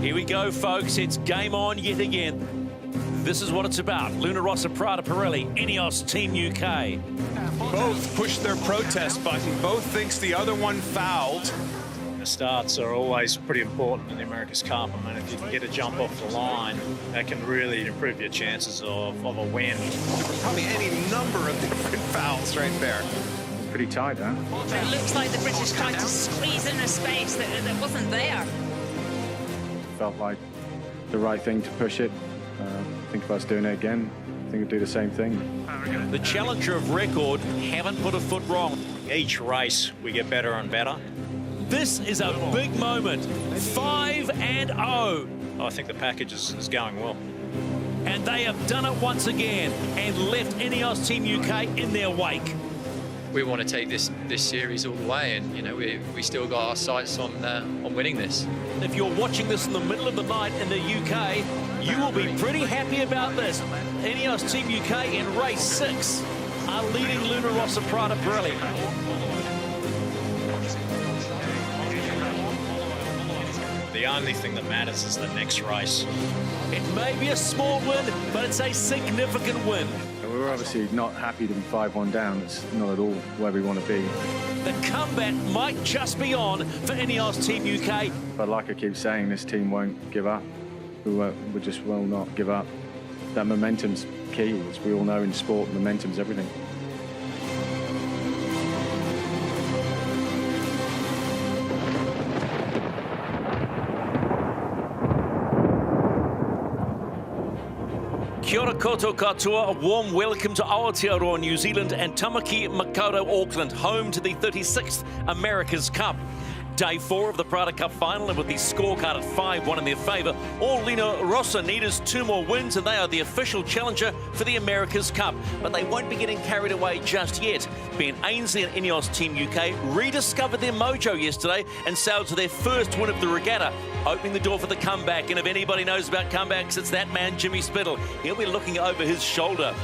Here we go, folks. It's game on yet again. This is what it's about. Rossa Prada Pirelli, INEOS Team UK. Both pushed their protest button. Both thinks the other one fouled. The starts are always pretty important in the America's Cup. I mean, if you can get a jump off the line, that can really improve your chances of a win. There were probably any number of different fouls right there. Pretty tight, huh? It looks like the British tried to squeeze in a space that wasn't there. Felt like the right thing to push it. Think if I was doing it again, I think I'd do the same thing. The challenger of record haven't put a foot wrong. Each race, we get better and better. This is a big moment. 5-0. I think the package is going well. And they have done it once again and left INEOS Team UK in their wake. We want to take this series all the way, and you know we still got our sights on winning this. If you're watching this in the middle of the night in the UK, you will be pretty happy about this. INEOS Team UK in race 6 are leading Rossa Prada Pirelli. The only thing that matters is the next race. It may be a small win, but it's a significant win. We were obviously not happy to be 5-1 down. It's not at all where we want to be. The comeback might just be on for INEOS Team UK. But like I keep saying, this team won't give up. We just will not give up. That momentum's key. As we all know in sport, momentum's everything. Kia ora koto katoa, a warm welcome to Aotearoa, New Zealand, and Tamaki Makaurau, Auckland, home to the 36th America's Cup. Day 4 of the Prada Cup final, and with the scorecard at 5-1 in their favour, all Rossa need is 2 more wins, and they are the official challenger for the America's Cup. But they won't be getting carried away just yet. Ben Ainsley and INEOS Team UK rediscovered their mojo yesterday and sailed to their first win of the regatta, opening the door for the comeback. And if anybody knows about comebacks, it's that man, Jimmy Spittle. He'll be looking over his shoulder.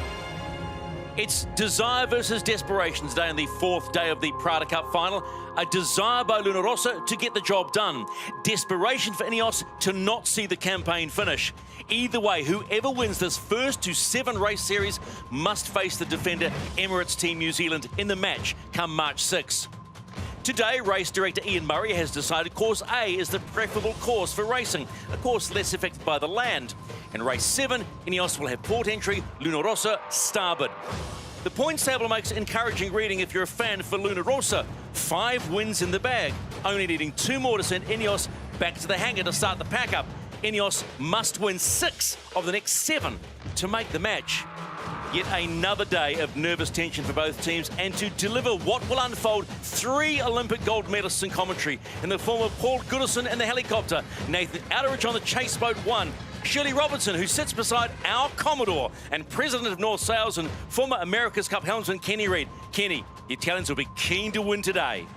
It's desire versus desperation today on the 4th day of the Prada Cup final. A desire by Rossa to get the job done. Desperation for INEOS to not see the campaign finish. Either way, whoever wins this first to 7 race series must face the defender Emirates Team New Zealand in the match come March 6. Today, race director Ian Murray has decided course A is the preferable course for racing, a course less affected by the land. In race 7, INEOS will have port entry, Rossa starboard. The points table makes encouraging reading if you're a fan for Rossa. 5 wins in the bag, only needing 2 more to send INEOS back to the hangar to start the pack-up. INEOS must win 6 of the next 7 to make the match. Yet another day of nervous tension for both teams, and to deliver what will unfold 3 Olympic gold medalists in commentary in the form of Paul Goodison in the helicopter, Nathan Outteridge on the chase boat 1, Shirley Robertson, who sits beside our Commodore and president of North Sales and former America's Cup helmsman Kenny Reid. Kenny, the Italians will be keen to win today.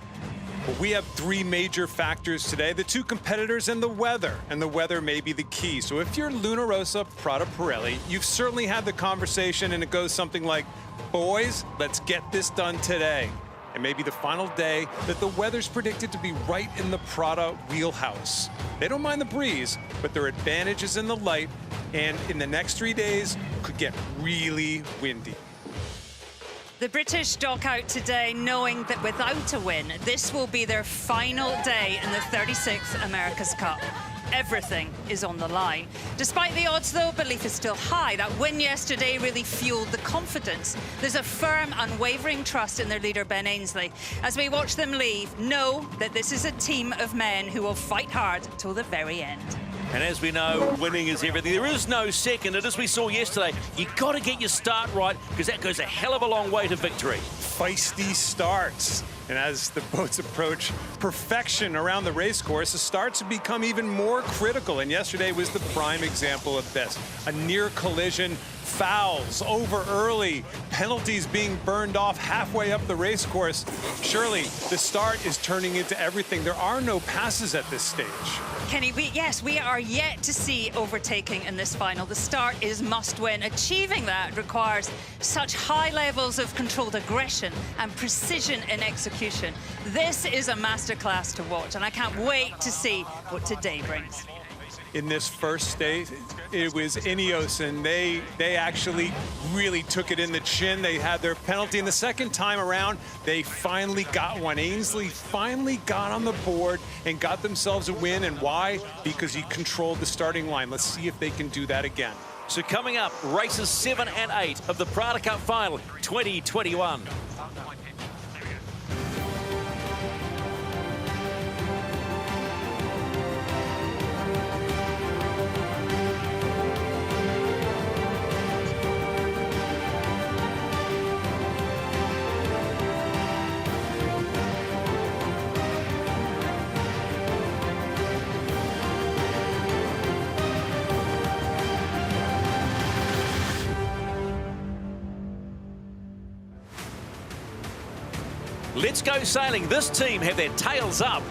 Well, we have 3 major factors today, the 2 competitors and the weather may be the key. So if you're Rossa Prada Pirelli, you've certainly had the conversation, and it goes something like, boys, let's get this done today. And maybe the final day that the weather's predicted to be right in the Prada wheelhouse. They don't mind the breeze, but their advantage is in the light, and in the next 3 days could get really windy. The British dock out today knowing that without a win, this will be their final day in the 36th America's Cup. Everything is on the line. Despite the odds, though, belief is still high. That win yesterday really fueled the confidence. There's a firm, unwavering trust in their leader, Ben Ainsley. As we watch them leave, know that this is a team of men who will fight hard till the very end. And as we know, winning is everything. There is no second, and as we saw yesterday, you've got to get your start right, because that goes a hell of a long way to victory. Feisty starts. And as the boats approach perfection around the race course, the starts have become even more critical. And yesterday was the prime example of this. A near collision, fouls over early, penalties being burned off halfway up the race course. Surely the start is turning into everything. There are no passes at this stage. Kenny, we are yet to see overtaking in this final. The start is must win. Achieving that requires such high levels of controlled aggression and precision in execution. This is a masterclass to watch, and I can't wait to see what today brings. in this first stage, it was INEOS, and they actually really took it in the chin. They had their penalty. And the second time around, they finally got one. Ainsley finally got on the board and got themselves a win. And why? Because he controlled the starting line. Let's see if they can do that again. So coming up, races 7 and 8 of the Prada Cup final 2021. Let's go sailing. This team have their tails up.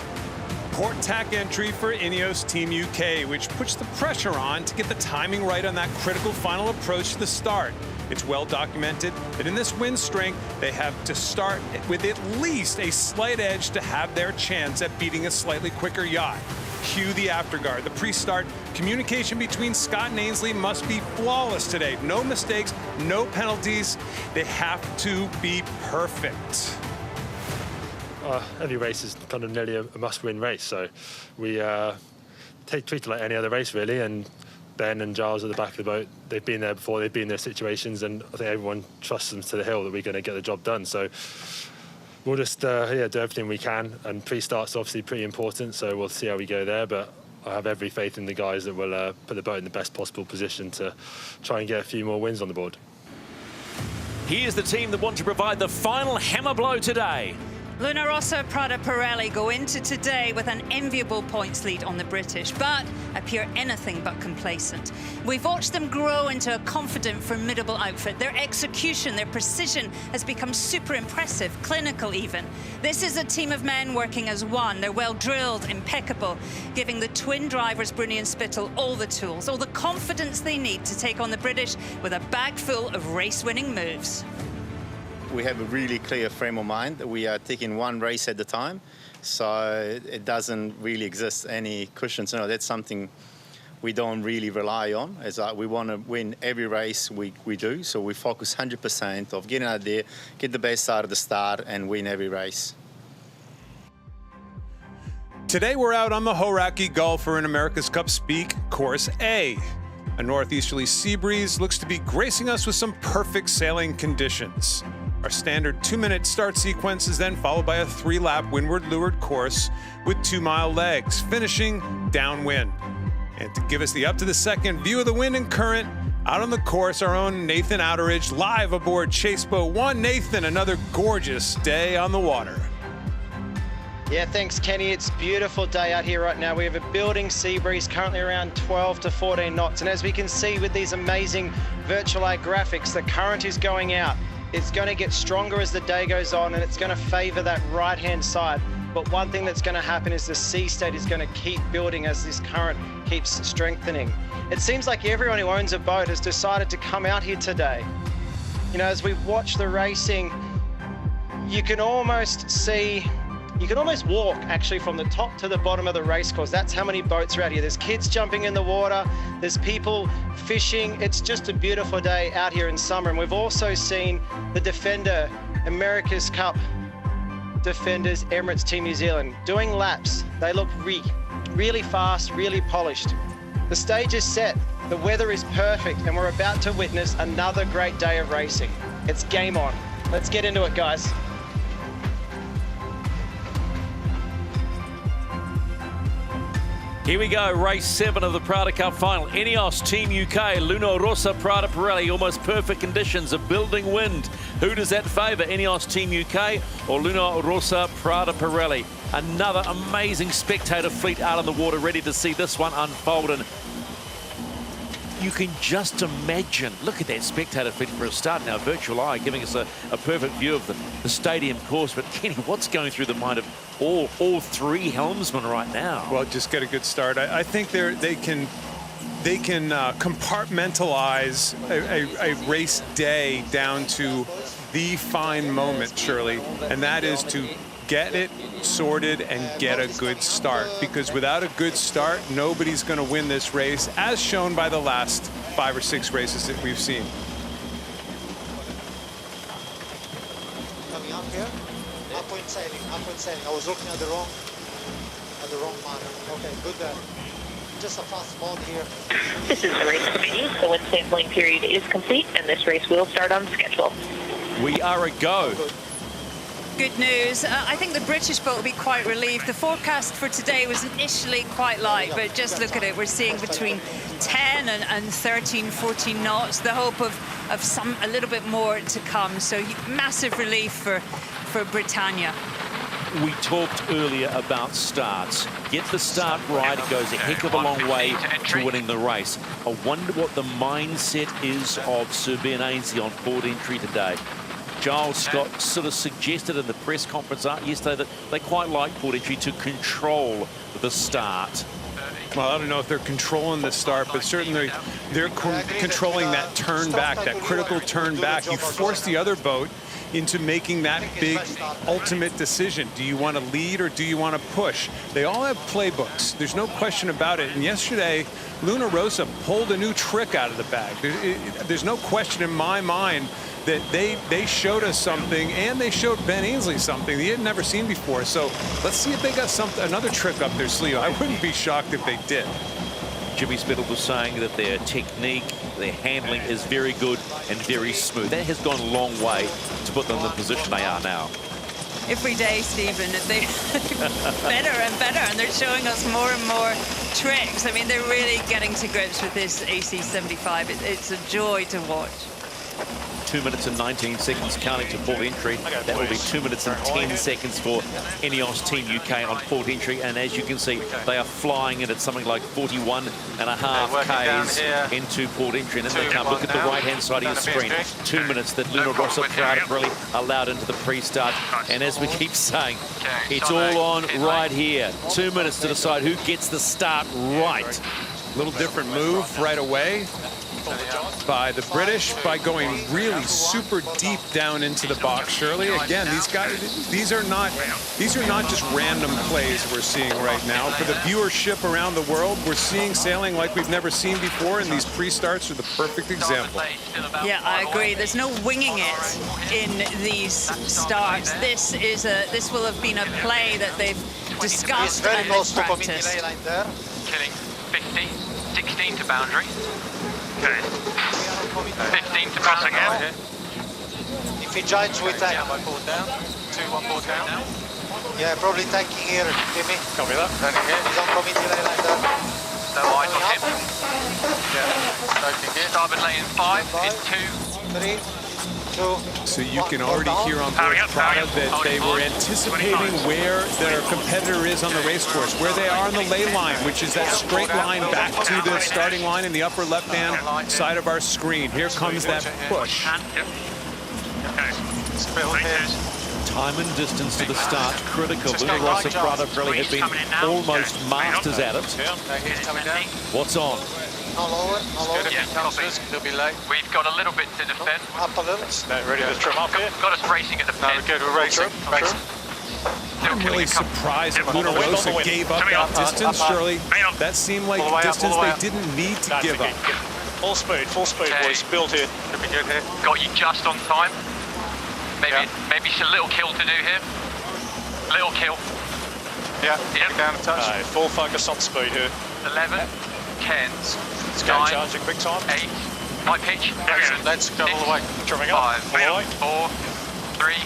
Port tack entry for INEOS Team UK, which puts the pressure on to get the timing right on that critical final approach to the start. It's well documented that in this wind strength, they have to start with at least a slight edge to have their chance at beating a slightly quicker yacht. Cue the afterguard. The pre-start communication between Scott and Ainsley must be flawless today. No mistakes, no penalties. They have to be perfect. Every race is kind of nearly a must-win race, so we treat it like any other race, really. And Ben and Giles at the back of the boat, they've been there before, they've been in their situations, and I think everyone trusts them to the hill that we're going to get the job done. So we'll just do everything we can, and pre-start's obviously pretty important, so we'll see how we go there. But I have every faith in the guys that will put the boat in the best possible position to try and get a few more wins on the board. Here's the team that want to provide the final hammer blow today. Rossa Prada Pirelli go into today with an enviable points lead on the British, but appear anything but complacent. We've watched them grow into a confident, formidable outfit. Their execution, their precision has become super impressive, clinical even. This is a team of men working as one. They're well drilled, impeccable, giving the twin drivers, Bruni and Spittle, all the tools, all the confidence they need to take on the British with a bag full of race-winning moves. We have a really clear frame of mind that we are taking one race at a time, so it doesn't really exist any cushions. No, that's something we don't really rely on. As we want to win every race we do, so we focus 100% of getting out there, get the best out of the start, and win every race. Today we're out on the Hauraki Gulf for an America's Cup Speak Course A. A northeasterly sea breeze looks to be gracing us with some perfect sailing conditions. Our standard 2-minute start sequence is then followed by a 3-lap windward leeward course with 2-mile legs, finishing downwind. And to give us the up-to-the-second view of the wind and current, out on the course, our own Nathan Outeridge live aboard Chase Boat 1. Nathan, another gorgeous day on the water. Yeah, thanks, Kenny. It's a beautiful day out here right now. We have a building sea breeze currently around 12 to 14 knots. And as we can see with these amazing virtual eye graphics, the current is going out. It's going to get stronger as the day goes on, and it's going to favor that right-hand side. But one thing that's going to happen is the sea state is going to keep building as this current keeps strengthening. It seems like everyone who owns a boat has decided to come out here today. You know, as we watch the racing, you can almost walk actually from the top to the bottom of the race course. That's how many boats are out here. There's kids jumping in the water, there's people fishing. It's just a beautiful day out here in summer. And we've also seen the Defender, America's Cup defenders, Emirates Team New Zealand, doing laps. They look really fast, really polished. The stage is set, the weather is perfect, and we're about to witness another great day of racing. It's game on. Let's get into it, guys. Here we go, race 7 of the Prada Cup final. INEOS Team UK, Rossa Prada Pirelli, almost perfect conditions, a building wind. Who does that favour, INEOS Team UK or Rossa Prada Pirelli? Another amazing spectator fleet out on the water, ready to see this one unfold. And you can just imagine, look at that spectator fleet for a start now, virtual eye giving us a perfect view of the stadium course. But Kenny, what's going through the mind of all 3 helmsmen right now? Well, just get a good start. I think they can compartmentalize a race day down to the fine moment, Shirley, and that is to get it sorted and get a good start, because without a good start, nobody's going to win this race, as shown by the last 5 or 6 races that we've seen. Coming up here, upwind sailing, upwind sailing. I was looking at the wrong mark. Okay, good there. Just a fast mode here. This is the race committee. The wind sampling period is complete, and this race will start on schedule. We are a go. Good news. I think the British boat will be quite relieved. The forecast for today was initially quite light, but just look at it. We're seeing between 10 and 13, 14 knots. The hope of a little bit more to come. So massive relief for Britannia. We talked earlier about starts. Get the start right, it goes a heck of a long way to winning the race. I wonder what the mindset is of Sir Ben Ainslie on port entry today. Giles Scott sort of suggested in the press conference yesterday that they quite like port entry to control the start. Well, I don't know if they're controlling the start, but certainly they're controlling that turn back, that critical turn back. You force the other boat into making that big ultimate decision. Do you want to lead or do you want to push? They all have playbooks. There's no question about it. And yesterday, Luna Rossa pulled a new trick out of the bag. There's no question in my mind that they showed us something, and they showed Ben Ainslie something he had never seen before. So let's see if they got another trick up their sleeve. I wouldn't be shocked if they did. Jimmy Spittle was saying that their technique, their handling is very good and very smooth. That has gone a long way to put them in the position they are now. Every day, Stephen, they're better and better, and they're showing us more and more tricks. I mean, they're really getting to grips with this AC75. It's a joy to watch. 2 minutes and 19 seconds counting to port entry. That will be 2 minutes and 10 seconds for INEOS Team UK on port entry. And as you can see, they are flying in at something like 41.5 Ks into port entry. And then they come. Look at the right-hand side of your screen. 2 minutes that Luna Rossa Prada Pirelli allowed into the pre-start. And as we keep saying, it's all on right here. 2 minutes to decide who gets the start right. A little different move right away by the British, by going really super deep down into the box. Shirley, again, these are not just random plays we're seeing right now. For the viewership around the world, we're seeing sailing like we've never seen before, and these pre-starts are the perfect example. Yeah, I agree. There's no winging it in these starts. This will have been a play that they've discussed and practiced. Killing 50, 16 to boundary. Okay. 15 to crossing here. If he joins with tank. Yeah, one board down. 1 board down. Yeah, probably tanking here, Timmy. Copy that. Tanking here. He's on committee lane like that. No eyes on him. Yeah. Stoking here. Starboard lane 5 is 2. 3. So you can already hear on board Prada that they were anticipating where their competitor is on the race course, where they are on the lay line, which is that straight line back to the starting line in the upper left-hand side of our screen. Here comes that push. Time and distance to the start, critical. Luna Rossa Prada Pirelli have been almost masters at it. What's on? No lower, no lower. Yeah, he'll be late. We've got a little bit to defend. Up a little. Ready to trim up here? Got us racing at the pit. No, we're racing. I'm really surprised that Luna Rossa gave up that distance, Shirley. That seemed like distance they didn't need to give up. Full speed, boys. Build here. Should be good here. Got you just on time. Maybe just a little kill to do here. Little kill. Yeah, down a touch. Full focus on speed here. 11, 10, It's 9, charging big time. 8, high pitch. Let's go all the way. Trimming up. 5, 4, 3, 2,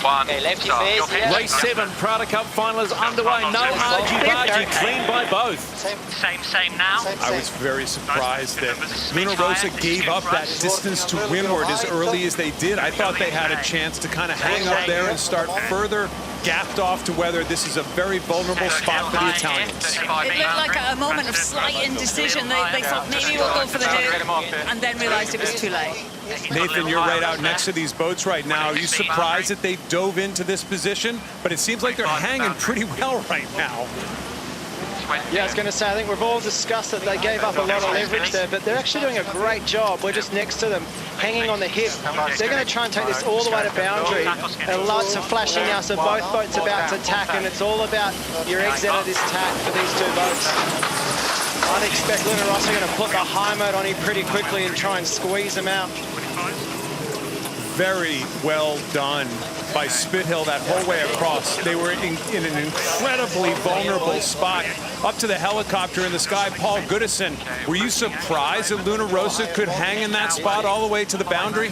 1. Okay, lefty Start. face, Your pitch. yeah. Race 7, Prada Cup final is underway. No argy-bargy, clean by both. Same now. I was very surprised that Luna Rossa gave up that distance to windward as early as they did. I thought they had a chance to kind of hang up there and start further gapped off to whether this is a very vulnerable spot for the Italians. It looked like a moment of slight indecision. They thought maybe we'll go for the hook, and then realized it was too late. Nathan, you're right out next to these boats right now. Are you surprised that they dove into this position? But it seems like they're hanging pretty well right now. Yeah, I was going to say, I think we've all discussed that they gave up a lot of leverage there, but they're actually doing a great job. We're just next to them, hanging on the hip. They're going to try and take this all the way to boundary. And lots of flashing now, so both boats about to tack, and it's all about your exit of this tack for these two boats. I'd expect Luna Rossa going to put the high mode on him pretty quickly and try and squeeze him out. Very well done by Spithill that whole way across. They were in an incredibly vulnerable spot up to the helicopter in the sky. Paul Goodison, were you surprised that Luna Rossa could hang in that spot all the way to the boundary?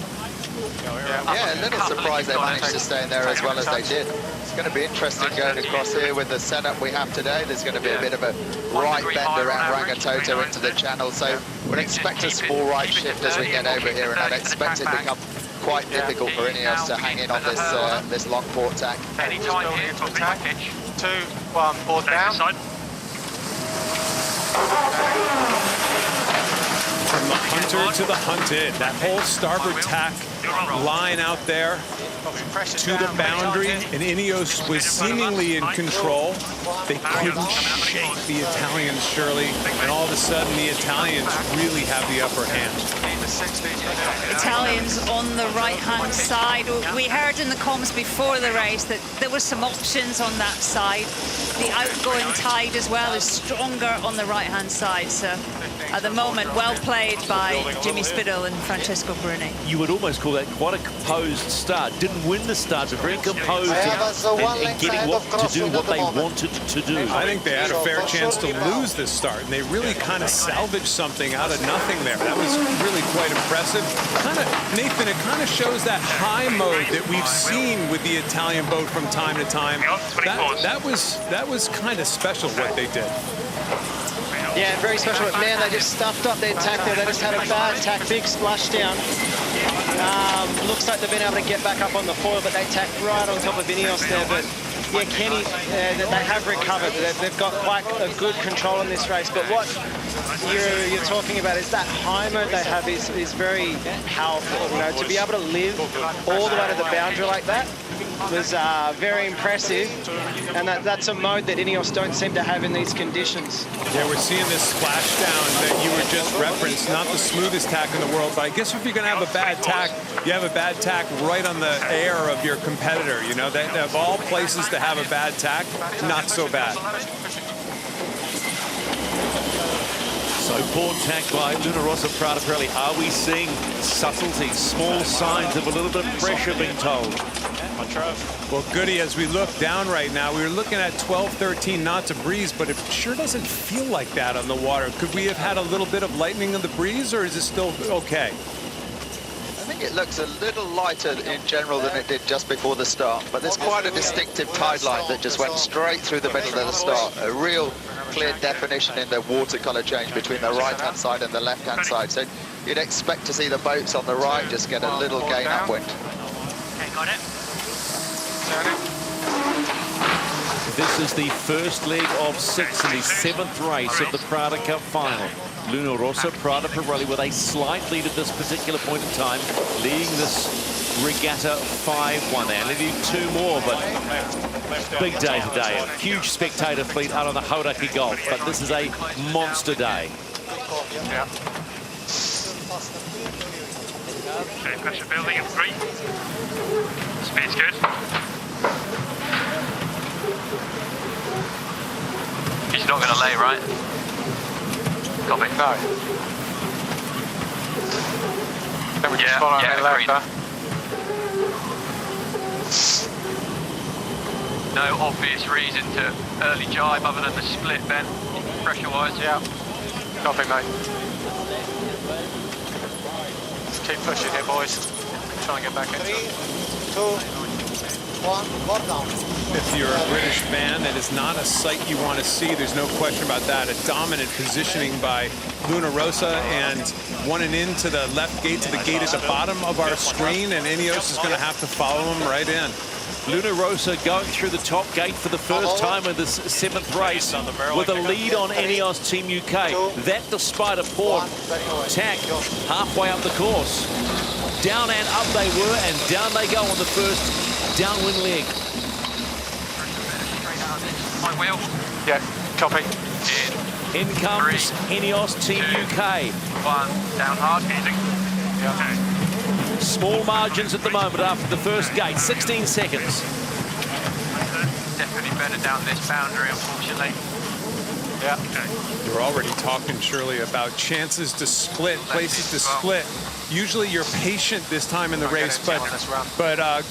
Yeah, a little surprised they managed to stay in there as well as they did. It's going to be interesting going across here with the setup we have today. There's going to be a bit of a right bend around Rangitoto into the channel, so we'll expect a small right shift as we get over here, and I'd expect it to become quite difficult for INEOS to hang in on this this long port tack. Any time here to attack. 2, 1, board down. From the hunter to the hunted, that whole starboard tack line out there to the boundary, and INEOS was seemingly in control. They couldn't shake the Italians, Shirley, and all of a sudden the Italians really have the upper hand. Italians on the right-hand side. We heard in the comms before the race that there were some options on that side. The outgoing tide as well is stronger on the right-hand side. So at the moment, well played by Jimmy Spithill and Francesco Bruni. You would almost call that quite a composed start. Didn't win the start, but very composed in getting to do what they wanted to do. I think they had a fair chance to lose this start, and they really kind of salvaged something out of nothing there. That was really quite impressive. Nathan, it kind of shows that high mode that we've seen with the Italian boat from time to time. That was kind of special what they did. Yeah, very special. But man, they just stuffed up their tack there. They just had a bad tack, big splashdown. Looks like they've been able to get back up on the foil, but they tacked right on top of INEOS there. But yeah, Kenny, they have recovered. They've got quite a good control in this race. But what you're talking about is that high mode they have is very powerful. You know, to be able to live all the way to the boundary like that was very impressive, and that's a mode that INEOS don't seem to have in these conditions. Yeah, we're seeing this splashdown that you were just referenced, not the smoothest tack in the world, but I guess if you're going to have a bad tack, you have a bad tack right on the air of your competitor. You know, they have all places to have a bad tack, not so bad. So port tack by Luna Rossa Prada Pirelli. Are we seeing subtleties, small signs of a little bit of pressure being told? Well, Goody, as we look down right now, we were looking at 12, 13 knots of breeze, but it sure doesn't feel like that on the water. Could we have had a little bit of lightening of the breeze, or is it still okay? I think it looks a little lighter in general than it did just before the start, but there's quite a distinctive tide line that just went straight through the middle of the start. A real clear definition in the watercolor change between the right-hand side and the left-hand side. So you'd expect to see the boats on the right just get a little gain upwind. Okay, got it. This is the first leg of 6 in the 7th race of the Prada Cup final. Luna Rossa Prada Pirelli with a slight lead at this particular point in time, leading this regatta 5-1. They only need 2 more, but big day today. A huge spectator fleet out on the Hauraki Gulf, but this is a monster day. Yeah. Okay, pressure building in 3. Speed's good. He's not going to lay, right? Copy. No. Then we just follow him left. No obvious reason to early jibe other than the split, Ben, pressure-wise. Yeah. Copy, mate. Just keep pushing here, boys. Try and get back in. 3, 2, 1, board down. If you're a British fan, that is not a sight you want to see. There's no question about that. A dominant positioning by Luna Rossa, and one and into the left gate to the gate at the bottom of our screen, and INEOS is going to have to follow him right in. Luna Rossa going through the top gate for the first time in this 7th race with a lead on INEOS Team UK. That despite a poor tack halfway up the course. Down and up they were, and down they go on the first downwind leg. My wheel. Yeah. Copy. In comes INEOS Team UK. 1, down hard, easy. Yeah. Okay. Small margins at the moment after the first gate, 16 seconds. Definitely better down this boundary, unfortunately. Yeah. Okay. We're already talking, Shirley, about chances to split, places to split. Usually you're patient this time in the race, but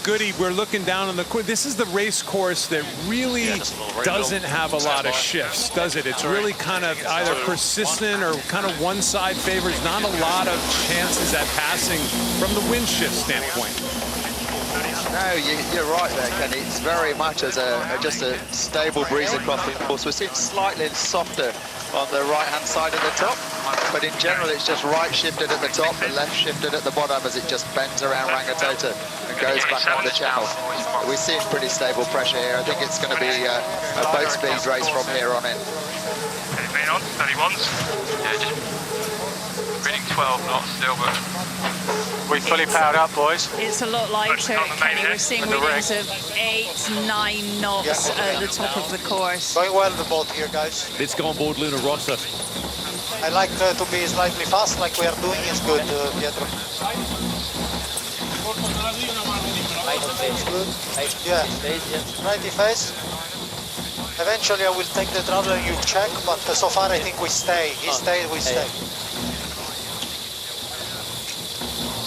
Goody, we're looking down on the course. This is the race course that really doesn't have a lot of shifts, does it? It's really kind of either persistent or kind of one side favors. Not a lot of chances at passing from the wind shift standpoint. No, you're right there, Kenny. It's very much as just a stable breeze across the course. We're seeing slightly softer on the right-hand side of the top, but in general it's just right shifted at the top and left shifted at the bottom as it just bends around Rangitoto and goes back on the channel. We're seeing pretty stable pressure here. I think it's going to be a boat speed race from here on in. Okay, main on, 31s. Yeah, just reading 12 knots still, but we fully powered up, boys. It's a lot lighter, Kenny. We're seeing readings of 8, 9 knots at the top of the course. Going well the boat here, guys. Let's go on board Luna Rossa. I like to be slightly fast, like we are doing is good, Pietro. Yeah, righty face. Eventually I will take the trouble and you check, but so far I think we stay. He stayed, we stay.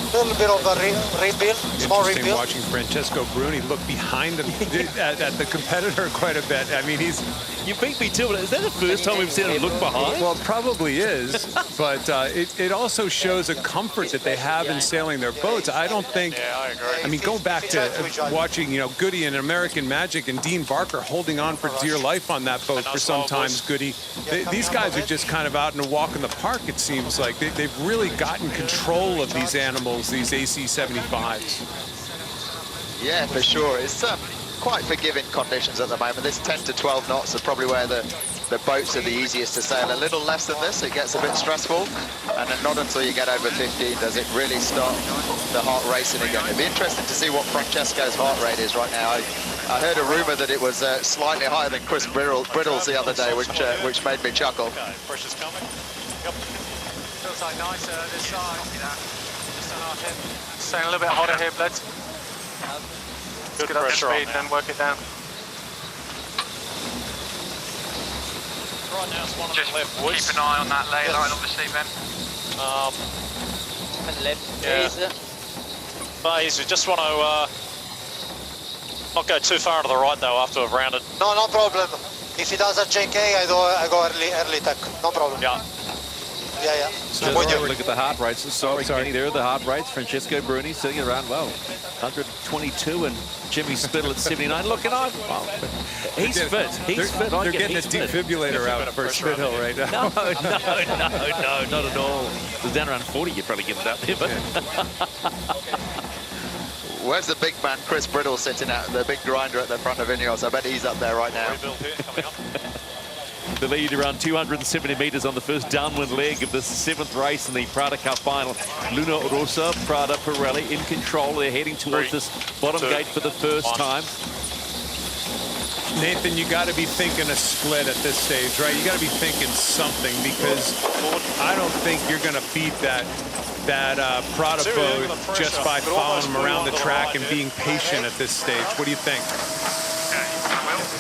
A little bit of a rebuild, small rebuild. Watching Francesco Bruni look behind him at the competitor quite a bit. I mean, You beat me to it. Is that the first time we've seen him look behind? Well, it probably is, but it also shows a comfort that they have in sailing their boats. I don't think, I mean, go back to watching, you know, Goody and American Magic and Dean Barker holding on for dear life on that boat for sometimes, Goody. These guys are just kind of out in a walk in the park, it seems like. They've really gotten control of these animals, these AC-75s. Yeah, for sure. It's quite forgiving conditions at the moment. This 10 to 12 knots are probably where the boats are the easiest to sail. A little less than this, it gets a bit stressful. And then not until you get over 15 does it really start the heart racing again. It'd be interesting to see what Francesco's heart rate is right now. I heard a rumor that it was slightly higher than Chris Brittle's the other day, which made me chuckle. Okay, pressure's coming. Yep. Feels like nice this side. Just on our hip. staying a little bit hotter here, Bled. Good Get up the pressure speed on and then work it down. Right now it's one on Just the left, boys. keep an eye on that lay line, obviously, Ben. Yeah. But we just want to not go too far to the right though after we've rounded. No, no problem. If he does a JK, I go early tech. No problem. Yeah. Yeah, yeah. So look at the heart rates. Sorry, Kenny, there are the heart rates. Francesco Bruni sitting around, well, 122 and Jimmy Spittle at 79. Look at him. Well, he's fit. He's fit. They're getting a defibrillator out for Spittle right now. No, not at all. If it was down around 40, you'd probably get it out there. But where's the big man, Chris Brittle, sitting at the big grinder at the front of INEOS? I bet he's up there right now. The lead around 270 metres on the first downwind leg of the 7th race in the Prada Cup final. Luna Rossa Prada Pirelli in control. They're heading towards this bottom gate for the first time. Nathan, you got to be thinking a split at this stage, right? You got to be thinking something, because I don't think you're going to beat that Prada boat just by following them around the track and being patient at this stage. What do you think?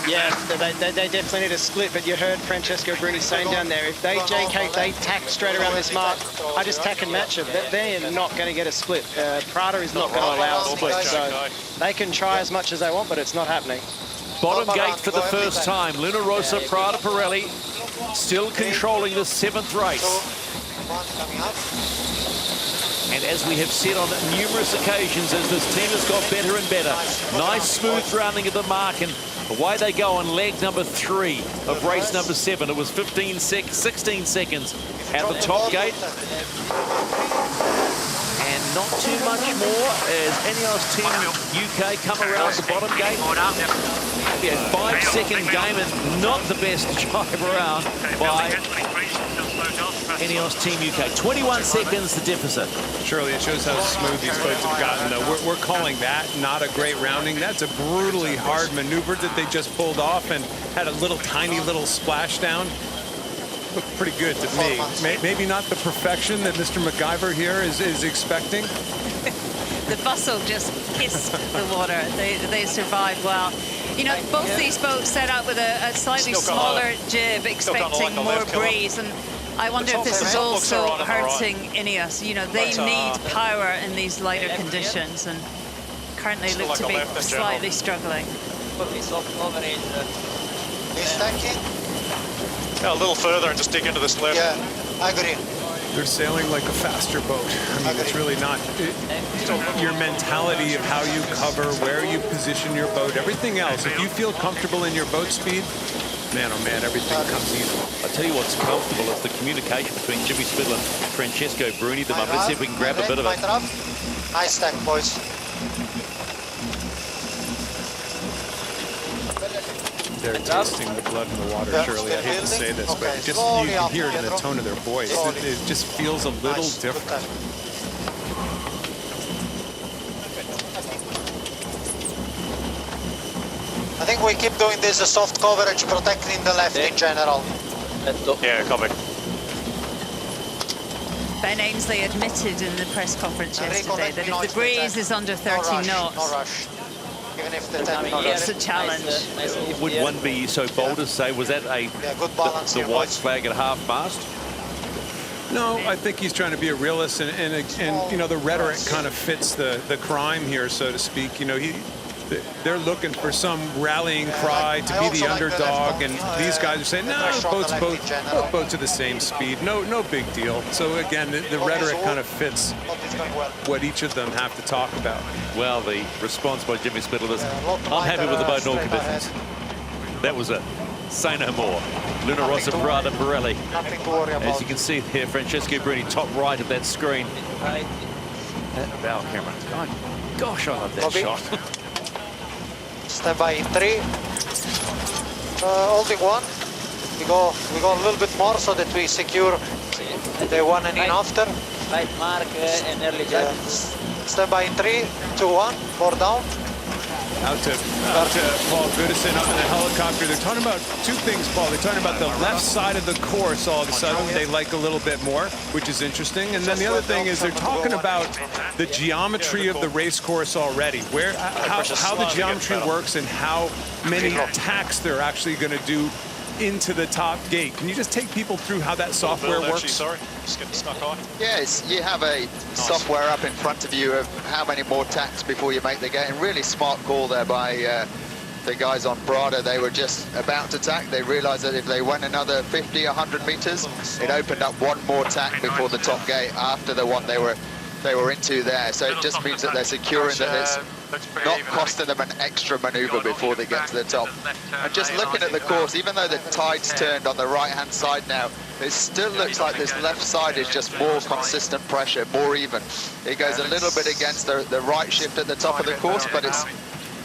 Yeah, they definitely need a split, but you heard Francesco Bruni saying down there, if they JK, they tack straight around this mark, I just tack and match it. They're not going to get a split. Prada is not going to allow a split, so they can try as much as they want, but it's not happening. Bottom gate for the first time. Luna Rossa Prada Pirelli still controlling the 7th race. And as we have said on numerous occasions, as this team has got better and better, nice smooth rounding of the mark, and away they go on leg number 3 of race number 7. It was 16 seconds at the top gate. And not too much more as INEOS Team UK come around the bottom gate. Maybe a 5-second game and not the best drive around by INEOS Team UK. 21 seconds the deficit. Shirley, it shows how smooth these boats have gotten, though. We're calling that not a great rounding. That's a brutally hard maneuver that they just pulled off and had a tiny little splashdown. Looked pretty good to me. Maybe not the perfection that Mr. MacGyver here is expecting. The bustle just kissed the water. They survived well. You know, both these boats set out with a slightly smaller jib, expecting more breeze. And I wonder if this is also hurting INEOS. You know, they need power in these lighter conditions, and currently look to be slightly struggling. Yeah, a little further and just dig into this left. Yeah, I agree. They're sailing like a faster boat. I mean, it's really not your mentality of how you cover, where you position your boat, everything else. If you feel comfortable in your boat speed, man, oh man, everything comes easy. I'll tell you what's comfortable is the communication between Jimmy Spittle and Francesco Bruni at the moment. Let's see if we can grab a bit of it. Nice stack, boys. They're tasting the blood in the water, Shirley. I hate to say this, but just you can hear it in the tone of their voice. It just feels a little different. I think we keep doing this soft coverage, protecting the left in general. Yeah, copy. Ben Ainsley admitted in the press conference yesterday that if the breeze is under 30 knots, no rush. Even if the it's a challenge. Would one be so bold as say, was that good balance the white flag at half mast? No, I think he's trying to be a realist, and you know, the rhetoric kind of fits the crime here, so to speak. You know, they're looking for some rallying cry to be the underdog, and these guys are saying, no, both boats are the same speed, no big deal. So again, the rhetoric kind of fits what each of them have to talk about. Well, the response by Jimmy Spittle is, I'm happy with the boat in all conditions. That was it. Say no more. Luna Rossa Prada Pirelli. Nothing to worry about. As you can see here, Francesco Bruni, top right of that screen. That bow camera. Oh, gosh, I love that shot. Stand by in 3. Holding 1. We go a little bit more so that we secure the one and in after. Right mark and early jump. Stand by in 3, 2, 1. More down. Out to Paul Goodison up in the helicopter. They're talking about two things, Paul. They're talking about the left side of the course all of a sudden they like a little bit more, which is interesting. And then the other thing is they're talking about the geometry of the race course already, how the geometry works and how many tacks they're actually going to do into the top gate. Can you just take people through how that software works? Sorry, just getting stuck on. Yes, you have a software up in front of you of how many more tacks before you make the gate. And really smart call there by the guys on Prada. They were just about to tack. They realized that if they went another 50, 100 meters, it opened up one more tack before the top gate after the one they were into there. So it just means that they're securing that it's not costing them an extra maneuver before they get to the top. And just looking at the course, even though the tide's turned on the right-hand side now, it still looks like this left side is just more consistent pressure, more even. It goes a little bit against the right shift at the top of the course, but it's,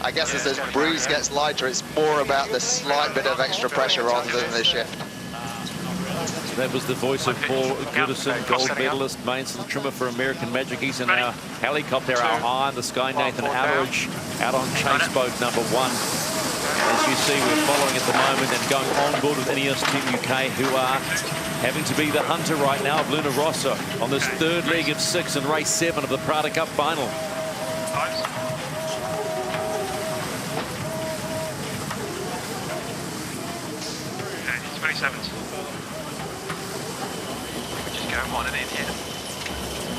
I guess as the breeze gets lighter, it's more about the slight bit of extra pressure rather than the shift. That was the voice of Paul Goodison, gold medalist, mainsail trimmer for American Magic. He's in our helicopter, our eye in the sky. Nathan Outteridge out on chase boat number 1. As you see, we're following at the moment and going on board with INEOS Team UK, who are having to be the hunter right now of Luna Rossa on this third leg of 6 and race 7 of the Prada Cup final. 27. Just go one and in here.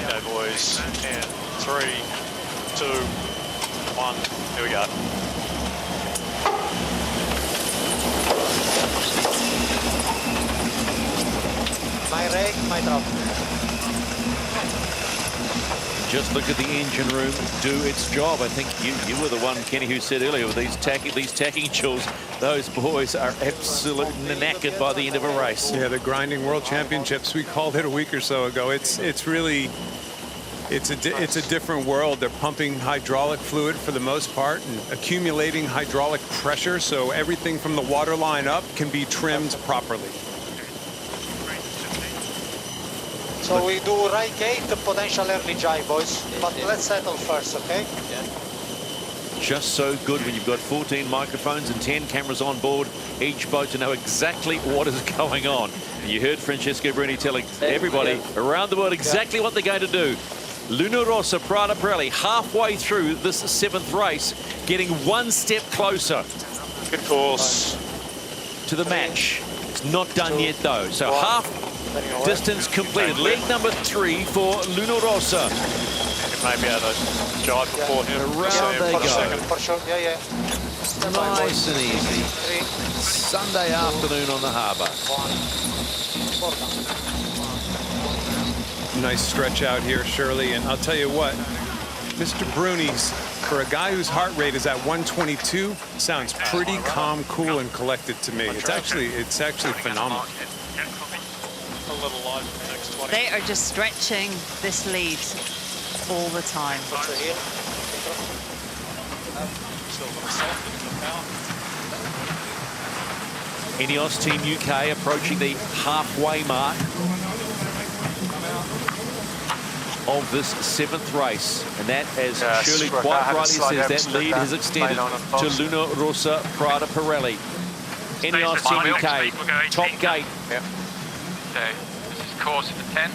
Okay, boys. And 3, 2, 1. Here we go. My rake, my drop. Just look at the engine room do its job. I think you were the one, Kenny, who said earlier with these tacking chills, those boys are absolutely knackered by the end of a race. Yeah, the grinding world championships, we called it a week or so ago. It's really, it's a different world. They're pumping hydraulic fluid for the most part and accumulating hydraulic pressure, so everything from the water line up can be trimmed properly. So we do right gate, potential early jibe, boys. But let's settle first, okay? Just so good when you've got 14 microphones and 10 cameras on board each boat to know exactly what is going on. And you heard Francesco Bruni telling everybody around the world exactly what they're going to do. Luna Rossa Prada Pirelli halfway through this 7th race, getting one step closer. Good course. To the match. It's not done yet though. So half distance completed. Leg number 3 for Luna Rossa. Maybe out of jibe before him. Around they go. For sure, yeah. Nice and easy. Sunday afternoon on the harbour. Nice stretch out here, Shirley. And I'll tell you what, Mr. Bruni's, for a guy whose heart rate is at 122, sounds pretty calm, cool, and collected to me. It's actually phenomenal. They are just stretching this lead all the time. INEOS Team UK approaching the halfway mark of this 7th race. And that, as Shirley quite rightly says, that lead has extended to Luna Rossa Prada Pirelli. INEOS Team UK, top gate. Yep. So this is course for 10.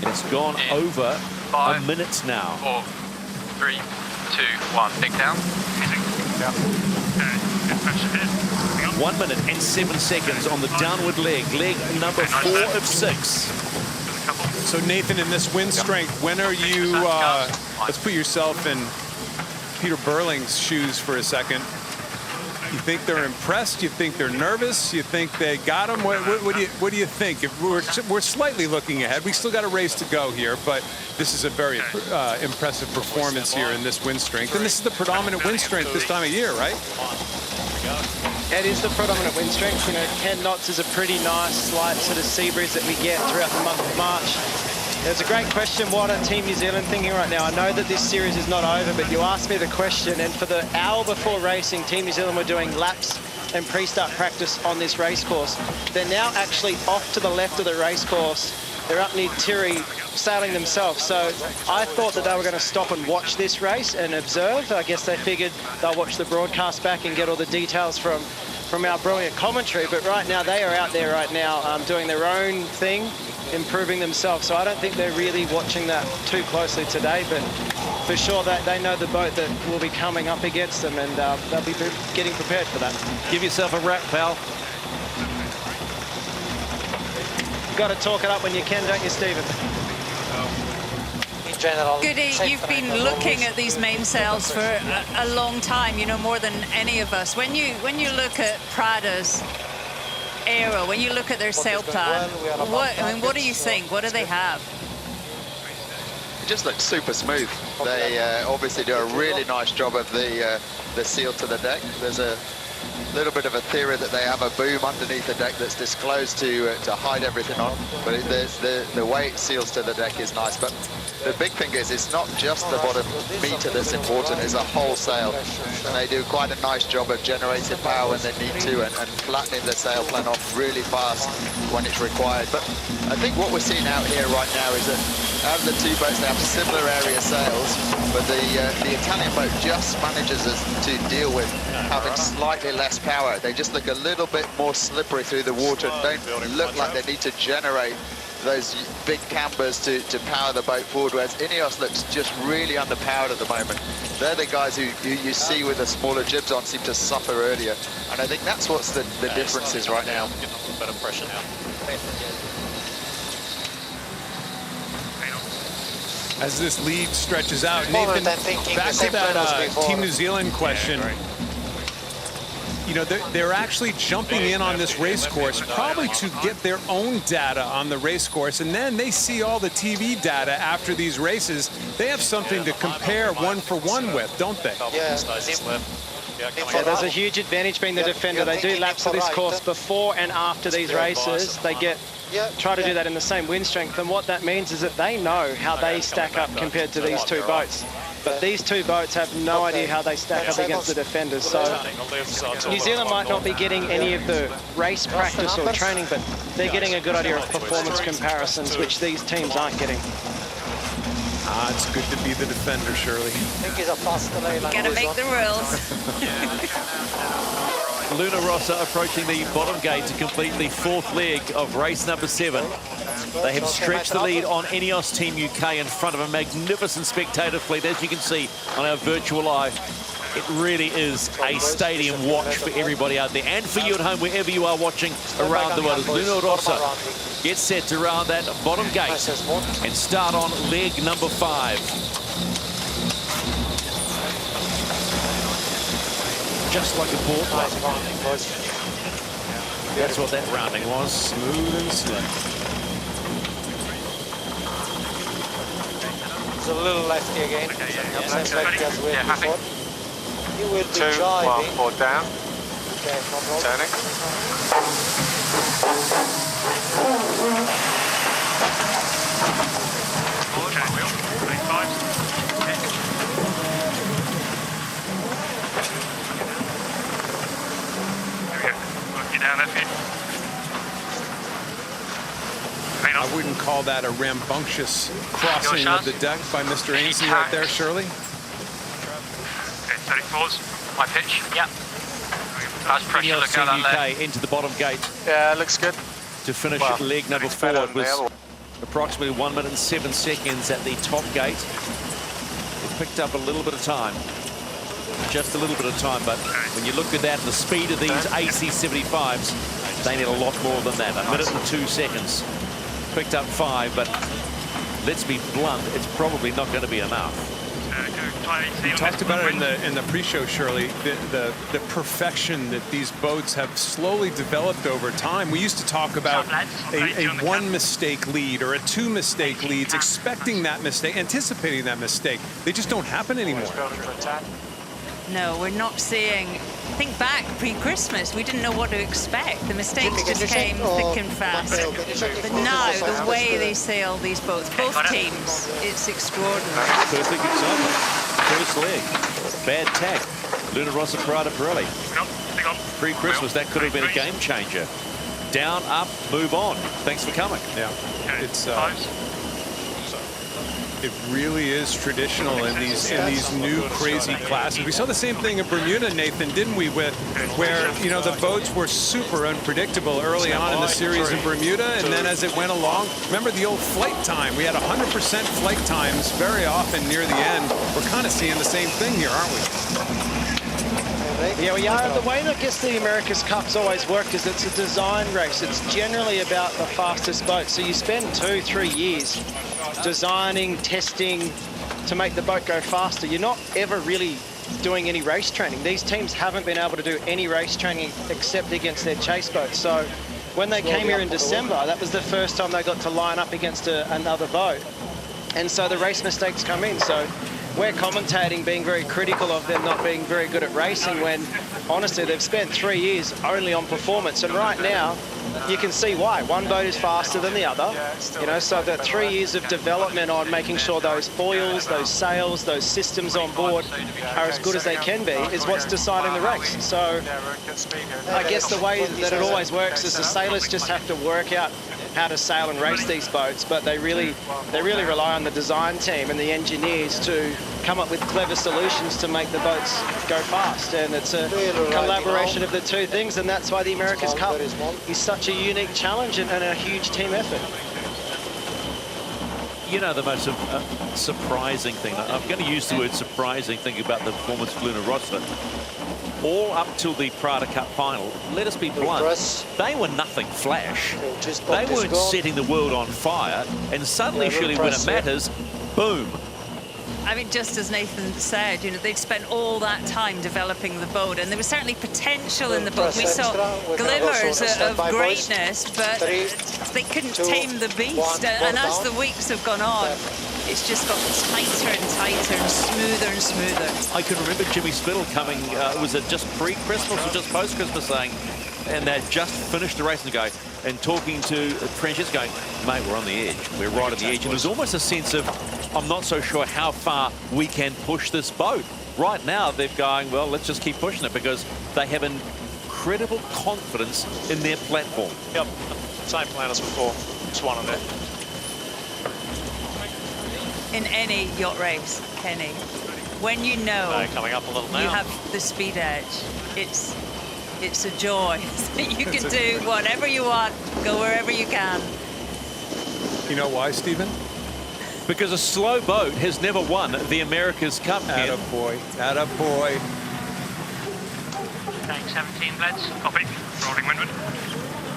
And it's gone over 5 a minute now. 4, 3, 2, 1. Dig down. 1 minute and 7 seconds on the downward leg. Leg number 4 of 6. So Nathan, in this wind strength, when are you, let's put yourself in Peter Burling's shoes for a second. You think they're impressed? You think they're nervous? You think they got him? What do you think? If we're slightly looking ahead. We still got a race to go here, but this is a very impressive performance here in this wind strength. And this is the predominant wind strength this time of year, right? It is the predominant wind strength. 10 knots is a pretty nice, light sort of sea breeze that we get throughout the month of March. There's a great question, what are Team New Zealand thinking right now? I know that this series is not over, but you asked me the question, and for the hour before racing, Team New Zealand were doing laps and pre-start practice on this race course. They're now actually off to the left of the race course. They're up near Tirri sailing themselves. So I thought that they were going to stop and watch this race and observe. I guess they figured they'll watch the broadcast back and get all the details from our brilliant commentary. But right now, they are out there right now doing their own thing, improving themselves. So I don't think they're really watching that too closely today, but for sure that they know the boat that will be coming up against them, and they'll be getting prepared for that. Give yourself a wrap, pal. You've got to talk it up when you can, don't you, Stephen? In general, Goody, you've been looking at these mainsails for a long time, more than any of us. When you look at Prada's aero, when you look at their sail plan, what do you think? What do they have? It just looks super smooth. They obviously do a really nice job of the seal to the deck. There's a little bit of a theory that they have a boom underneath the deck that's disclosed to hide everything on, but the way it seals to the deck is nice. But the big thing is it's not just the bottom meter that's important, it's a whole sail, and they do quite a nice job of generating power when they need to and flattening the sail plan off really fast when it's required. But I think what we're seeing out here right now is that out of the two boats, they have similar area sails, but the Italian boat just manages to deal with having slightly less power. They just look a little bit more slippery through the water and don't look like they need to generate those big cambers to power the boat forward, whereas INEOS looks just really underpowered at the moment. They're the guys who you see with the smaller jibs on seem to suffer earlier, and I think that's what's the difference is right now. Better pressure now. As this lead stretches out, Nathan, back to that Team New Zealand question. They're actually jumping in on this race course probably to get their own data on the race course, and then they see all the TV data after these races. They have something to compare one for one with, don't they? Yeah. Yeah, there's a huge advantage being the defender. They do laps of this course before and after these races. They try to do that in the same wind strength, and what that means is that they know how they stack up compared to these two boats. But these two boats have no idea how they stack up against the defenders. So New Zealand might not be getting any of the race practice or training, but they're getting a good idea of performance comparisons, which these teams aren't getting. It's good to be the defender, Shirley. Gotta make the rules. Luna Rossa approaching the bottom gate to complete the fourth leg of race number 7. They have stretched the lead on INEOS Team UK in front of a magnificent spectator fleet. As you can see on our virtual eye, it really is a stadium watch for everybody out there and for you at home, wherever you are watching around the world. As Luna Rossa gets set to round that bottom gate and start on leg number 5. Just like a ball play. That's what that rounding was. Smooth and slick. There's a little lefty again. Okay, Same lefty as we had before. You will be 2, 1, driving. 4 down. Okay, no problem. Turning. Okay, wheel. 35. Down that feet. I wouldn't call that a rambunctious crossing of the deck by Mr. Ainsley right there, Shirley. Okay, 34's my pitch. Yep. How's pressure INEOS look Team out that UK leg? into the bottom gate. Yeah, looks good. To finish leg number 4, it was approximately 1 minute and 7 seconds at the top gate. It picked up a little bit of time. Just a little bit of time, but when you look at that, the speed of these AC75s, they need a lot more than that. 1 minute and 2 seconds. Picked up 5, but let's be blunt, it's probably not going to be enough. We talked about it in the pre-show, Shirley, the perfection that these boats have slowly developed over time. We used to talk about a 1 mistake lead or a 2 mistake leads, expecting that mistake, anticipating that mistake. They just don't happen anymore. No, we're not seeing... Think back pre-Christmas, we didn't know what to expect. The mistakes just came thick and fast. But now, the way they sail these boats, both teams, it's extraordinary. Perfect example. First leg, bad tack. Luna Rossa Prada Pirelli. Pre-Christmas, that could have been a game changer. Down, up, move on. Thanks for coming. Yeah, it's... It really is traditional in these new crazy classes. We saw the same thing in Bermuda, Nathan, didn't we? Where the boats were super unpredictable early on in the series in Bermuda, and then as it went along, remember the old flight time? We had 100% flight times very often near the end. We're kind of seeing the same thing here, aren't we? Yeah, we are. The way that I guess the America's Cup's always worked is it's a design race. It's generally about the fastest boat. So you spend 2-3 years designing, testing to make the boat go faster. You're not ever really doing any race training. These teams haven't been able to do any race training except against their chase boats. So when they came here in December, that was the first time they got to line up against another boat. And so the race mistakes come in. So we're commentating, being very critical of them not being very good at racing when, honestly, they've spent 3 years only on performance. And right now, you can see why. One boat is faster than the other. So the 3 years of development on making sure those foils, those sails, those systems on board are as good as they can be is what's deciding the race. So I guess the way that it always works is the sailors just have to work out how to sail and race these boats, but they really rely on the design team and the engineers to come up with clever solutions to make the boats go fast. And it's a collaboration of the two things, and that's why the America's Cup is such a unique challenge and a huge team effort. You know, the most surprising thing, I'm going to use the word surprising thing about the performance of Luna Rossa. All up till the Prada Cup final, let us be blunt, they were nothing flash. They weren't setting the world on fire, and suddenly, surely when it matters, boom. I mean, just as Nathan said, they'd spent all that time developing the boat, and there was certainly potential in the boat. We saw glimmers of greatness, but they couldn't tame the beast. And as the weeks have gone on, it's just got tighter and tighter and smoother. I can remember Jimmy Spittle coming, was it just pre-Christmas or just post-Christmas, saying, and they just finished the race and going, and talking to Francesco, going, mate, we're on the edge. We're right on the edge. And there's almost a sense of, I'm not so sure how far we can push this boat. Right now, they're going, well, let's just keep pushing it, because they have incredible confidence in their platform. Yep, same plan as before. Just one on there. In any yacht race, Kenny, when you know coming up a little now. you have the speed edge, it's a joy. You can do whatever you want, go wherever you can. You know why, Stephen? Because a slow boat has never won the America's Cup. Attaboy, attaboy. Tank 17 bleds, copy. Rolling windward.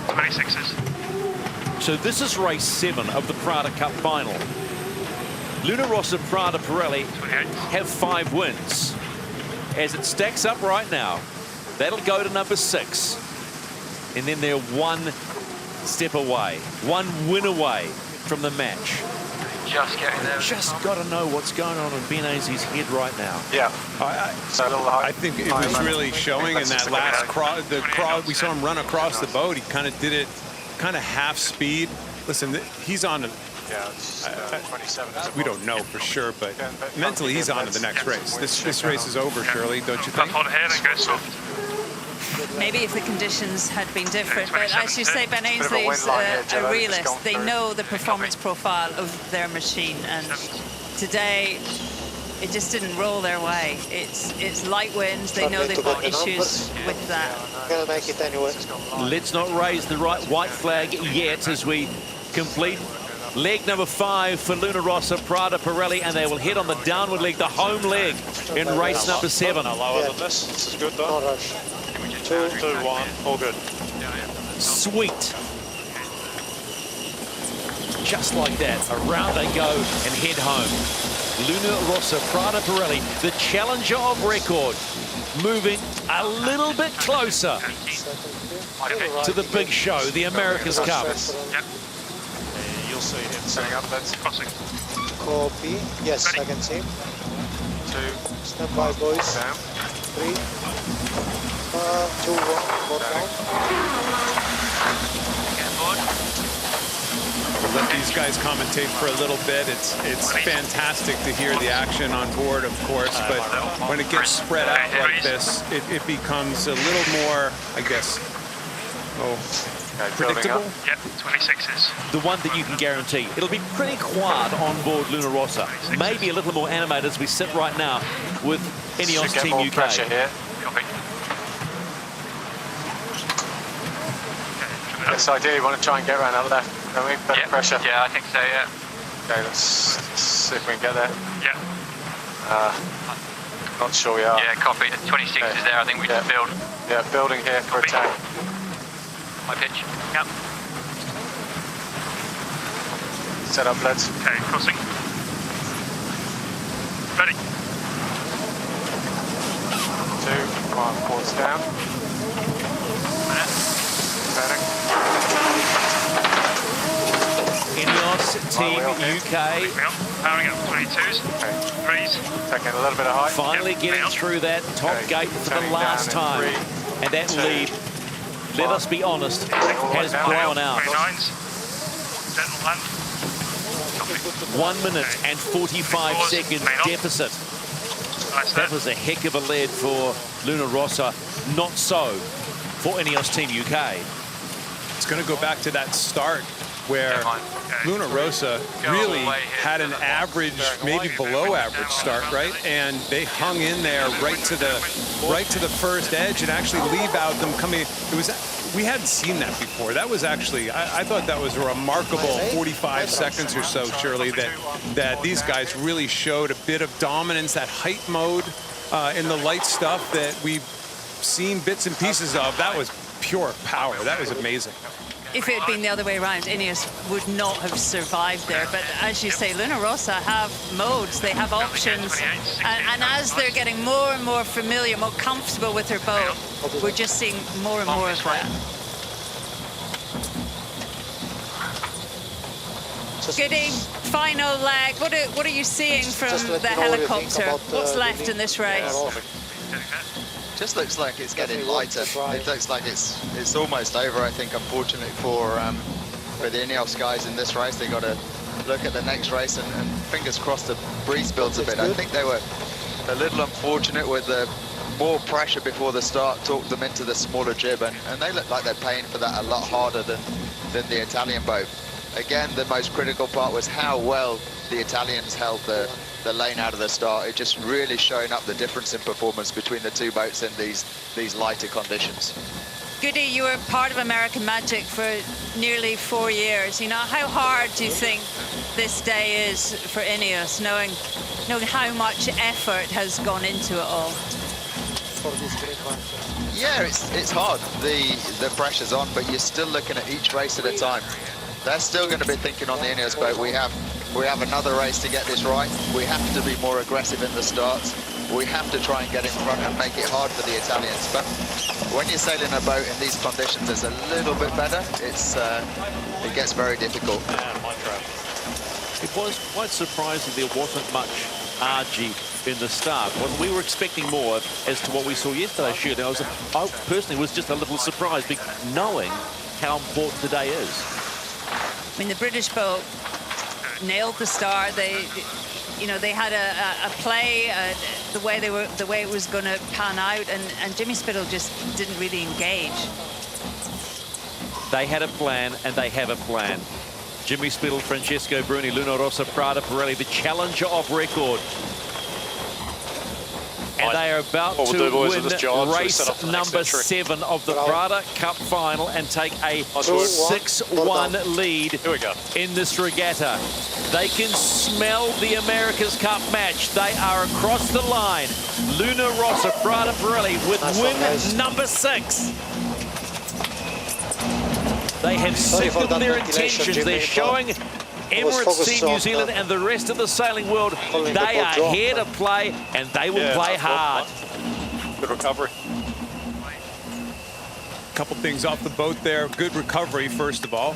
26s. So this is race 7 of the Prada Cup final. Luna Rossa Prada Pirelli have 5 wins. As it stacks up right now, that'll go to number 6. And then they're 1 step away, 1 win away from the match. Just getting there. Just got to know what's going on in Ben Aze's head right now. Yeah. I think it was really showing in that last cross. We saw him run across the boat. He kind of did it, kind of half speed. Listen, he's on. Yeah, it's 27. We don't know for sure, but mentally he's on to the next race. This race is over, Shirley, don't you think? Hold it here and go soft. Maybe if the conditions had been different, but as you say, Ben Ainsley's a realist. They know the performance profile of their machine, and today it just didn't roll their way. It's light winds. They know they've got issues with that. Gonna make it anyway. Let's not raise the white flag yet as we complete leg number 5 for Luna Rossa Prada Pirelli, and they will head on the downward leg, the home leg, in race number 7. Lower than this. This is good though. 2, 1, all good. Sweet. Just like that, around they go and head home. Luna Rossa Prada Pirelli, the challenger of record, moving a little bit closer to the big show, the America's Cup. Yep. You'll see him setting up. That's crossing. Copy. Yes, I can see. 2. Stand by, boys. Down. 3. 2, 1. Board down. Get board. We'll let these guys commentate for a little bit. It's fantastic to hear the action on board, of course, but when it gets spread out like this, it becomes a little more, I guess, predictable. Yep, 26s. The one that you can guarantee. It'll be pretty quiet on board Luna Rossa. Maybe a little more animated as we sit right now with INEOS Team UK. Pressure here. Copy. Yes, ideally we want to try and get around that left, don't we? Better pressure. Yeah, I think so, yeah. Okay, let's see if we can get there. Yeah. Not sure we are. Yeah, copy. The 26 is there, I think we just build. Yeah, building here for attack. My pitch. Yep. Set up, lads. Okay, crossing. Ready. 2, 1, quarters down. Turning. INEOS Team UK. Powering up 22s. Okay. 3s. Taking a little bit of height. Finally getting through that top gate for the last time. And that lead, let us be honest, has blown out. 29s. Gentle land. 1 minute and 45 seconds deficit. That was a heck of a lead for Luna Rossa. Not so for INEOS Team UK. It's going to go back to that start where Luna Rossa really had an average, maybe below average start, right? And they hung in there right to the first edge and actually leave out them coming. We hadn't seen that before. That was actually, I thought that was a remarkable 45 seconds or so, Shirley, that these guys really showed a bit of dominance, that height mode in the light stuff that we've seen bits and pieces of. That was pure power. That was amazing. If it had been the other way around, INEOS would not have survived there. But as you say, Luna Rossa have modes, they have options. And as they're getting more and more familiar, more comfortable with their boat, we're just seeing more and more of that. Goody, final leg. What are you seeing from the helicopter? What's left in this race? Just looks like it's getting lighter. It looks like it's almost over, I think, unfortunately for the INEOS guys in this race. They got to look at the next race and fingers crossed the breeze builds a bit. I think they were a little unfortunate with the more pressure before the start, talked them into the smaller jib, and they look like they're paying for that a lot harder than the Italian boat. Again, the most critical part was how well the Italians held the lane out of the start. It just really showing up the difference in performance between the two boats in these lighter conditions. Goody, you were part of American Magic for nearly 4 years. You know, how hard do you think this day is for INEOS, knowing how much effort has gone into it all? Yeah, it's hard. The pressure's on, but you're still looking at each race at a time. They're still going to be thinking on the INEOS boat, we have another race to get this right. We have to be more aggressive in the starts. We have to try and get in front and make it hard for the Italians. But when you're sailing a boat in these conditions, it's a little bit better. It gets very difficult. It was quite surprising there wasn't much RG in the start. Well, we were expecting more as to what we saw yesterday. I personally was just a little surprised, knowing how important today is. I mean, the British boat nailed the start. They had a play the way it was going to pan out, and Jimmy Spittle just didn't really engage. They had a plan, and they have a plan. Jimmy Spittle, Francesco Bruni, Luna Rossa, Prada Pirelli, the challenger of record. And they are about to win race number 7 of the Prada Cup final and take a 6-1 lead in this regatta. They can smell the America's Cup match. They are across the line. Luna Rossa, Prada Pirelli with win number 6. They have signaled their intentions. They're showing Emirates Team New Zealand and the rest of the sailing world, they are here to play, and they will play hard. Good recovery. A couple things off the boat there. Good recovery, first of all,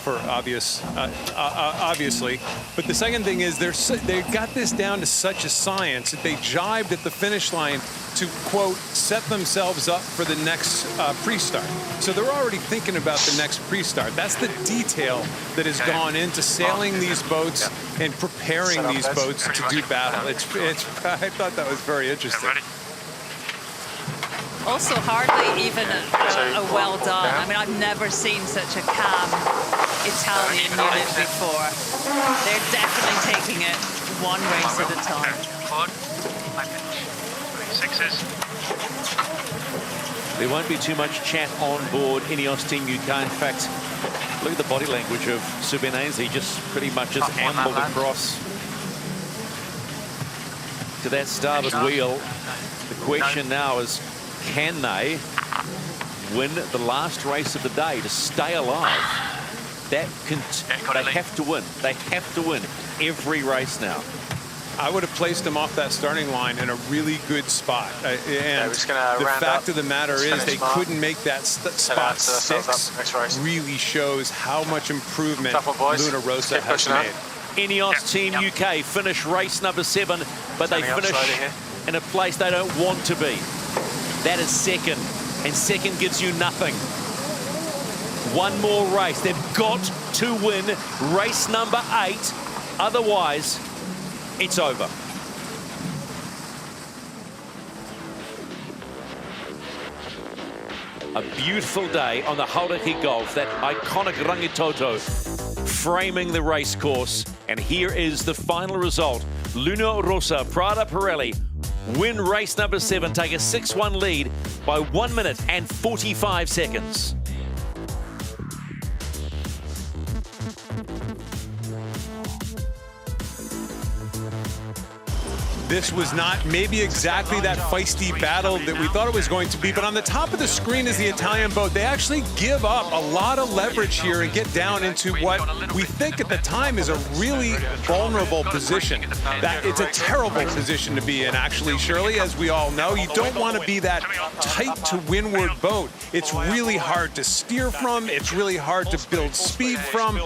for obviously. But the second thing is they got this down to such a science that they jibed at the finish line to, quote, set themselves up for the next pre-start. So they're already thinking about the next pre-start. That's the detail that has gone into sailing these boats and preparing these boats to do battle. I thought that was very interesting. Also, hardly even a well done. I mean, I've never seen such a calm Italian unit before. They're definitely taking it one race at a time. There won't be too much chat on board INEOS Team UK. In fact, look at the body language of Subenense. He just pretty much just ambled across to that starboard wheel. The question now is, can they win the last race of the day to stay alive? They have to win. They have to win every race now. I would have placed them off that starting line in a really good spot. And the fact of the matter is they couldn't make that spot 6. Really shows how much improvement Luna Rossa has made. INEOS Team UK finish race number 7, but they finish in a place they don't want to be. That is second, and second gives you nothing. One more race. They've got to win race number 8, otherwise it's over. A beautiful day on the Hauraki Gulf, that iconic Rangitoto framing the race course. And here is the final result. Luna Rossa, Prada Pirelli win race number 7, take a 6-1 lead by 1 minute and 45 seconds. this was not maybe exactly that feisty battle that we thought it was going to be, but on the top of the screen is the Italian boat. They actually give up a lot of leverage here and get down into what we think at the time is a really vulnerable position. That it's a terrible position to be in, actually, Shirley, as we all know. You don't want to be that tight to windward boat. It's really hard to steer from. It's really hard to build speed from.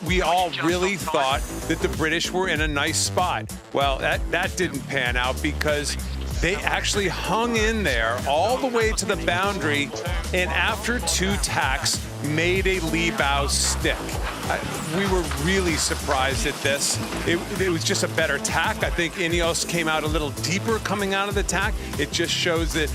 We all really thought that the British were in a nice spot. Well, that didn't pan out because they actually hung in there all the way to the boundary, and after 2 tacks, made a lee bow stick. We were really surprised at this. It was just a better tack. I think INEOS came out a little deeper coming out of the tack. It just shows that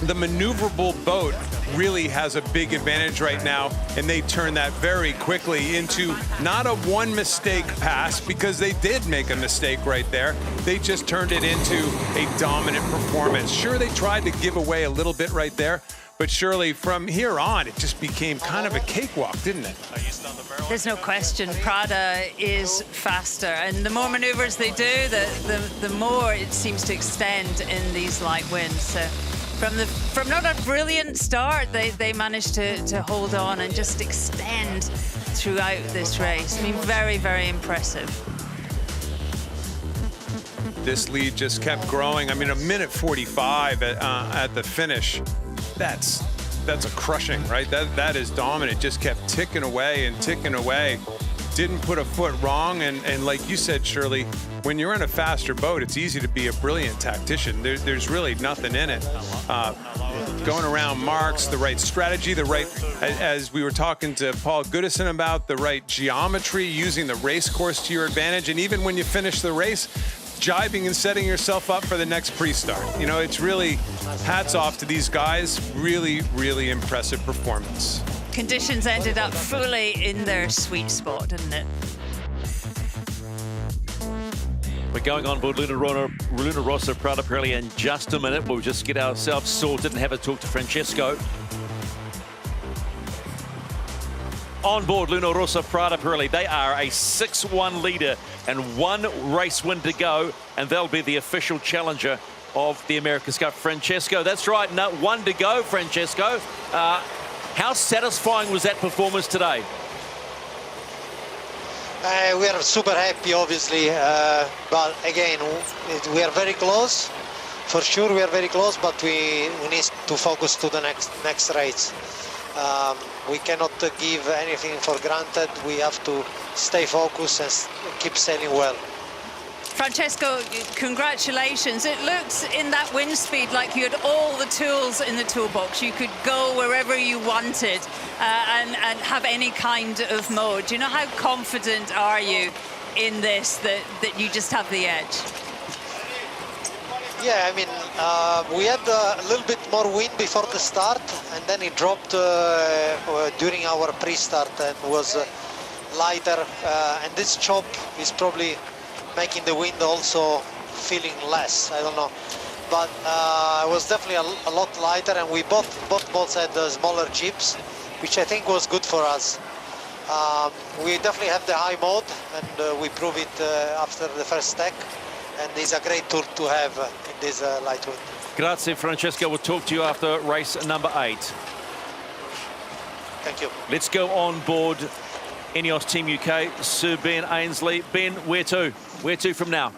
the maneuverable boat really has a big advantage right now, and they turned that very quickly into not a one mistake pass, because they did make a mistake right there. They just turned it into a dominant performance. Sure, they tried to give away a little bit right there, but surely from here on, it just became kind of a cakewalk, didn't it? There's no question Prada is faster, and the more maneuvers they do, the more it seems to extend in these light winds. So from not a brilliant start, they managed to hold on and just extend throughout this race. I mean, very, very impressive. This lead just kept growing. I mean, a minute 45 at the finish. That's a crushing, right? That is dominant. Just kept ticking away and ticking away. Didn't put a foot wrong, and like you said, Shirley, when you're in a faster boat, it's easy to be a brilliant tactician. There's really nothing in it. Going around marks, the right strategy, the right, as we were talking to Paul Goodison about, the right geometry, using the race course to your advantage, and even when you finish the race, jibing and setting yourself up for the next pre-start. You know, it's really hats off to these guys. Really, really impressive performance. Conditions ended up fully in their sweet spot, didn't it? We're going on board Luna Rossa Prada Pirelli in just a minute. We'll just get ourselves sorted and have a talk to Francesco. On board Luna Rossa Prada Pirelli, they are a 6-1 leader and 1 race win to go, and they'll be the official challenger of the America's Cup. Francesco, that's right, 1 to go, Francesco. How satisfying was that performance today? We are super happy, obviously, but again, we are very close. For sure, we are very close, but we need to focus to the next race. We cannot give anything for granted. We have to stay focused and keep sailing well. Francesco, congratulations. It looked in that wind speed like you had all the tools in the toolbox. You could go wherever you wanted and have any kind of mode. Do you know, how confident are you in this, that you just have the edge? Yeah, I mean, we had a little bit more wind before the start, and then it dropped during our pre-start and was lighter. And this chop is probably making the wind also feeling less, I don't know. But it was definitely a lot lighter, and we both boats had smaller jibs, which I think was good for us. We definitely have the high mode, and we prove it after the first stack, and it's a great tool to have in this light wind. Grazie, Francesco. We'll talk to you after race number 8. Thank you. Let's go on board INEOS Team UK, Sir Ben Ainsley. Ben, where to? Where to from now?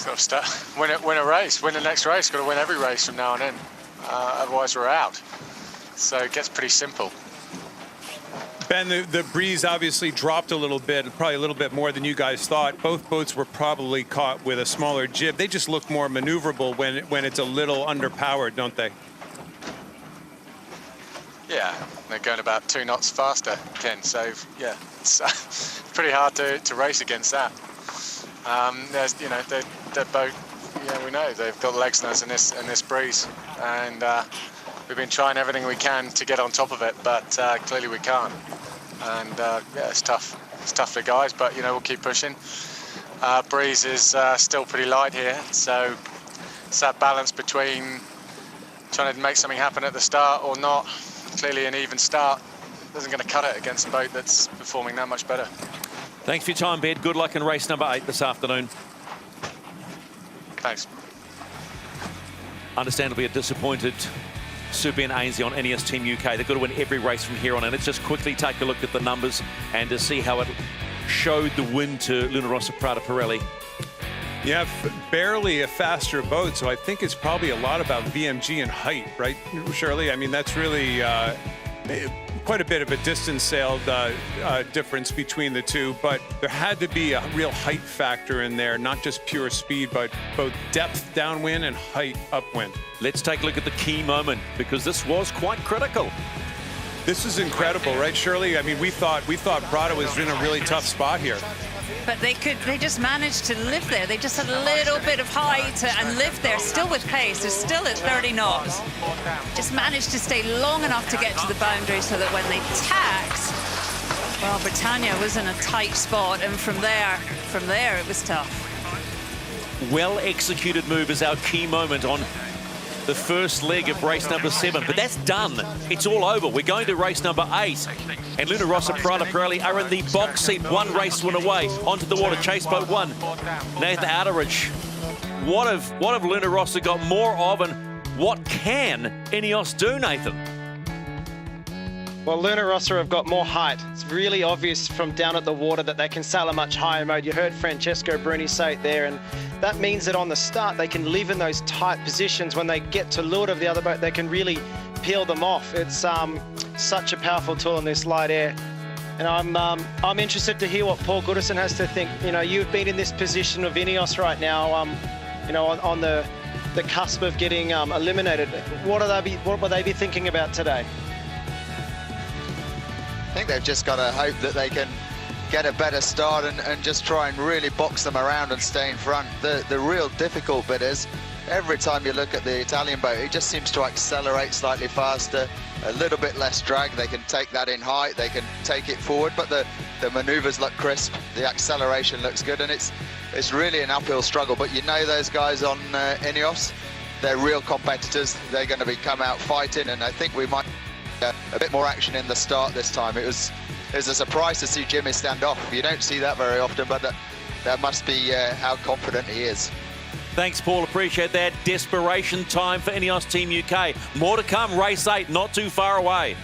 Got to start, win a race, win the next race. Got to win every race from now on in. Otherwise, we're out. So it gets pretty simple. Ben, the breeze obviously dropped a little bit, probably a little bit more than you guys thought. Both boats were probably caught with a smaller jib. They just look more maneuverable when it's a little underpowered, don't they? Yeah, they're going about 2 knots faster, Ken. So yeah, it's pretty hard to race against that. There's, you know, their boat. Yeah, we know they've got legs in this breeze, and we've been trying everything we can to get on top of it, but clearly we can't. And yeah, it's tough. It's tough for the guys, but you know, we'll keep pushing. Breeze is still pretty light here, so it's that balance between trying to make something happen at the start or not. Clearly an even start isn't going to cut it against a boat that's performing that much better. Thanks for your time, Ben. Good luck in race number 8 this afternoon. Thanks. Understandably a disappointed Sir Ben Ainslie on INEOS Team UK. They've got to win every race from here on in. Let's just quickly take a look at the numbers and to see how it showed the win to Luna Rossa Prada Pirelli. Yeah, barely a faster boat, so I think it's probably a lot about VMG and height, right, Shirley? I mean, that's really quite a bit of a distance sailed difference between the two, but there had to be a real height factor in there, not just pure speed, but both depth downwind and height upwind. Let's take a look at the key moment, because this was quite critical. This is incredible, right, Shirley? I mean, we thought Prada was in a really tough spot here. But they just managed to live there. They just had a little bit of height and lived there, still with pace. They're still at 30 knots. Just managed to stay long enough to get to the boundary so that when they taxed, well, Britannia was in a tight spot, and from there it was tough. Well-executed move is our key moment on the first leg of race number 7, but that's done. It's all over. We're going to race number 8, and Luna Rossa Prada Pirelli are in the box seat, one race win away. Onto the water, chase boat 1. Nathan Outeridge. What have Luna Rossa got more of, and what can INEOS do, Nathan? Well, Luna Rossa have got more height. It's really obvious from down at the water that they can sail a much higher mode. You heard Francesco Bruni say it there, and that means that on the start they can live in those tight positions. When they get to leeward of the other boat, they can really peel them off. It's such a powerful tool in this light air. And I'm interested to hear what Paul Goodison has to think. You know, you've been in this position of INEOS right now, you know, on the cusp of getting eliminated. What will they be thinking about today? I think they've just got to hope that they can get a better start and just try and really box them around and stay in front. The real difficult bit is every time you look at the Italian boat, it just seems to accelerate slightly faster, a little bit less drag. They can take that in height, they can take it forward, but the maneuvers look crisp, the acceleration looks good, and it's really an uphill struggle. But you know those guys on INEOS, they're real competitors. They're going to come out fighting, and I think we might a bit more action in the start this time. It was a surprise to see Jimmy stand off. You don't see that very often, but that must be how confident he is. Thanks, Paul. Appreciate that. Desperation time for INEOS Team UK. More to come. Race 8, not too far away.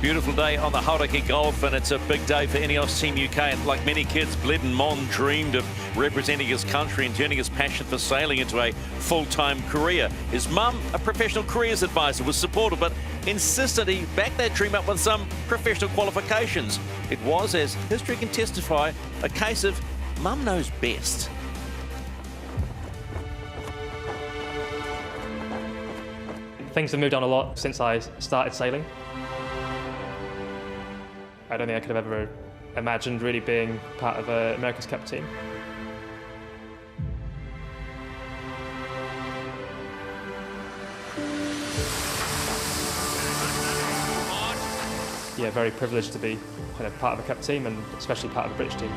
Beautiful day on the Hauraki Gulf, and it's a big day for INEOS Team UK. And like many kids, Bleden Mon dreamed of representing his country and turning his passion for sailing into a full-time career. His mum, a professional careers advisor, was supportive, but insisted he back that dream up with some professional qualifications. It was, as history can testify, a case of mum knows best. Things have moved on a lot since I started sailing. I don't think I could have ever imagined really being part of an America's Cup team. Yeah, very privileged to be kind of part of a Cup team, and especially part of a British team.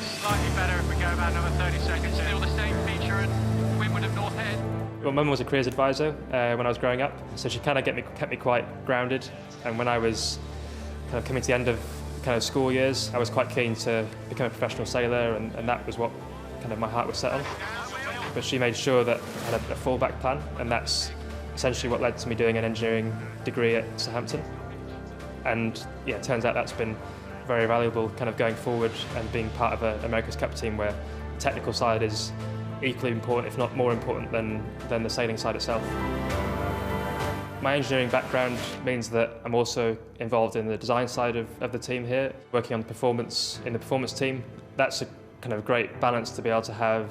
Slightly better if we go about another 30 seconds. Still the same feature at Windward of North Head. Well, Mum was a careers advisor when I was growing up, so she kind of kept me quite grounded. And when I was kind of coming to the end of kind of school years, I was quite keen to become a professional sailor, and that was what kind of my heart was set on. But she made sure that I had a fallback plan, and that's essentially what led to me doing an engineering degree at Southampton. And yeah, it turns out that's been very valuable kind of going forward and being part of an America's Cup team where the technical side is equally important, if not more important, than the sailing side itself. My engineering background means that I'm also involved in the design side of the team here, working on performance in the performance team. That's a kind of great balance to be able to have,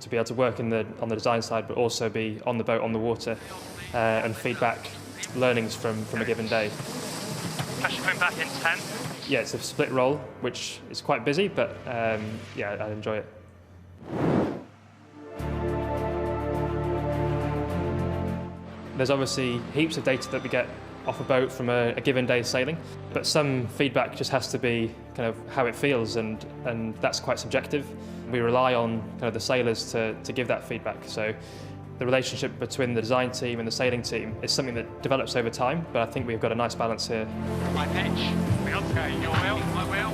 to be able to work on the design side, but also be on the boat, on the water, and feedback learnings from a given day. Pressure coming back in 10. Yeah, it's a split roll, which is quite busy, but yeah, I enjoy it. There's obviously heaps of data that we get off a boat from a given day's sailing, but some feedback just has to be kind of how it feels, and that's quite subjective. We rely on kind of the sailors to give that feedback. So the relationship between the design team and the sailing team is something that develops over time, but I think we've got a nice balance here. My pitch. Okay, your will, my will.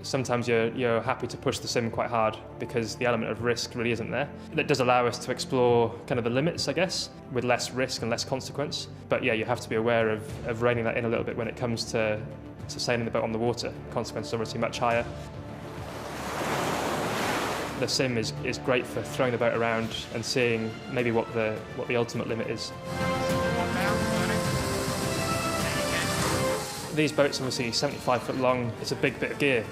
Sometimes you're happy to push the sim quite hard because the element of risk really isn't there. That does allow us to explore kind of the limits, I guess, with less risk and less consequence. But yeah, you have to be aware of reining that in a little bit when it comes to sailing the boat on the water. Consequences are obviously much higher. The sim is great for throwing the boat around and seeing maybe what the ultimate limit is. These boats are obviously 75 foot long. It's a big bit of gear.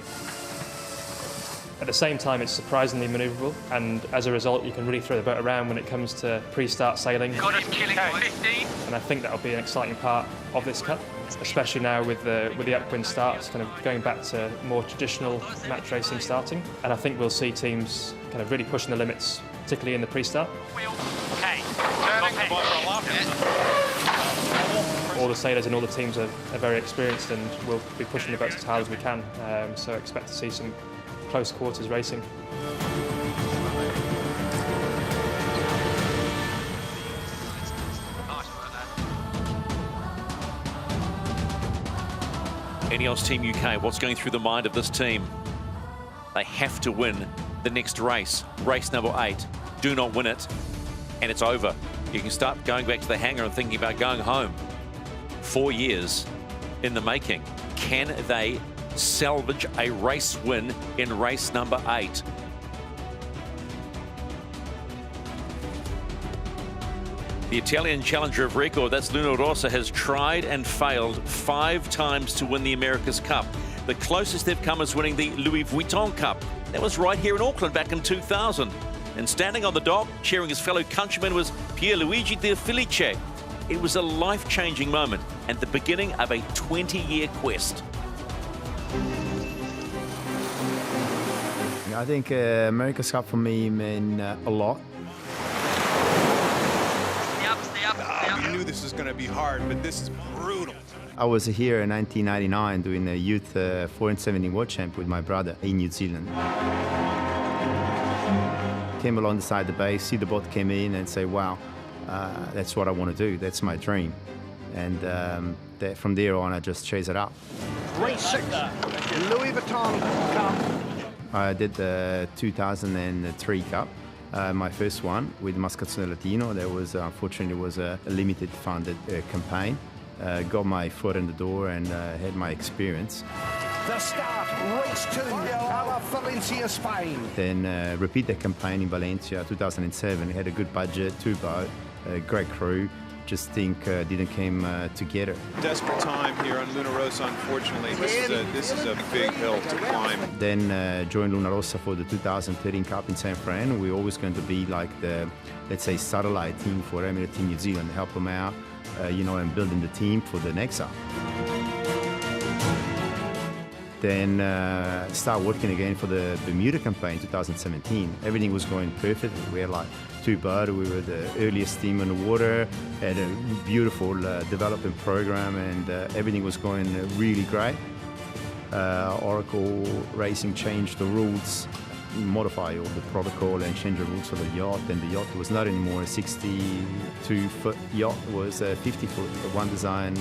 At the same time, it's surprisingly manoeuvrable, and as a result, you can really throw the boat around when it comes to pre-start sailing. Got us killing 15. And I think that'll be an exciting part of this cup, especially now with the upwind starts, kind of going back to more traditional match racing starting. And I think we'll see teams kind of really pushing the limits, particularly in the pre-start. Okay, turning the boat for a lock. All the sailors and all the teams are very experienced, and we'll be pushing the boats as hard as we can. So I expect to see some close quarters racing. INEOS Team UK, what's going through the mind of this team? They have to win the next race, race number 8. Do not win it, and it's over. You can start going back to the hangar and thinking about going home. 4 years in the making. Can they salvage a race win in race number 8? The Italian challenger of record, that's Luna Rossa, has tried and failed 5 times to win the America's Cup. The closest they've come is winning the Louis Vuitton Cup. That was right here in Auckland back in 2000. And standing on the dock, cheering his fellow countrymen, was Pierluigi De Felice. It was a life-changing moment and the beginning of a 20-year quest. I think America's Cup for me meant a lot. We knew this was going to be hard, but this is brutal. I was here in 1999 doing a youth 4 and 17 World Champ with my brother in New Zealand. Came along the side of the bay, see the boat came in and say, wow, that's what I want to do. That's my dream. And from there on, I just chase it up. Race 6, Louis Vuitton Cup. I did the 2003 Cup, my first one with Mascazzo Latino. That was, unfortunately, was a limited funded campaign. Got my foot in the door and had my experience. The start, race 2, our Valencia, Spain. Then repeat the campaign in Valencia, 2007. Had a good budget, 2 boat, a great crew. Just think didn't came together. Desperate time here on Luna Rossa, unfortunately. This is a big hill to climb. Then joined Luna Rossa for the 2013 Cup in San Fran. We're always going to be like the, let's say, satellite team for Emirates Team New Zealand, help them out, you know, and building the team for the next up. Then start working again for the Bermuda campaign 2017. Everything was going perfect. We had like 2 boats. We were the earliest team in the water, had a beautiful development program, and everything was going really great. Oracle Racing changed the rules, modify all the protocol and change the rules for the yacht. And the yacht was not anymore a 62-foot yacht, it was a 50-foot one design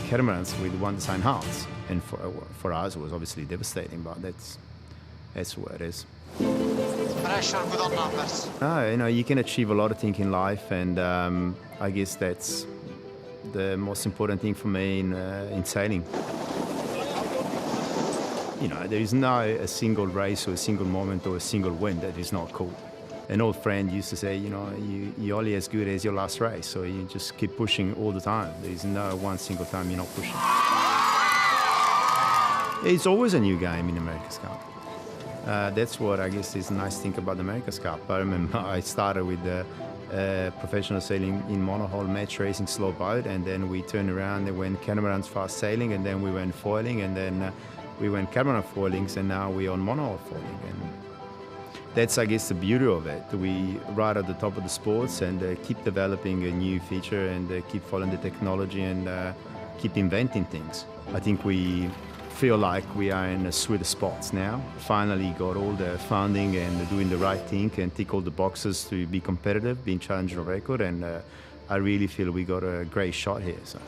catamarans with one design hulls. And for us, it was obviously devastating, but that's what it is. Pressure, good on numbers. You know, you can achieve a lot of things in life, and I guess that's the most important thing for me in sailing. You know, there is no a single race or a single moment or a single win that is not cool. An old friend used to say, you know, you're only as good as your last race, so you just keep pushing all the time. There is no one single time you're not pushing. It's always a new game in America's Cup. That's what I guess is a nice thing about the America's Cup. I remember I started with professional sailing in monohull, match racing, slow boat, and then we turned around and went catamarans, fast sailing, and then we went foiling, and then we went catamaran foilings, and now we're on monohull foiling. And that's, I guess, the beauty of it. We ride at the top of the sports and keep developing a new feature and keep following the technology and keep inventing things. I think we feel like we are in a sweet spots now. Finally got all the funding and doing the right thing and tick all the boxes to be competitive, being challenger record, and I really feel we got a great shot here. So.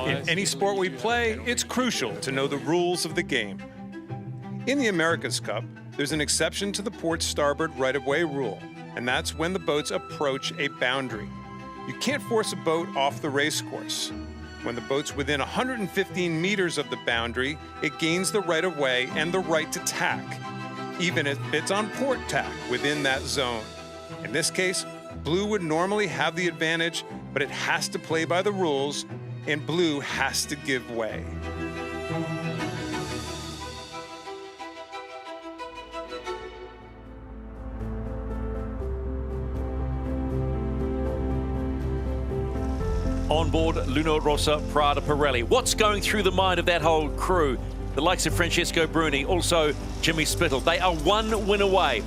In any sport we play, it's crucial to know the rules of the game. In the America's Cup, there's an exception to the port starboard right-of-way rule, and that's when the boats approach a boundary. You can't force a boat off the race course. When the boat's within 115 meters of the boundary, it gains the right-of-way and the right to tack, even if it's on port tack within that zone. In this case, blue would normally have the advantage, but it has to play by the rules, and blue has to give way. On board Luna Rossa Prada Pirelli. What's going through the mind of that whole crew? The likes of Francesco Bruni, also Jimmy Spittle. They are one win away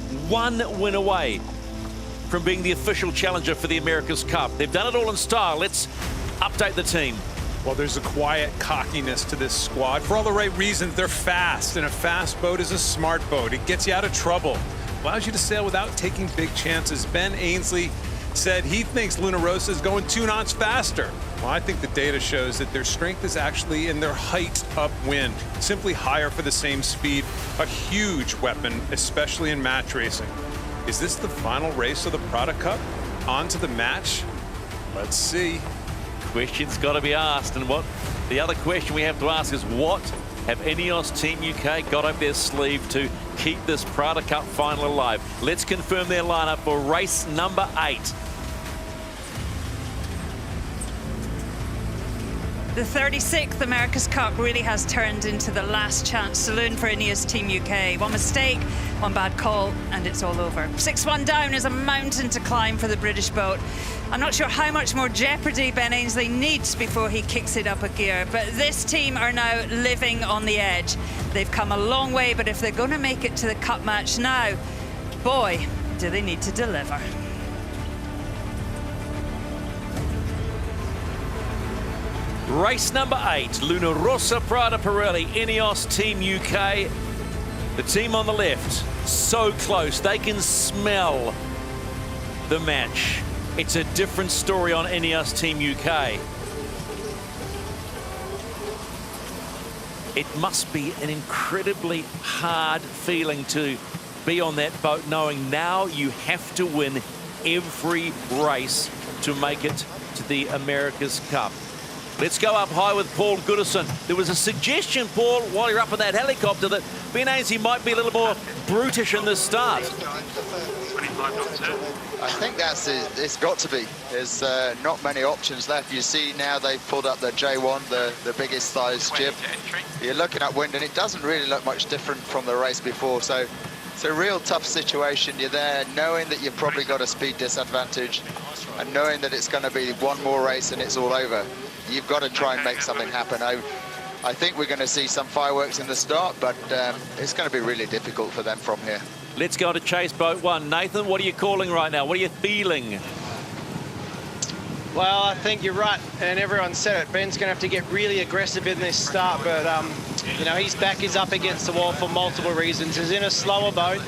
from being the official challenger for the America's Cup. They've done it all in style. Let's update the team. Well, there's a quiet cockiness to this squad. For all the right reasons, they're fast, and a fast boat is a smart boat. It gets you out of trouble, allows you to sail without taking big chances. Ben Ainsley said he thinks Luna Rossa is going 2 knots faster. Well, I think the data shows that their strength is actually in their height upwind, simply higher for the same speed. A huge weapon, especially in match racing. Is this the final race of the Prada Cup? On to the match? Let's see. Question's got to be asked, and what the other question we have to ask is, what have INEOS Team UK got up their sleeve to keep this Prada Cup final alive? Let's confirm their lineup for race number 8. The 36th America's Cup really has turned into the last chance saloon for INEOS Team UK. One mistake, one bad call, and it's all over. 6-1 down is a mountain to climb for the British boat. I'm not sure how much more jeopardy Ben Ainsley needs before he kicks it up a gear, but this team are now living on the edge. They've come a long way, but if they're going to make it to the Cup match now, boy, do they need to deliver. Race number 8, Luna Rossa Prada Pirelli, INEOS Team UK. The team on the left, so close, they can smell the match. It's a different story on INEOS Team UK. It must be an incredibly hard feeling to be on that boat, knowing now you have to win every race to make it to the America's Cup. Let's go up high with Paul Goodison. There was a suggestion, Paul, while you're up in that helicopter, that Ben Ainsley might be a little more brutish in this start. I think it's got to be. There's not many options left. You see now they've pulled up the J1, the biggest size jib. You're looking at wind, and it doesn't really look much different from the race before. So it's a real tough situation. You're there knowing that you've probably got a speed disadvantage and knowing that it's going to be one more race and it's all over. You've got to try and make something happen. I think we're going to see some fireworks in the start, but it's going to be really difficult for them from here. Let's go to chase boat 1. Nathan, what are you calling right now? What are you feeling? Well, I think you're right, and everyone said it. Ben's going to have to get really aggressive in this start, but you know, his back is up against the wall for multiple reasons. He's in a slower boat.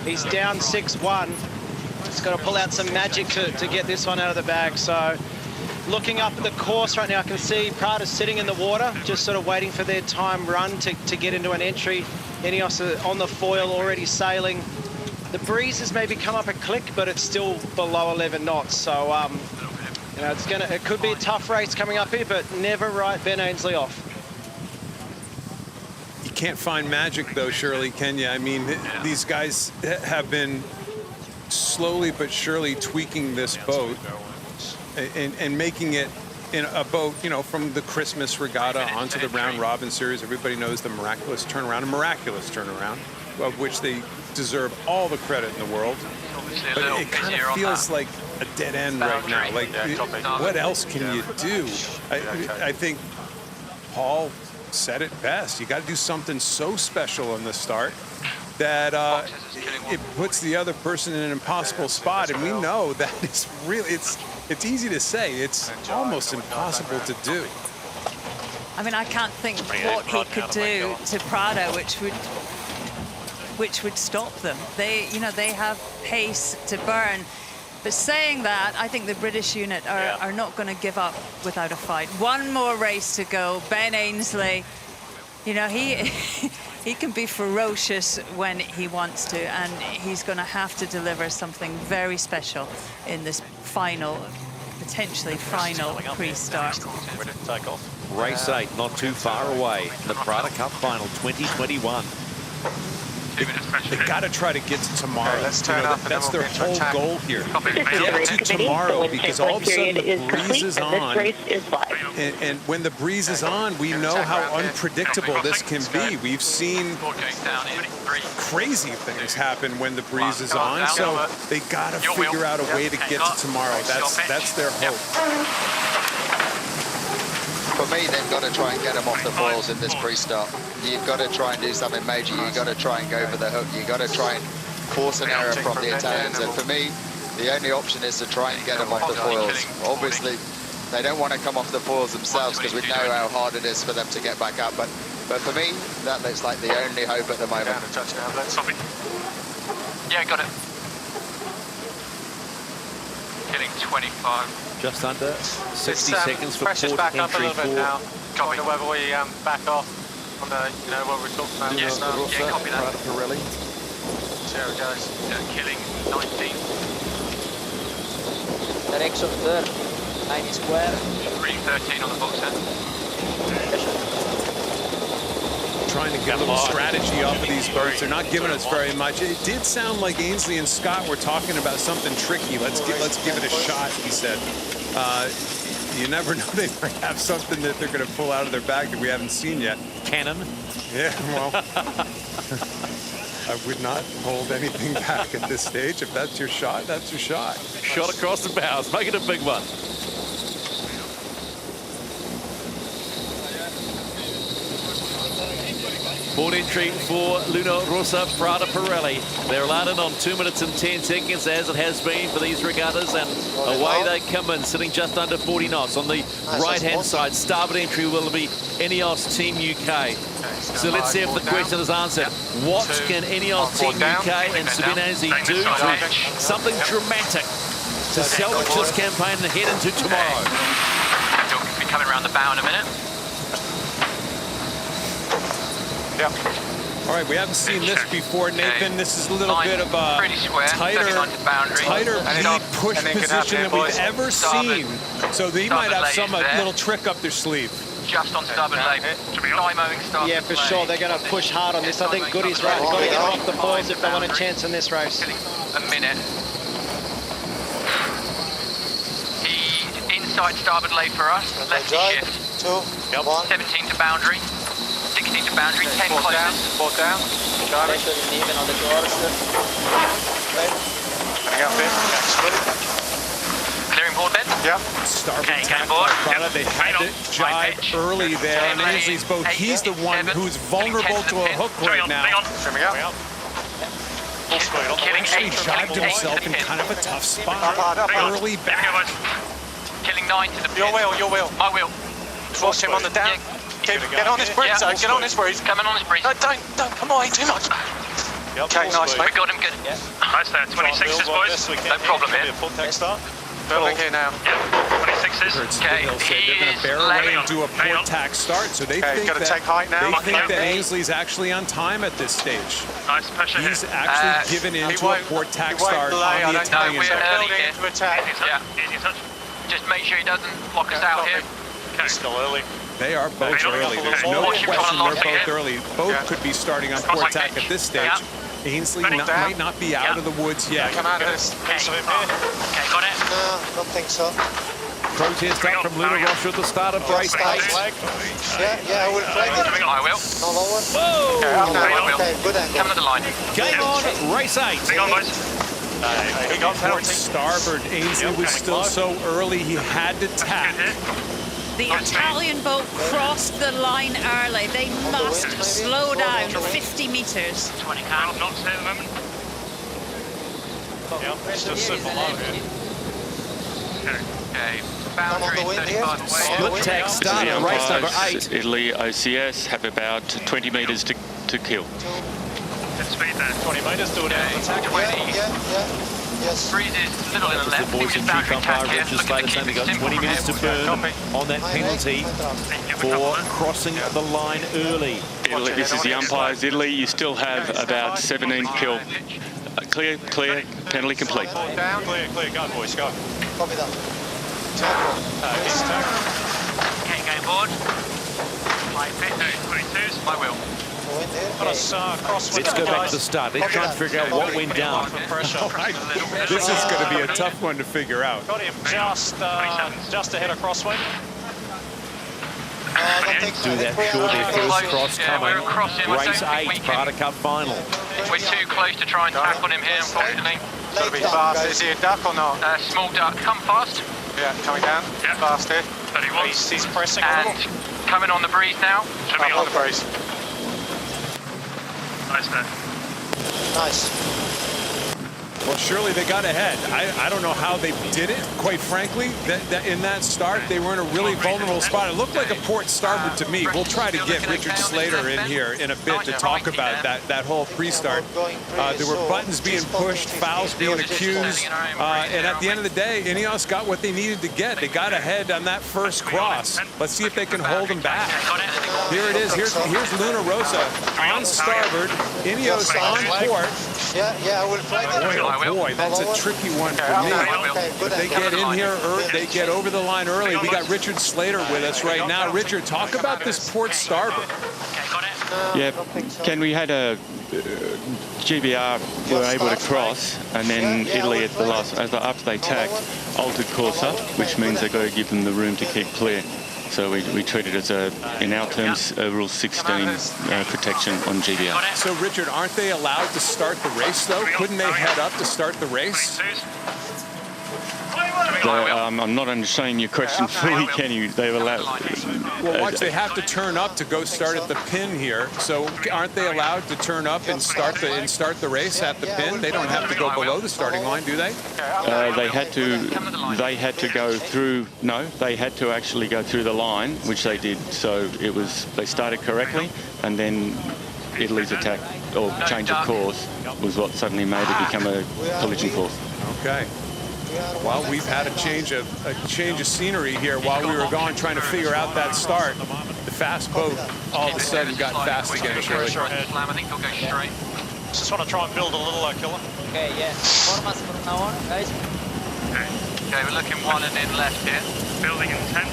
He's down 6-1. Just got to pull out some magic to get this one out of the bag. So looking up at the course right now, I can see Prada's sitting in the water, just sort of waiting for their time run to get into an entry. INEOS are on the foil, already sailing. The breeze has maybe come up a click, but it's still below 11 knots. So, you know, it could be a tough race coming up here, but never write Ben Ainsley off. You can't find magic, though, Shirley, can you? I mean, these guys have been slowly but surely tweaking this boat and making it in a boat, you know, from the Christmas regatta onto the round robin series. Everybody knows the miraculous turnaround, of which they deserve all the credit in the world. But it kind of feels like a dead end right now. Like, what else can you do? I think Paul said it best. You got to do something so special in the start that it puts the other person in an impossible spot. And we know that it's really, it's easy to say. It's almost impossible to do. I mean, I can't think what he could do to Prada, which would stop them. They, you know, they have pace to burn. But saying that, I think the British unit are not going to give up without a fight. One more race to go. Ben Ainsley, you know, he can be ferocious when he wants to, and he's going to have to deliver something very special in this final, potentially final pre-start. Race 8, not too far away. The Prada Cup final 2021. They got to try to get to tomorrow. Let's turn up. That's their whole goal here. Get to tomorrow, because all of a sudden the breeze is on. And when the breeze is on, we know how unpredictable this can be. We've seen crazy things happen when the breeze is on. So they got to figure out a way to get to tomorrow. That's their hope. For me, they've got to try and get them off the foils in this pre-start. You've got to try and do something major. You've got to try and go for the hook. You've got to try and force an error from the Italians. And for me, the only option is to try and get them off the foils. Obviously, they don't want to come off the foils themselves because we know how hard it is for them to get back up. But for me, that looks like the only hope at the moment. Yeah, got it. Killing 25. Just under 60 seconds for pressure's port back up a entry little bit 4. now. Wonder whether we back off on the, you know, what we're talking about. Yes, yeah, copy that. Prada Pirelli. See how it goes. Killing 19. Direction third, 90 square. 313 on the box end. Trying to get a little strategy off of these boats. They're not giving us very much. It did sound like Ainsley and Scott were talking about something tricky. Let's give it a shot, he said. You never know, they might have something that they're going to pull out of their bag that we haven't seen yet. Cannon? Yeah, well, I would not hold anything back at this stage. If that's your shot, that's your shot. Shot across the bows, make it a big one. Port entry for Rossa Prada Pirelli. They're allowed in on 2 minutes and 10 seconds, as it has been for these regattas, and away they come in, sitting just under 40 knots. On the right-hand side, starboard entry will be INEOS Team UK. So let's see if the question is answered. What can INEOS Team UK and Sabine Ainsley do to something dramatic to salvage this campaign and head into tomorrow? We'll be coming around the bow in a minute. Yep. All right, we haven't seen this before, Nathan. This is a little bit of a tighter lead push position than we've ever seen. So they might have some little trick up their sleeve. Just on starboard leg. Yeah, for sure. They're going to push hard on this. I think Goody's right. They've got to get them off the foils if they want a chance in this race. A minute. He inside starboard leg for us. Left shift. 17 to boundary. 16 to boundary, 10 closest. Port down. Pressure is even on the course. Coming up in. Clearing board bend? Yep. Starboard getting board. Prada, they had to jibe early there on Ainsley's boat. He's the one who's vulnerable to a hook right now. Trimming up. Actually jibed himself in kind of a tough spot. Early back. Killing 9 to the Your wheel. My wheel. Watch him on the down. Get on this breeze, get on this breeze. Coming on this breeze. No, don't, come on, too much. Okay, nice, We mate. got him good. Yeah. Nice there, 26s, boys. No problem here. Building here now. 26s. Okay, They'll say they're going to bear away and do a port tack start, so they think gotta that, take height now. they think that Ainsley's actually on time at this stage. Nice pressure He's here. actually given in to a port tack start on the Italian we're side. early here. To attack. Yeah, easy touch. Just make sure he doesn't lock us out here. Okay. Still early. They are both early. There's no question they're both early. Both could be starting on port tack at this stage. Ainsley might not be out of the woods yet. Come out of this. Okay, got it. No, don't think so. Protest up from Luna Rossa at the start of race 8. Yeah, I will flag it. I will. No lower. Whoa! Okay, good angle. Come to the line. Game on, race 8. Big on, boys. He got port starboard. Ainsley was still so early, he had to tack. The Italian boat crossed the line early. They must slow down 50 metres. 20 knots here at the moment. Yeah, it's just super low here. Okay, boundary 35 away. Split tack start at race number 8. Italy OCS have about 20 metres to kill. Good speed there. 20 metres, do it out of the tack. 20. Yes. Breeze is a little in the The left. boys in chief umpire Richard Slater saying they've got 20 minutes to burn on that penalty for crossing the line early. Italy, this is the umpires. Italy, you still have about 17 kill. Clear, penalty complete. Down. Clear, go, boys, go. Copy that. Okay, go board. Fly fit, 22s. I will. Let's go back to the start. Let's try and figure out what went down. This is going to be a tough one to figure out. Got him just ahead of crosswind. Do that shortly. First cross coming. Race 8, Prada Cup final. We're too close to try and tackle him here, unfortunately. Got to be fast. Is he a duck or not? Small duck, come fast. Yeah, coming down. Yeah. Fast here. 31. He's pressing a And little. coming on the breeze now. Should be On the breeze. Nice there. Nice. Well, surely they got ahead. I don't know how they did it, quite frankly. In that start, they were in a really vulnerable spot. It looked like a port starboard to me. We'll try to get Richard Slater in here in a bit to talk about that whole pre-start. There were buttons being pushed, fouls being accused, and at the end of the day, INEOS got what they needed to get. They got ahead on that first cross. Let's see if they can hold them back. Here it is. Here's Luna Rossa on starboard, INEOS on port. Yeah, I will flag it. Boy, that's a tricky one for me. But they get in here, they get over the line early. We got Richard Slater with us right now. Richard, talk about this port starboard. Yeah, Ken, we had a GBR were able to cross, and then Italy at the last, after they tacked, altered course up, which means they've got to give them the room to keep clear. So we treat it as in our terms, a Rule 16 protection on GBR. So, Richard, aren't they allowed to start the race, though? Couldn't they head up to start the race? I'm not understanding your question fully, Kenny. They were allowed. Well, watch, they have to turn up to go start at the pin here. So, aren't they allowed to turn up and start the race at the pin? They don't have to go below the starting line, do they? They had to go through. No, they had to actually go through the line, which they did. So they started correctly, and then Italy's attack or change of course was what suddenly made it become a collision course. Okay. Well, we've had a change of scenery here while we were going, trying to figure out that start. The fast boat all of a sudden got fast again, Shirley. I think he'll go straight. Just want to try and build a little killer. Okay, yeah. Formas from now on, guys. Okay, we're looking 1 and in left here. Building in 10.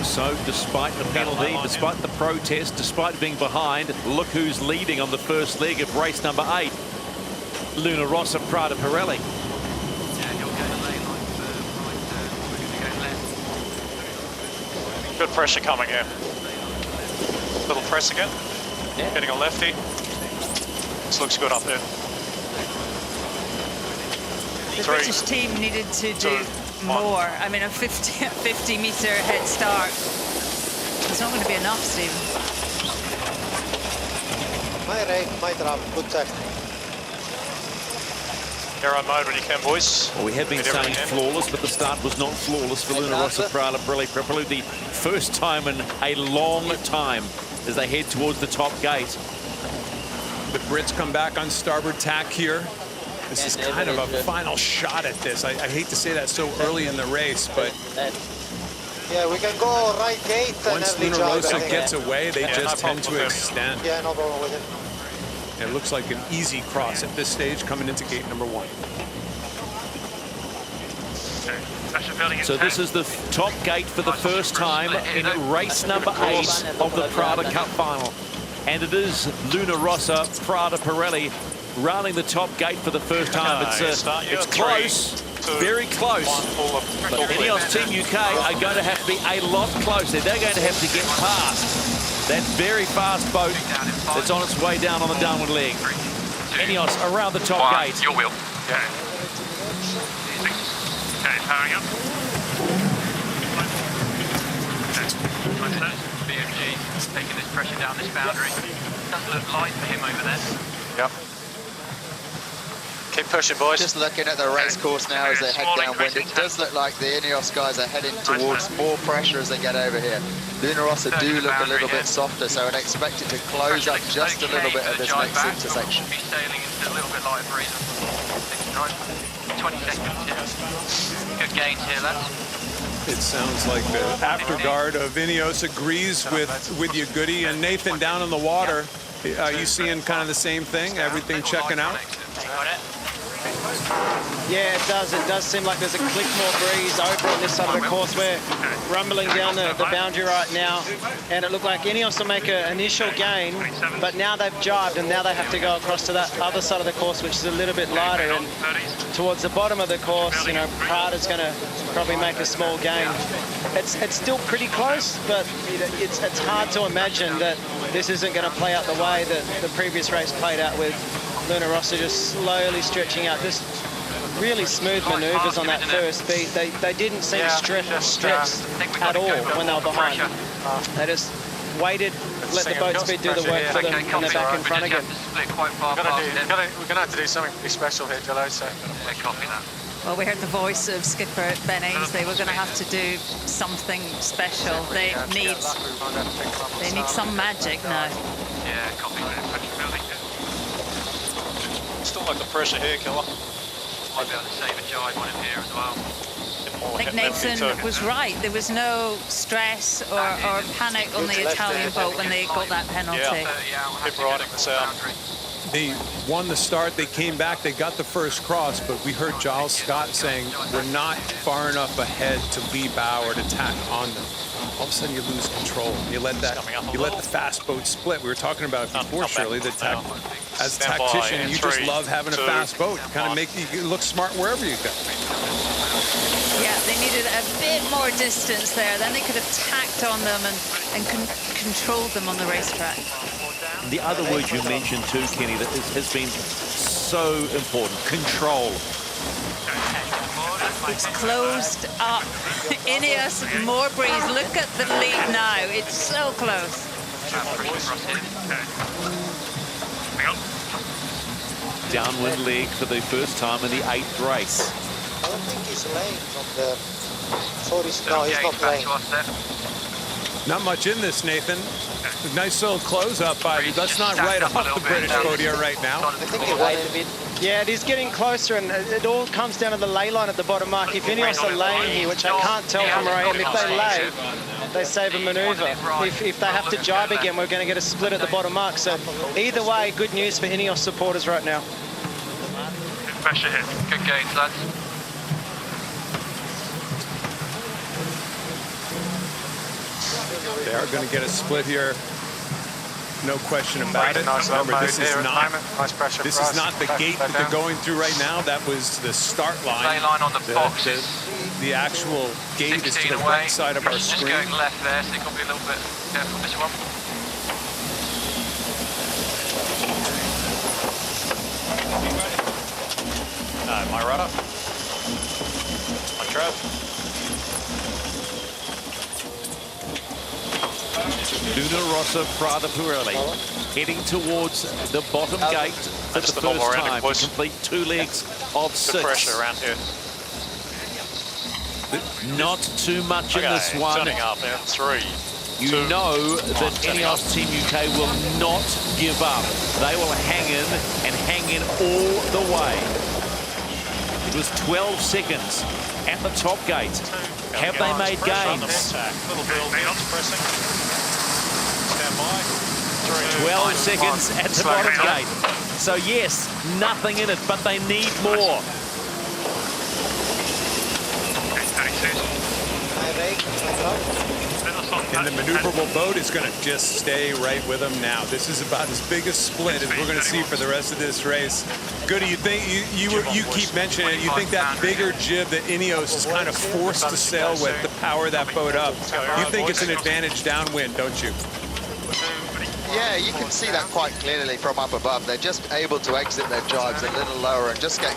So, despite the penalty, despite the protest, despite being behind, look who's leading on the first leg of race number 8. Luna Rossa Prada Pirelli. Good pressure coming here. Little press again. Yeah. Getting a lefty. This looks good up there. The British team needed to do more. I mean, a 50-metre head start. It's not going to be enough, Stephen. My drop, good tackle. Aero mode when you can, boys. Well, we have been saying flawless, but the start was not flawless for Luna Rossa Prada Pirelli. Probably the first time in a long time as they head towards the top gate. The Brits come back on starboard tack here. This is kind of a final shot at this. I hate to say that so early in the race, but yeah, we can go right gate. Once Luna Rossa gets away, they just tend to extend. Yeah, no problem with it. It looks like an easy cross at this stage coming into gate number 1. So this is the top gate for the first time in race number 8 of the Prada Cup final. And it is Luna Rossa Prada Pirelli rounding the top gate for the first time. It's close, very close. But INEOS Team UK are going to have to be a lot closer. They're going to have to get past that very fast boat that's on its way down on the downward leg. INEOS around the top gate. Your wheel. Okay. Okay, powering up. BMG taking this pressure down this boundary. Doesn't look light for him over there. Yep. Keep pushing, boys. Just looking at the race course now as they head downwind, it does look like the INEOS guys are heading towards more pressure as they get over here. Luna Rossa do look a little bit softer, so I'd expect it to close up just a little bit at this next intersection. Be sailing into a little bit lighter breeze. 20 seconds here. Good gains here, lads. It sounds like the afterguard of INEOS agrees with you, Goody. And Nathan, down in the water, are you seeing kind of the same thing? Everything checking out? Yeah, it does. It does seem like there's a click more breeze over on this side of the course. We're rumbling down the boundary right now, and it looked like INEOS will make an initial gain, but now they've jibed, and now they have to go across to that other side of the course, which is a little bit lighter. And towards the bottom of the course, you know, Prada's going to probably make a small gain. It's still pretty close, but it's hard to imagine that this isn't going to play out the way that the previous race played out, with Luna Rossa just slowly stretching out. Just really smooth manoeuvres on that first beat. They didn't seem stressed at all when they were behind. They just waited, let the boat speed do the work for them, and they're back in front again. We're going to have to do something pretty special here, Jello. So. Copy that. Well, we heard the voice of skipper Ben Ainsley. We're going to have to do something special. They need some magic now. Yeah, copy. Still like the pressure here, Killer. Might be able to save a jibe on him here as well. I think Nathan was right. There was no stress or panic on the Italian boat when they got that penalty. Yeah, keep riding this out. They won the start, they came back, they got the first cross, but we heard Giles Scott saying we're not far enough ahead to lee bow or to tack on them. All of a sudden you lose control. You let the fast boat split. We were talking about it before, Shirley, that as a tactician, you just love having a fast boat. Kind of make you look smart wherever you go. Yeah, they needed a bit more distance there. Then they could have tacked on them and controlled them on the racetrack. The other word you mentioned too, Kenny, that has been so important, control. It's closed up. INEOS, more breeze. Look at the lead now. It's so close. Downwind leg for the first time in the 8th race. I don't think he's laying from the... No, he's not laying. Not much in this, Nathan. Nice little close-up by you. That's not right off the British podium right now. I think he won a bit. Yeah, it is getting closer, and it all comes down to the lay line at the bottom, Mark. If INEOS are laying here, which I can't tell from where I am, if they lay, they save a manoeuvre. If they have to jibe again, we're going to get a split at the bottom, Mark. So either way, good news for INEOS supporters right now. Good pressure here. Good gains, lads. They are going to get a split here. No question about it. Remember, this is not the gate that they're going through right now. That was the start line. Lay line on the boxes. The actual gate is to the right side of our screen. Just going left there, so you've got to be a little bit careful this one. My rudder. My trap. Luna Rossa Prada Pirelli heading towards the bottom gate for the first time to complete 2 legs of 6. Good pressure around here. Not too much in this one. Turning up now, 3. you know that INEOS Team UK will not give up. They will hang in all the way. It was 12 seconds at the top gate. Have they made gains? 12 seconds at the bottom gate. So yes, nothing in it, but they need more. And the maneuverable boat is going to just stay right with them now. This is about as big a split as we're going to see for the rest of this race. Goody, you think you keep mentioning it? You think that bigger jib that INEOS is kind of forced to sail with to power that boat up? You think it's an advantage downwind, don't you? Yeah, you can see that quite clearly from up above. They're just able to exit their jibes a little lower and just get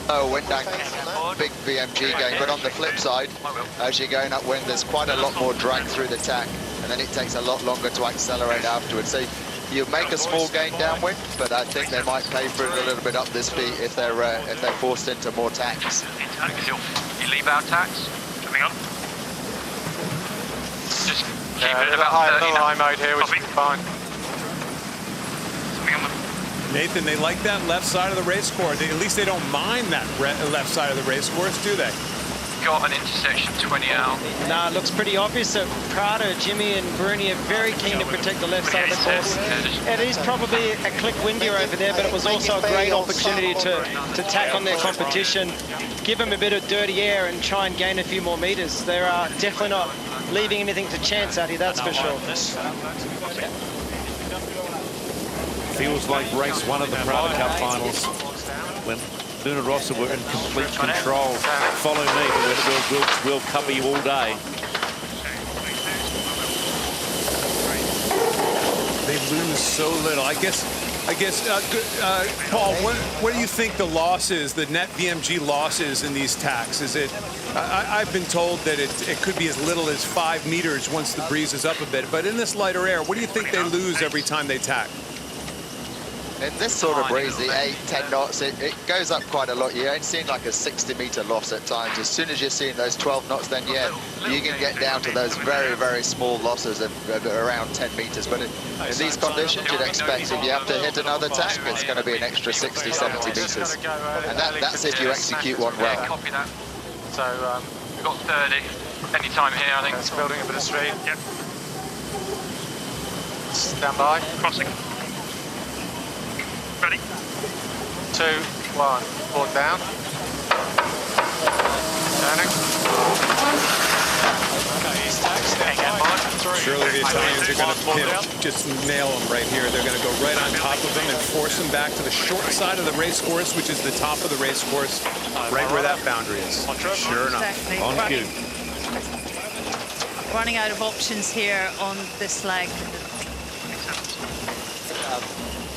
wind angle. Big VMG going, but on the flip side, as you're going upwind, there's quite a lot more drag through the tack, and then it takes a lot longer to accelerate afterwards. So you make a small gain downwind, but I think they might pay for it a little bit up this speed if they're forced into more tacks. You leave out tacks. Coming on. Just keep it little about 30 high mode here, which is fine. Nathan, they like that left side of the race course. At least they don't mind that left side of the race course, do they? Got an intersection 20 out. Nah, it looks pretty obvious that Prada, Jimmy and Bruni are very keen to protect the left side of the course. It is probably a click windier over there, but it was also a great opportunity to tack on their competition, give them a bit of dirty air and try and gain a few more meters. They're definitely not leaving anything to chance out here, that's for sure. Feels like race one of the Prada Cup finals when Luna Rossa were in complete control. Follow me, but we'll cover you all day. They lose so little. I guess, Paul, what do you think the loss is, the net VMG losses in these tacks? Is it? I've been told that it could be as little as 5 meters once the breeze is up a bit. But in this lighter air, what do you think they lose every time they tack? In this sort of breeze, the 8-10 knots, it goes up quite a lot. You ain't seen like a 60-meter loss at times. As soon as you're seeing those 12 knots, then yeah, you can get down to those very, very small losses of around 10 meters. But in these conditions, you'd expect if you have to hit another tack, it's going to be an extra 60, 70 meters. And that's if you execute one well. Copy that. So we've got 30 any time here, I think. It's building a bit of speed. Yep. Stand by. Crossing. Ready. 2, 1. Port down. Turning. Surely the Italians are going to just nail them right here. They're going to go right on top of them and force them back to the short side of the race course, which is the top of the race course, right where that boundary is. Sure enough. Exactly. On cue. Running out of options here on this leg.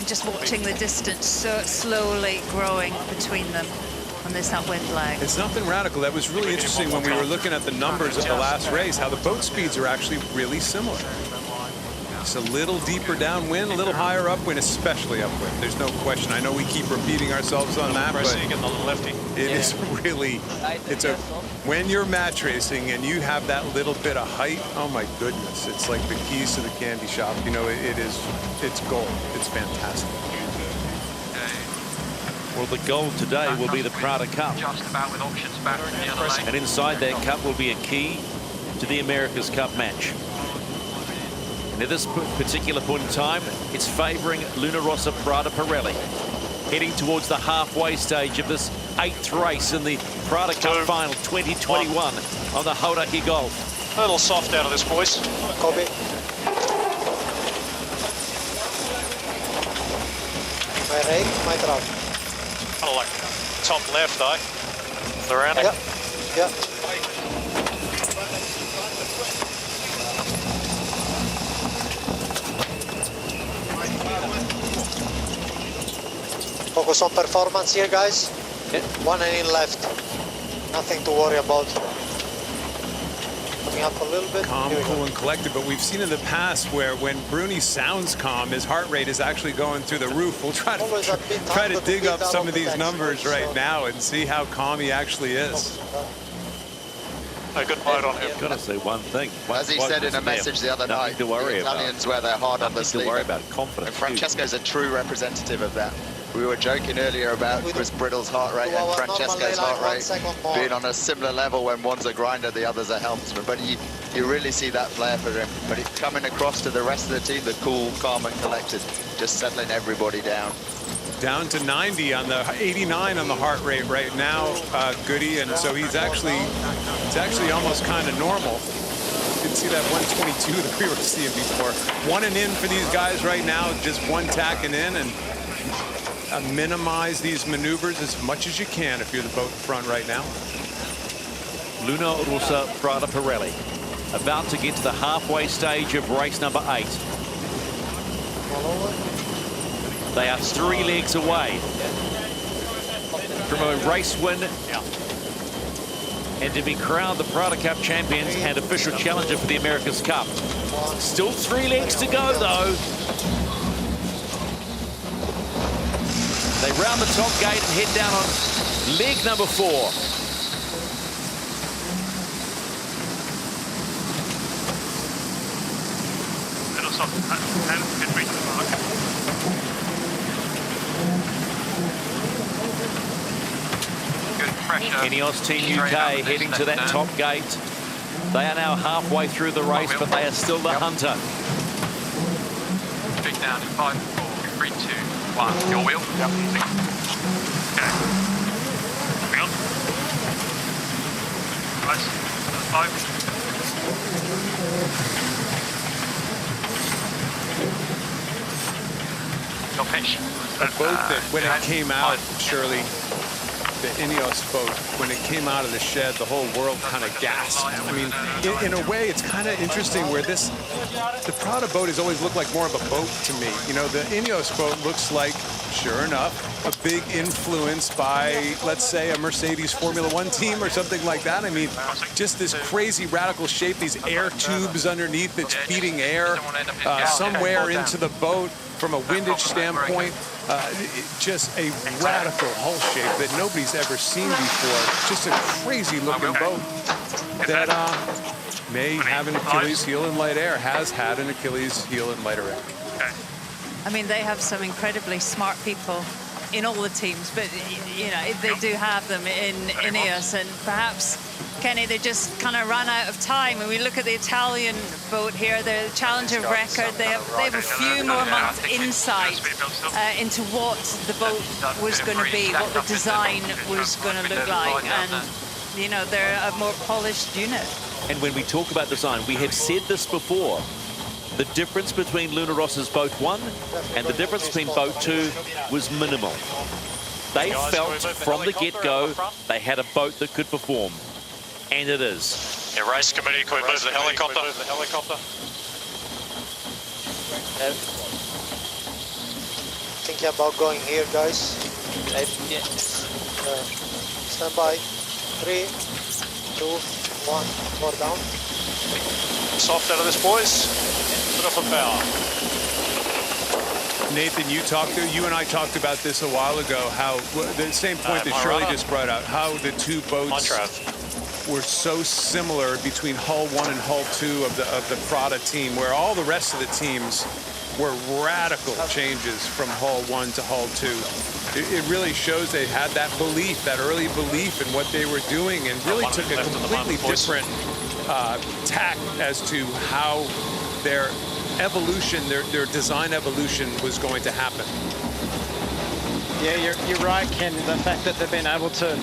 Just watching the distance so slowly growing between them on this upwind leg. It's nothing radical. That was really interesting when we were looking at the numbers of the last race, how the boat speeds are actually really similar. Just a little deeper downwind, a little higher upwind, especially upwind. There's no question. I know we keep repeating ourselves on that, but it is really, when you're match racing and you have that little bit of height, oh my goodness, it's like the keys to the candy shop. You know, it's gold. It's fantastic. Well, the gold today will be the Prada Cup. Just about with options back from the other lane. And inside that cup will be a key to the America's Cup match. And at this particular point in time, it's favouring Luna Rossa Prada Pirelli, heading towards the halfway stage of this 8th race in the Prada Cup Final 2021 on the Hauraki Golf. A little soft out of this, boys. Copy. My right, my drop. Kind of like top left, eh? Around. Yeah. Yeah. Focus on performance here, guys. Yeah. 1 and in left. Nothing to worry about. Coming up a little bit. Calm, cool, and collected. But we've seen in the past where when Bruni sounds calm, his heart rate is actually going through the roof. We'll try to dig up some of these numbers right now and see how calm he actually is. a good boat on him. I've got to say one thing. As he said in a message the other night, to worry the Italians wear their heart on the sleeve. To worry about confidence. And Francesco's a true representative of that. We were joking earlier about Chris Brittle's heart rate and Francesco's heart rate being on a similar level when one's a grinder, the other's a helmsman. But you really see that flair for him. But he's coming across to the rest of the team, the cool, calm and collected, just settling everybody down. Down to 90 on the 89 on the heart rate right now, Goody, and so it's actually almost kind of normal. You can see that 122 that we were seeing before. One and in for these guys right now, just one tacking in, and minimize these maneuvers as much as you can if you're the boat in front right now. Rossa Prada Pirelli about to get to the halfway stage of race number 8. They are 3 legs away from a race win and to be crowned the Prada Cup champions and official challenger for the America's Cup. Still 3 legs to go, though. They round the top gate and head down on leg number 4. Little soft, good reach to the mark. INEOS Team UK heading to that top gate. They are now halfway through the race, but they are still the hunter. Straight down in 5, 4, 3, 2, 1. Your wheel. Yep. Okay. Bring on. Nice. 5. Your pitch. A boat that when it came out, Shirley, the INEOS boat, when it came out of the shed, the whole world kind of gasped. I mean, in a way, it's kind of interesting where the Prada boat has always looked like more of a boat to me. You know, the INEOS boat looks like, sure enough, a big influence by, let's say, a Mercedes Formula One team or something like that. I mean, just this crazy radical shape, these air tubes underneath that's feeding air somewhere into the boat from a windage standpoint. Just a radical hull shape that nobody's ever seen before. Just a crazy looking boat that may have an Achilles heel in light air, has had an Achilles heel in lighter air. I mean, they have some incredibly smart people in all the teams, but, you know, they do have them in INEOS, and perhaps, Kenny, they just kind of ran out of time. When we look at the Italian boat here, the Challenger record, they have a few more months insight into what the boat was going to be, what the design was going to look like, and, you know, they're a more polished unit. And when we talk about design, we have said this before. The difference between Luna Rossa's Boat 1 and the difference between Boat 2 was minimal. They felt from the get-go they had a boat that could perform. And it is. Yeah, race committee, could we move the helicopter? Thinking about going here, guys. Stand by. 3, 2, 1. More down. Soft out of this, boys. Put off a power. Nathan, you and I talked about this a while ago, how the same point that Shirley just brought out, how the two boats were so similar between Hull 1 and Hull 2 of the Prada team, where all the rest of the teams were radical changes from Hull 1 to Hull 2. It really shows they had that belief, that early belief in what they were doing, and really took a completely different tack as to how their evolution, their design evolution was going to happen. Yeah, you're right, Ken. The fact that they've been able to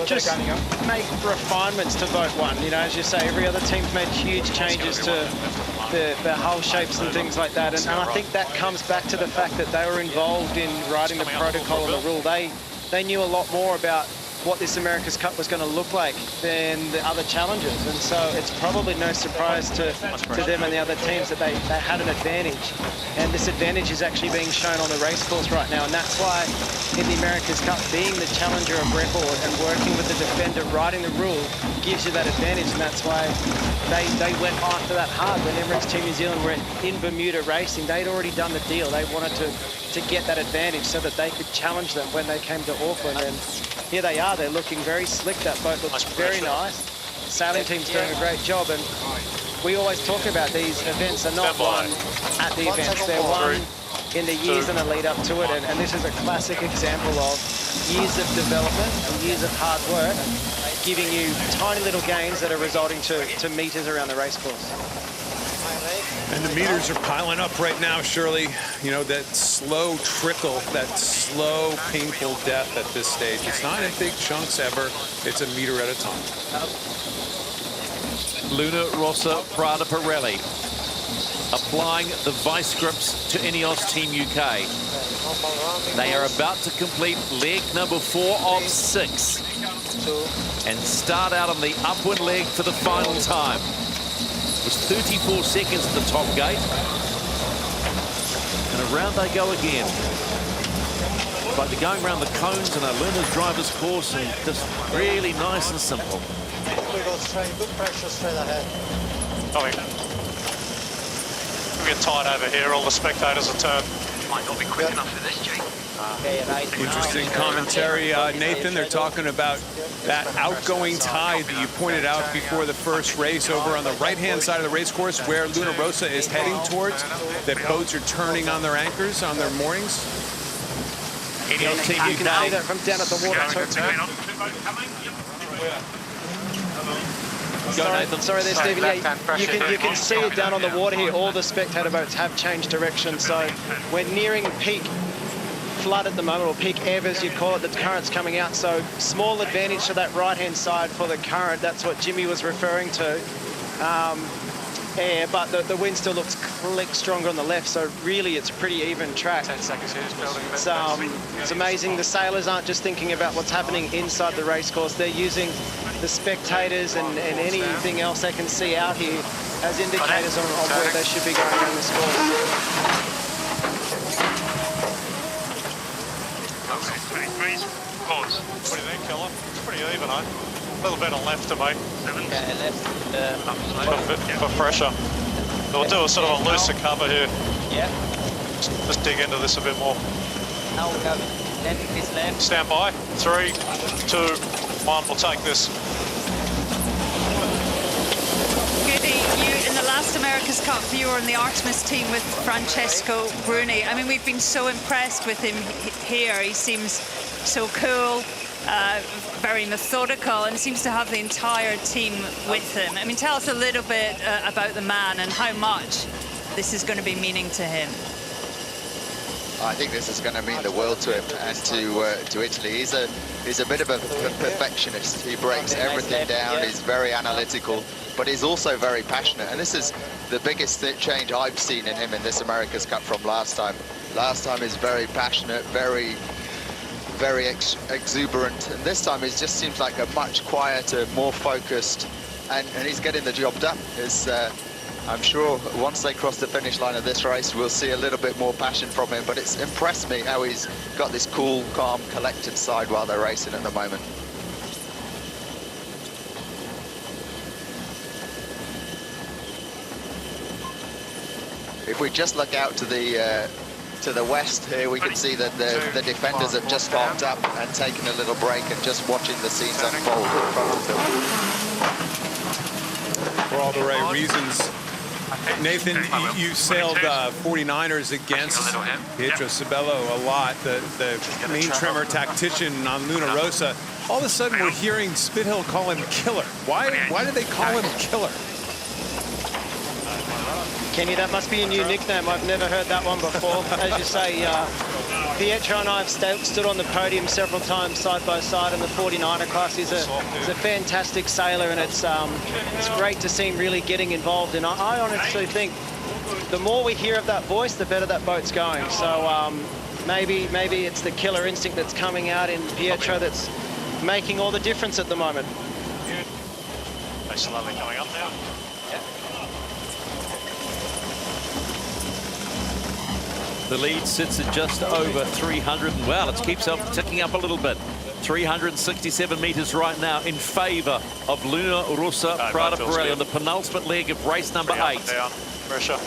just make refinements to Boat 1. You know, as you say, every other team's made huge changes to the hull shapes and things like that. And I think that comes back to the fact that they were involved in writing the protocol and the rule. They knew a lot more about what this America's Cup was going to look like than the other challengers, and so it's probably no surprise to them and the other teams that they had an advantage, and this advantage is actually being shown on the race course right now, and that's why in the America's Cup, being the challenger of record and working with the defender, writing the rule, gives you that advantage, and that's why they went after that hard. When Emirates Team New Zealand were in Bermuda racing, they'd already done the deal. They wanted to get that advantage so that they could challenge them when they came to Auckland, and here they are. They're looking very slick. That boat looks very nice. sailing team's doing a great job, and we always talk about these events are not won at the events, they're won in the years in the lead up to it, and this is a classic example of years of development and years of hard work giving you tiny little gains that are resulting to meters around the race course. And the meters are piling up right now, Shirley. You know, that slow trickle, that slow, painful death at this stage. It's not in big chunks ever. It's a meter at a time. Luna Rossa Prada Pirelli applying the vice grips to INEOS Team UK. They are about to complete leg number 4 of 6 and start out on the upwind leg for the final time. It was 34 seconds at the top gate. And around they go again. It's like they're going around the cones in a Luna's driver's course, and just really nice and simple. We go straight, good pressure straight ahead. We get tight over here, all the spectators are turned. Might not be quick enough for this, Jake. Interesting commentary, Nathan. They're talking about that outgoing tide that you pointed out before the first race over on the right-hand side of the race course where Luna Rossa is heading towards. That boats are turning on their anchors, on their moorings. INEOS Team You can see that from down at the water. Sorry there, Stephen. Yeah, you can see it down on the water here. All the spectator boats have changed direction, so we're nearing peak flood at the moment, or peak ebb as you call it. The current's coming out, so small advantage to that right-hand side for the current. That's what Jimmy was referring to. But the wind still looks stronger on the left, so really it's a pretty even track. 10 seconds here, building a bit. It's amazing. The sailors aren't just thinking about what's happening inside the race course. They're using the spectators and anything else they can see out here as indicators on where they should be going around this course. What do you think, Keller? It's pretty even, eh? A little bit on left to me. Yeah, left. For pressure. We'll do a sort of a looser cover here. Yeah. Just dig into this a bit more. Now we have landing this left. Stand by. 3, 2, 1. We'll take this. Goody, you in the last America's Cup, you were in the Artemis team with Francesco Bruni. I mean, we've been so impressed with him here. He seems so cool, very methodical, and seems to have the entire team with him. I mean, tell us a little bit about the man and how much this is going to be meaning to him. I think this is going to mean the world to him and to Italy. He's a bit of a perfectionist. He breaks everything down. He's very analytical, but he's also very passionate. And this is the biggest change I've seen in him in this America's Cup from last time. Last time he's very passionate, very exuberant, and this time it just seems like a much quieter, more focused, and he's getting the job done. I'm sure once they cross the finish line of this race, we'll see a little bit more passion from him, but it's impressed me how he's got this cool, calm, collected side while they're racing at the moment. If we just look out to the west here, we can see that the defenders have just armed up and taken a little break and just watching the scenes unfold in front of them. For all the right reasons. Nathan, you sailed 49ers against Pietro Sibello a lot, the main trimmer tactician on Luna Rossa. All of a sudden, we're hearing Spithill call him Killer. Why did they call him Killer? Kenny, that must be a new nickname. I've never heard that one before. As you say, Pietro and I have stood on the podium several times side by side in the 49er class. He's a fantastic sailor, and it's great to see him really getting involved. And I honestly think the more we hear of that voice, the better that boat's going. So maybe it's the killer instinct that's coming out in Pietro that's making all the difference at the moment. They're slowly coming up now. The lead sits at just over 300. Well, it keeps up ticking up a little bit. 367 meters right now in favor of Luna Rossa Prada Pirelli on the penultimate leg of race number 8. Down. Pressure.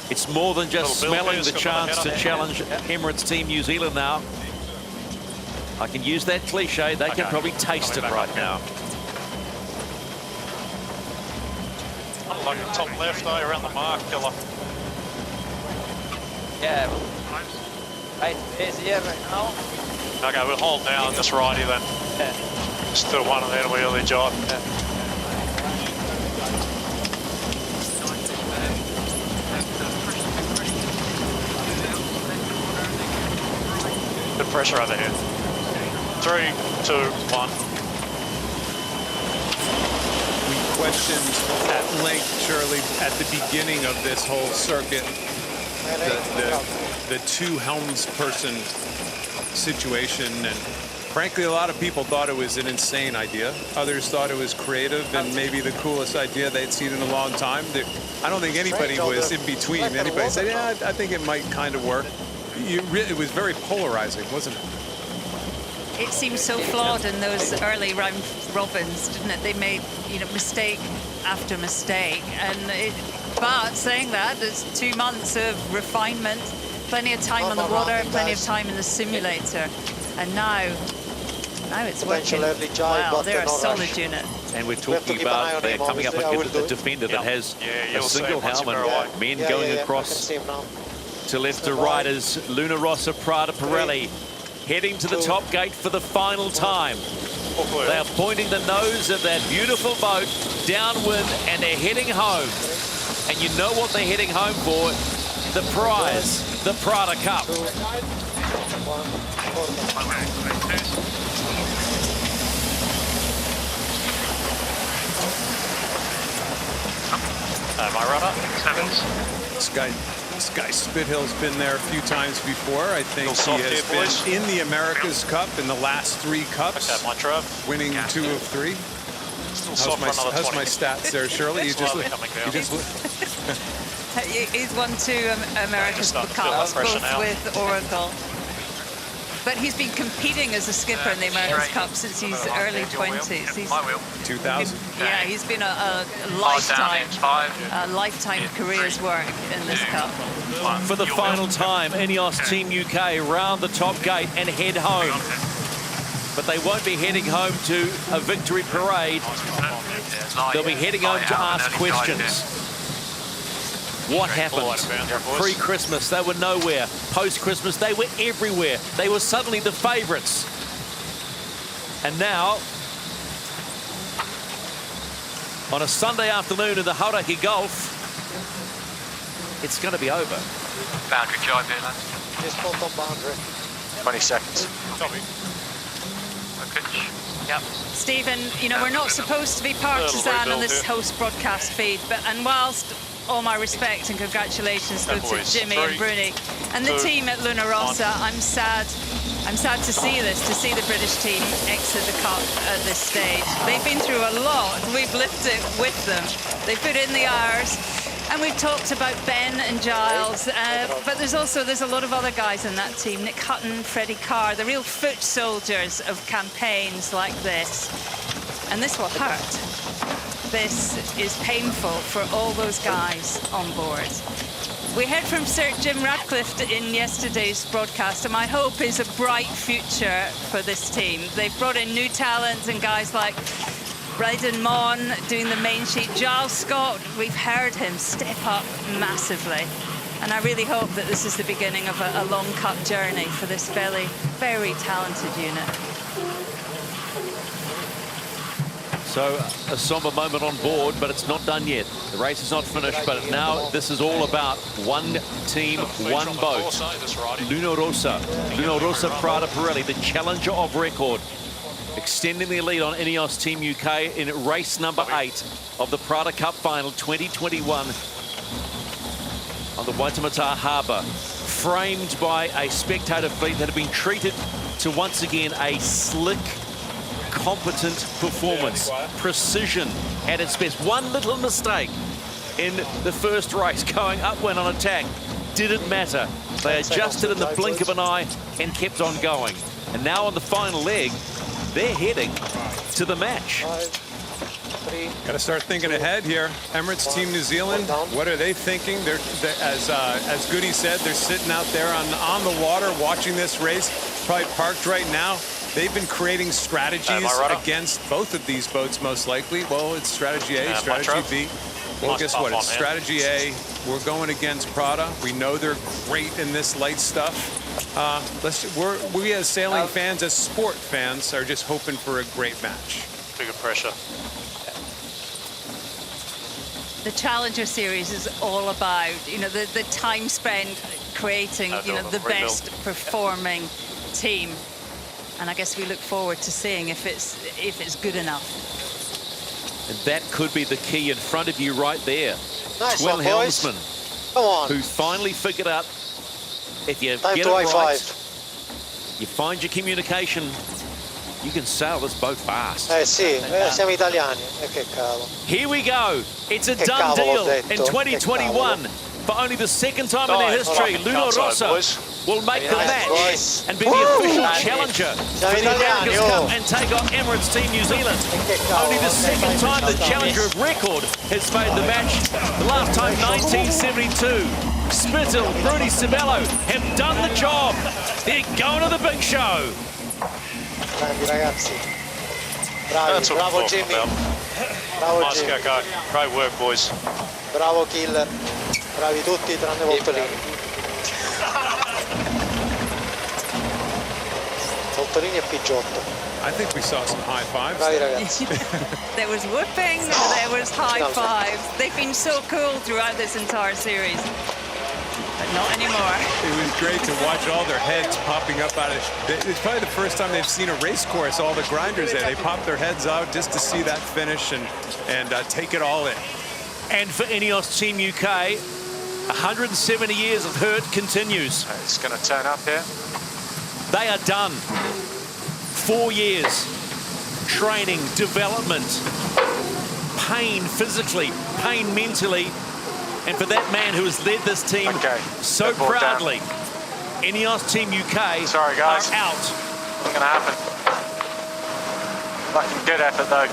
It's more than just smelling the chance to challenge Emirates Team New Zealand now. I can use that cliche. They can probably taste it right now. Like the top left, around the mark, killer. Yeah. Right, is here right now. Okay, we'll hold down this righty then. Yeah. Just do one and then we'll the job. Yeah. Good pressure over here. 3, 2, 1. We questioned at length, Shirley, at the beginning of this whole circuit, the two helmsperson situation, and frankly, a lot of people thought it was an insane idea. Others thought it was creative and maybe the coolest idea they'd seen in a long time. I don't think anybody was in between. Anybody said, yeah, I think it might kind of work. It was very polarizing, wasn't it? It seemed so flawed in those early round robins, didn't it? They made, mistake after mistake. But saying that, there's 2 months of refinement, plenty of time on the water, plenty of time in the simulator. And now it's working well. They're a solid unit. And we're talking about they're coming up against a defender that has a single helm and men going across to left to right as Rossa Prada Pirelli heading to the top gate for the final time. They are pointing the nose at that beautiful boat downwind and they're heading home. And you know what they're heading home for? The prize, the Prada Cup. My rudder, 7s. This guy Spithill's been there a few times before. I think he has been in the America's Cup in the last 3 cups, winning 2 of 3. How's my stats there, Shirley? He's won 2 America's Cups, both with Oracle. But he's been competing as a skipper in the America's Cup since his early 20s. He's 2000. Yeah, he's been a lifetime career's work in this cup. For the final time, INEOS Team UK round the top gate and head home. But they won't be heading home to a victory parade. They'll be heading home to ask questions. What happened? Pre-Christmas, they were nowhere. Post-Christmas, they were everywhere. They were suddenly the favourites. And now, on a Sunday afternoon in the Hauraki Gulf, it's going to be over. Boundary jibe here, lads. Just hold on boundary. 20 seconds. Copy. Yep. Stephen, we're not supposed to be partisan on this host broadcast feed, and whilst all my respect and congratulations go to Jimmy and Bruni and the team at Rossa, I'm sad to see this, to see the British team exit the cup at this stage. They've been through a lot. We've lived it with them. They put in the hours. And we've talked about Ben and Giles, but there's a lot of other guys in that team. Nick Hutton, Freddie Carr, the real foot soldiers of campaigns like this. And this will hurt. This is painful for all those guys on board. We heard from Sir Jim Ratcliffe in yesterday's broadcast, and my hope is a bright future for this team. They've brought in new talent and guys like Braden Mon doing the main sheet. Giles Scott, we've heard him step up massively. And I really hope that this is the beginning of a long cup journey for this very, very talented unit. So a somber moment on board, but it's not done yet. The race is not finished, but now this is all about one team, one boat. Rossa Prada Pirelli, the challenger of record, extending their lead on INEOS Team UK in race number 8 of the Prada Cup Final 2021 on the Waitemata Harbour, framed by a spectator fleet that had been treated to once again a slick, competent performance. Precision at its best. One little mistake in the first race, going upwind on attack, didn't matter. They adjusted in the blink of an eye and kept on going. And now on the final leg, they're heading to the match. Got to start thinking ahead here. Emirates Team New Zealand, what are they thinking? They're as Goody said, they're sitting out there on the water watching this race, probably parked right now. They've been creating strategies against both of these boats, most likely. Well, it's strategy A, strategy B. Well, nice guess puff what? on It's him. strategy A. We're going against Prada. We know they're great in this light stuff. We as sailing fans, as sport fans, are just hoping for a great match. Bigger pressure. The Challenger Series is all about, you know, the time spent creating, you know, the best performing team. And I guess we look forward to seeing if it's good enough. And that could be the key in front of you right there. Nice Twin one, boys. helmsman. Come on. Who finally figured out if you Time get to it high right, five. you find your communication, you can sail this boat fast. Sì, siamo italiani. Che cavolo. Here we go. It's a Che done cavolo ho deal detto, in che 2021. For only the second time in their Dai, history, hold on. Luno Outside, Rossa boys. will make the Nice, match boys. and be the Woo! official challenger Siamo for the italiani, America's oh. Cup and take on Emirates Team New Zealand. Only the second time the challenger of record has made the match. The last time, 1972. Spittle, Bruni Sabello have done the job. They're going to the big show. Grandi ragazzi. Bravi, That's what bravo we're talking Jimmy. about. Bravo Nice Jimmy. go. Great work, boys. Bravo Killer. Bravi tutti tranne Voltolini. Voltolini e Piggiotto. I think we saw some high fives. Bravi ragazzi. There was whooping, there was high fives. They've been so cool throughout this entire series. But not anymore. It was great to watch all their heads popping up out of it. It's probably the first time they've seen a race course, all the grinders there. They pop their heads out just to see that finish and take it all in. And for INEOS Team UK, 170 years of hurt continues. It's going to turn up here. They are done. 4 years, training, development, pain physically, pain mentally, and for that man who has led this team so proudly, INEOS Team UK Sorry, guys. are out. Not going to happen. Fucking good effort, though.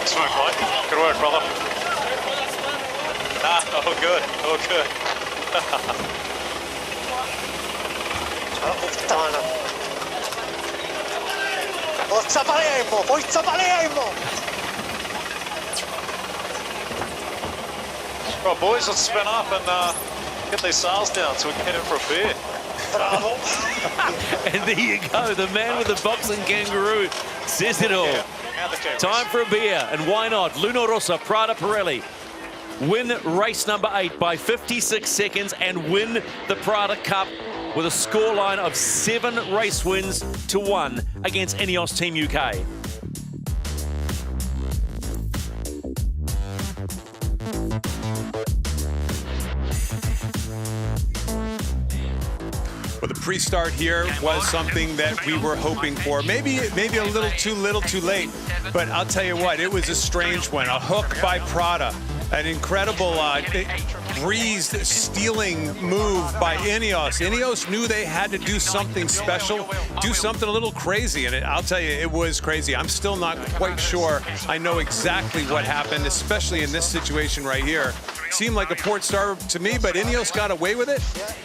Smoke, mate. Good work, brother. Oh, good. Oh, good. Ciao puttana. Forza Palermo! Forza Palermo! Right, boys, let's spin up and get these sails down so we can head in for a beer. Bravo. And there you go, the man with the boxing kangaroo says it all. Time for a beer, and why not? Luno Rossa Prada Pirelli win race number 8 by 56 seconds and win the Prada Cup with a scoreline of 7 race wins to 1 against INEOS Team UK. Well, the pre-start here was something that we were hoping for. Maybe a little too late. But I'll tell you what, it was a strange one. A hook by Prada. An incredible breezed stealing move by INEOS. INEOS knew they had to do something special, do something a little crazy, and I'll tell you, it was crazy. I'm still not quite sure I know exactly what happened, especially in this situation right here. Seemed like a port star to me, but INEOS got away with it,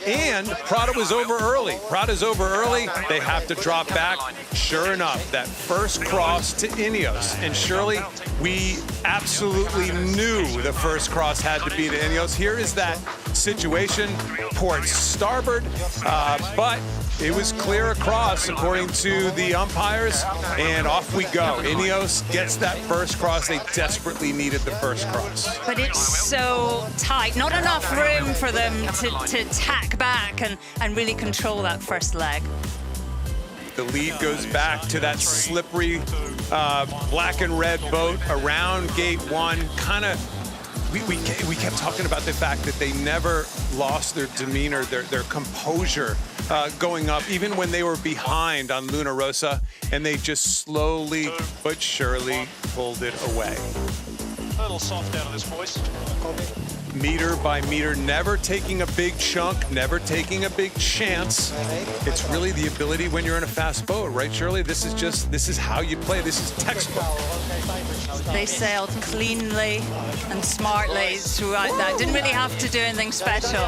and Prada was over early. Prada's over early. They have to drop back. Sure enough, that first cross to INEOS, and surely we absolutely knew the first cross had to be to INEOS. Here is that situation, port starboard, but it was clear across according to the umpires, and off we go. INEOS gets that first cross. They desperately needed the first cross. But it's so tight, not enough room for them to tack back and really control that first leg. The lead goes back to that slippery black and red boat around gate 1. We kept talking about the fact that they never lost their demeanor, their composure going up, even when they were behind on Luno Rossa, and they just slowly but surely pulled it away. A little soft out of this, boys. Meter by meter, never taking a big chunk, never taking a big chance. It's really the ability when you're in a fast boat, right, Shirley? This is how you play. This is textbook. They sailed cleanly and smartly throughout that. Didn't really have to do anything special.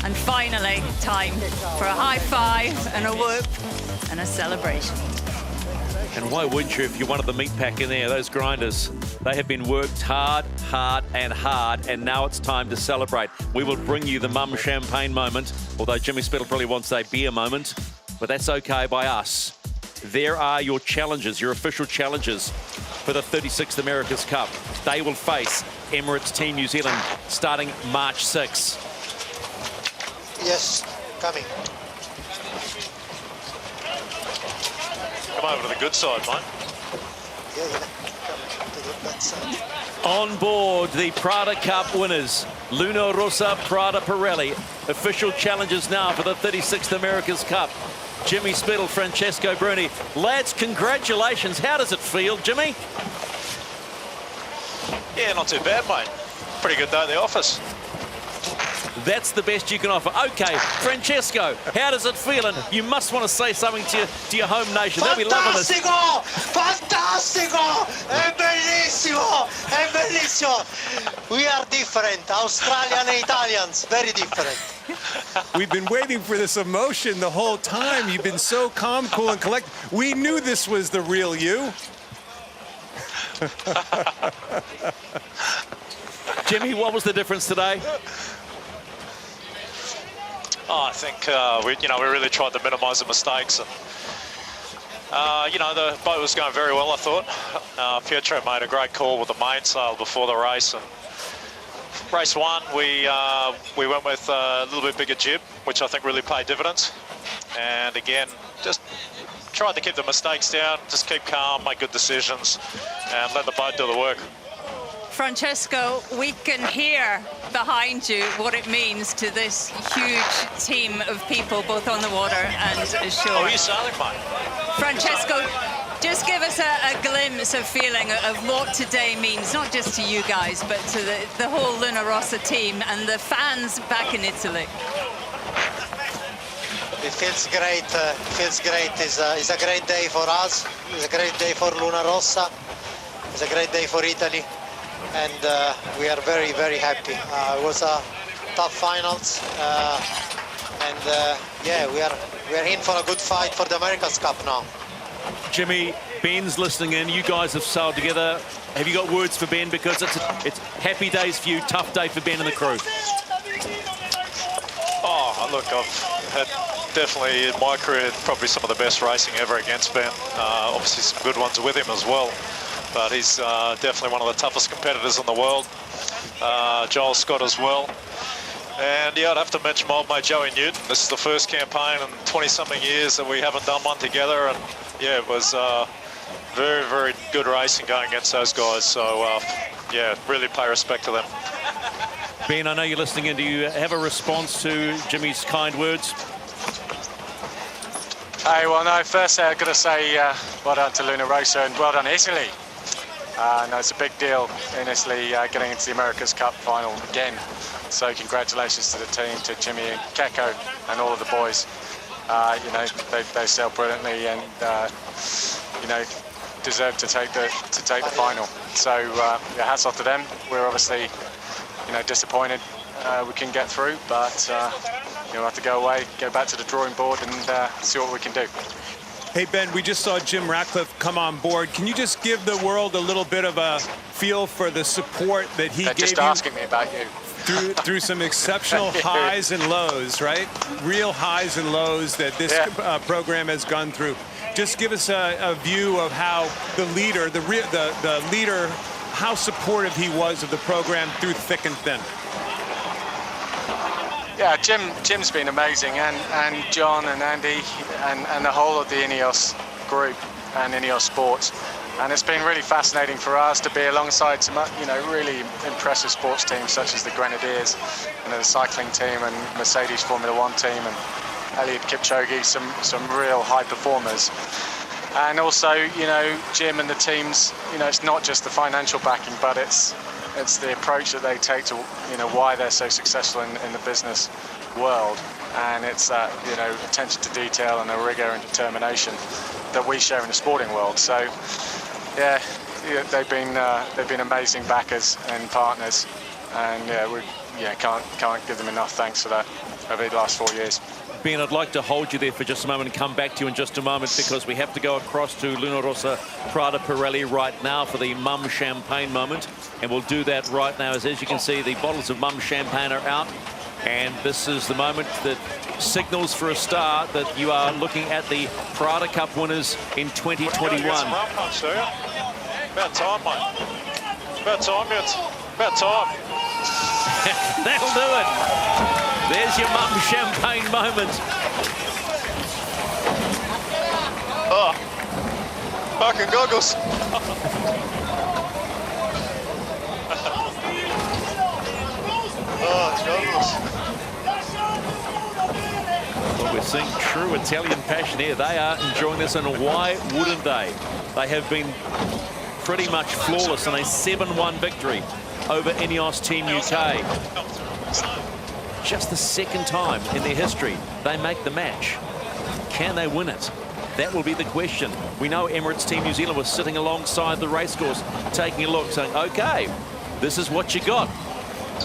And finally, time for a high five and a whoop and a celebration. And why wouldn't you if you're one of the meat pack in there? Those grinders, they have been worked hard, and now it's time to celebrate. We will bring you the mum champagne moment, although Jimmy Spittle probably wants a beer moment, but that's okay by us. There are your challenges, your official challenges for the 36th America's Cup. They will face Emirates Team New Zealand starting March 6. Yes, coming. Come over to the good side, mate. Yeah. Come to the bad side. On board the Prada Cup winners, Rossa Prada Pirelli. Official challenges now for the 36th America's Cup. Jimmy Spittle, Francesco Bruni. Lads, congratulations. How does it feel, Jimmy? Yeah, not too bad, mate. Pretty good day at the office. That's the best you can offer. Okay, Francesco, how does it feel? And you must want to say something to your home nation. They'll be loving this. Fantastico! Fantastico! È bellissimo! È bellissimo! We are different, Australian and Italians, very different. We've been waiting for this emotion the whole time. You've been so calm, cool, and collected. We knew this was the real you. Jimmy, what was the difference today? Oh, I think we really tried to minimise the mistakes, and the boat was going very well, I thought. Pietro made a great call with the mainsail before the race, and race one we went with a little bit bigger jib, which I think really paid dividends. And again, just tried to keep the mistakes down, just keep calm, make good decisions, and let the boat do the work. Francesco, we can hear behind you what it means to this huge team of people, both on the water and ashore. Oh, are you sailing, mate? Francesco, just give us a glimpse of feeling of what today means, not just to you guys, but to the whole Rossa team and the fans back in Italy. It feels great. It's a great day for us. It's a great day for Rossa. It's a great day for Italy. And we are very, very happy. It was a tough finals, yeah, we are in for a good fight for the America's Cup now. Jimmy, Ben's listening in. You guys have sailed together. Have you got words for Ben? Because it's happy days for you, tough day for Ben and the crew. Oh, look, I've had definitely in my career probably some of the best racing ever against Ben. Obviously some good ones with him as well. But he's definitely one of the toughest competitors in the world. Joel Scott as well. And yeah, I'd have to mention my old mate Joey Newton. This is the first campaign in 20-something years that we haven't done one together. And yeah, it was very, very good racing going against those guys. So yeah, really pay respect to them. Ben, I know you're listening in. Do you have a response to Jimmy's kind words? Hey, well, no, first I've got to say well done to Rossa and well done Italy. No, it's a big deal in Italy getting into the America's Cup final again. So congratulations to the team, to Jimmy and Keko and all of the boys. They sailed brilliantly and deserve to take the final. So yeah, hats off to them. We're obviously disappointed we can get through, but we'll have to go away, go back to the drawing board and see what we can do. Hey, Ben, we just saw Jim Ratcliffe come on board. Can you just give the world a little bit of a feel for the support that he gave you? Just asking me about you. Through some exceptional highs and lows, right? Real highs and lows that this program has gone through. Just give us a view of how the leader, the leader, how supportive he was of the program through thick and thin. Yeah, Jim's been amazing, and John and Andy and the whole of the INEOS group and INEOS Sports. And it's been really fascinating for us to be alongside some really impressive sports teams such as the Grenadiers and the cycling team and Mercedes Formula One team and Eliud Kipchoge, some real high performers. And also, Jim and the teams, it's not just the financial backing, but it's the approach that they take to, why they're so successful in the business world. And it's that, attention to detail and the rigor and determination that we share in the sporting world. So, yeah, they've been amazing backers and partners, and we can't give them enough thanks for that. over the last 4 years. Ben, I'd like to hold you there for just a moment and come back to you in just a moment, because we have to go across to Rossa Prada Pirelli right now for the Mum Champagne moment. And we'll do that right now, as you can see, the bottles of Mum Champagne are out. And this is the moment that signals for a start that you are looking at the Prada Cup winners in 2021. About time, mate. About time, mate. About time. That'll do it. There's your Mum Champagne moment. Oh, fucking goggles. Oh, goggles. Well, we're seeing true Italian passion here. They are enjoying this, and why wouldn't they? They have been pretty much flawless in a 7-1 victory over INEOS Team UK. Just the second time in their history they make the match. Can they win it? That will be the question. We know Emirates Team New Zealand was sitting alongside the racecourse, taking a look, saying, okay, this is what you got.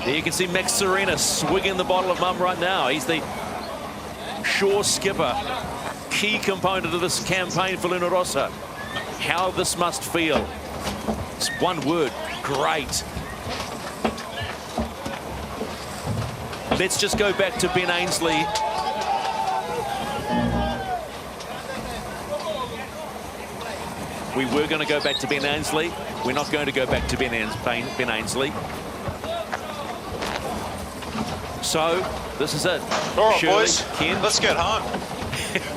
There you can see Max Serena swigging the bottle of Mum right now. He's the shore skipper, key component of this campaign for Rossa. How this must feel. It's one word, great. Let's just go back to Ben Ainsley. We were going to go back to Ben Ainsley. We're not going to go back to Ben Ainsley. So, this is it. All right, Shirley, boys, Ken. let's get home.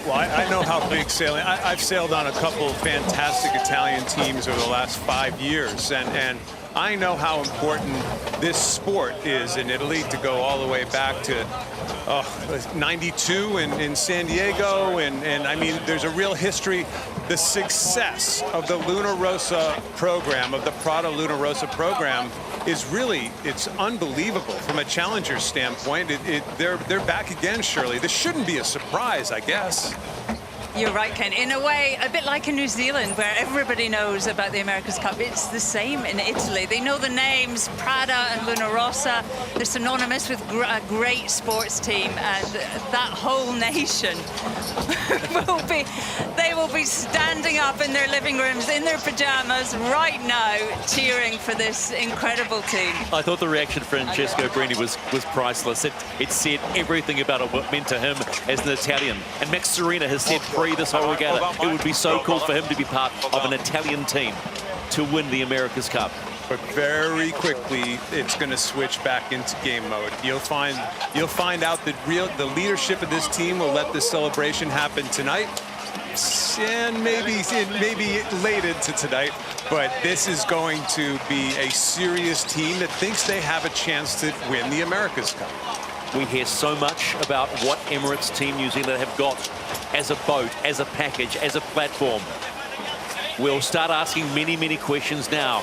Well, I know how big sailing. I've sailed on a couple of fantastic Italian teams over the last 5 years, and I know how important this sport is in Italy, to go all the way back to 92 in San Diego, and I mean, there's a real history. The success of the Rossa program, of the Prada Rossa program, is really, it's unbelievable from a challenger standpoint. They're back again, Shirley. This shouldn't be a surprise, I guess. You're right, Ken. In a way, a bit like in New Zealand, where everybody knows about the America's Cup, it's the same in Italy. They know the names, Prada and Rossa. They're synonymous with a great sports team, and that whole nation they will be standing up in their living rooms, in their pajamas right now, cheering for this incredible team. I thought the reaction from Francesco Brini was priceless. It said everything about what it meant to him as an Italian. And Max Serena has said pre this whole regatta, it would be so cool for him to be part of an Italian team to win the America's Cup. But very quickly, it's going to switch back into game mode. You'll find out that the leadership of this team will let this celebration happen tonight, and maybe late into tonight. But this is going to be a serious team that thinks they have a chance to win the America's Cup. We hear so much about what Emirates Team New Zealand have got as a boat, as a package, as a platform. We'll start asking many, many questions now.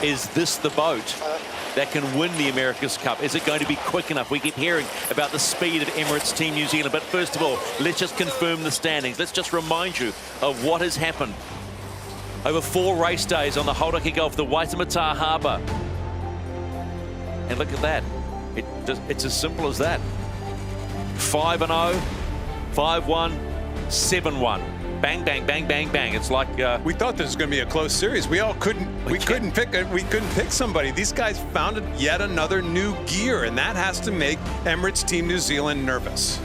Is this the boat that can win the America's Cup? Is it going to be quick enough? We keep hearing about the speed of Emirates Team New Zealand. But first of all, let's just confirm the standings. Let's just remind you of what has happened over 4 race days on the Hauraki Gulf, the Waitemata Harbour. And look at that. It's as simple as that. 5-0, 5-1, 7-1. Bang, bang, bang, bang, bang. It's like we thought this was going to be a close series. We couldn't pick somebody. These guys found yet another new gear, and that has to make Emirates Team New Zealand nervous.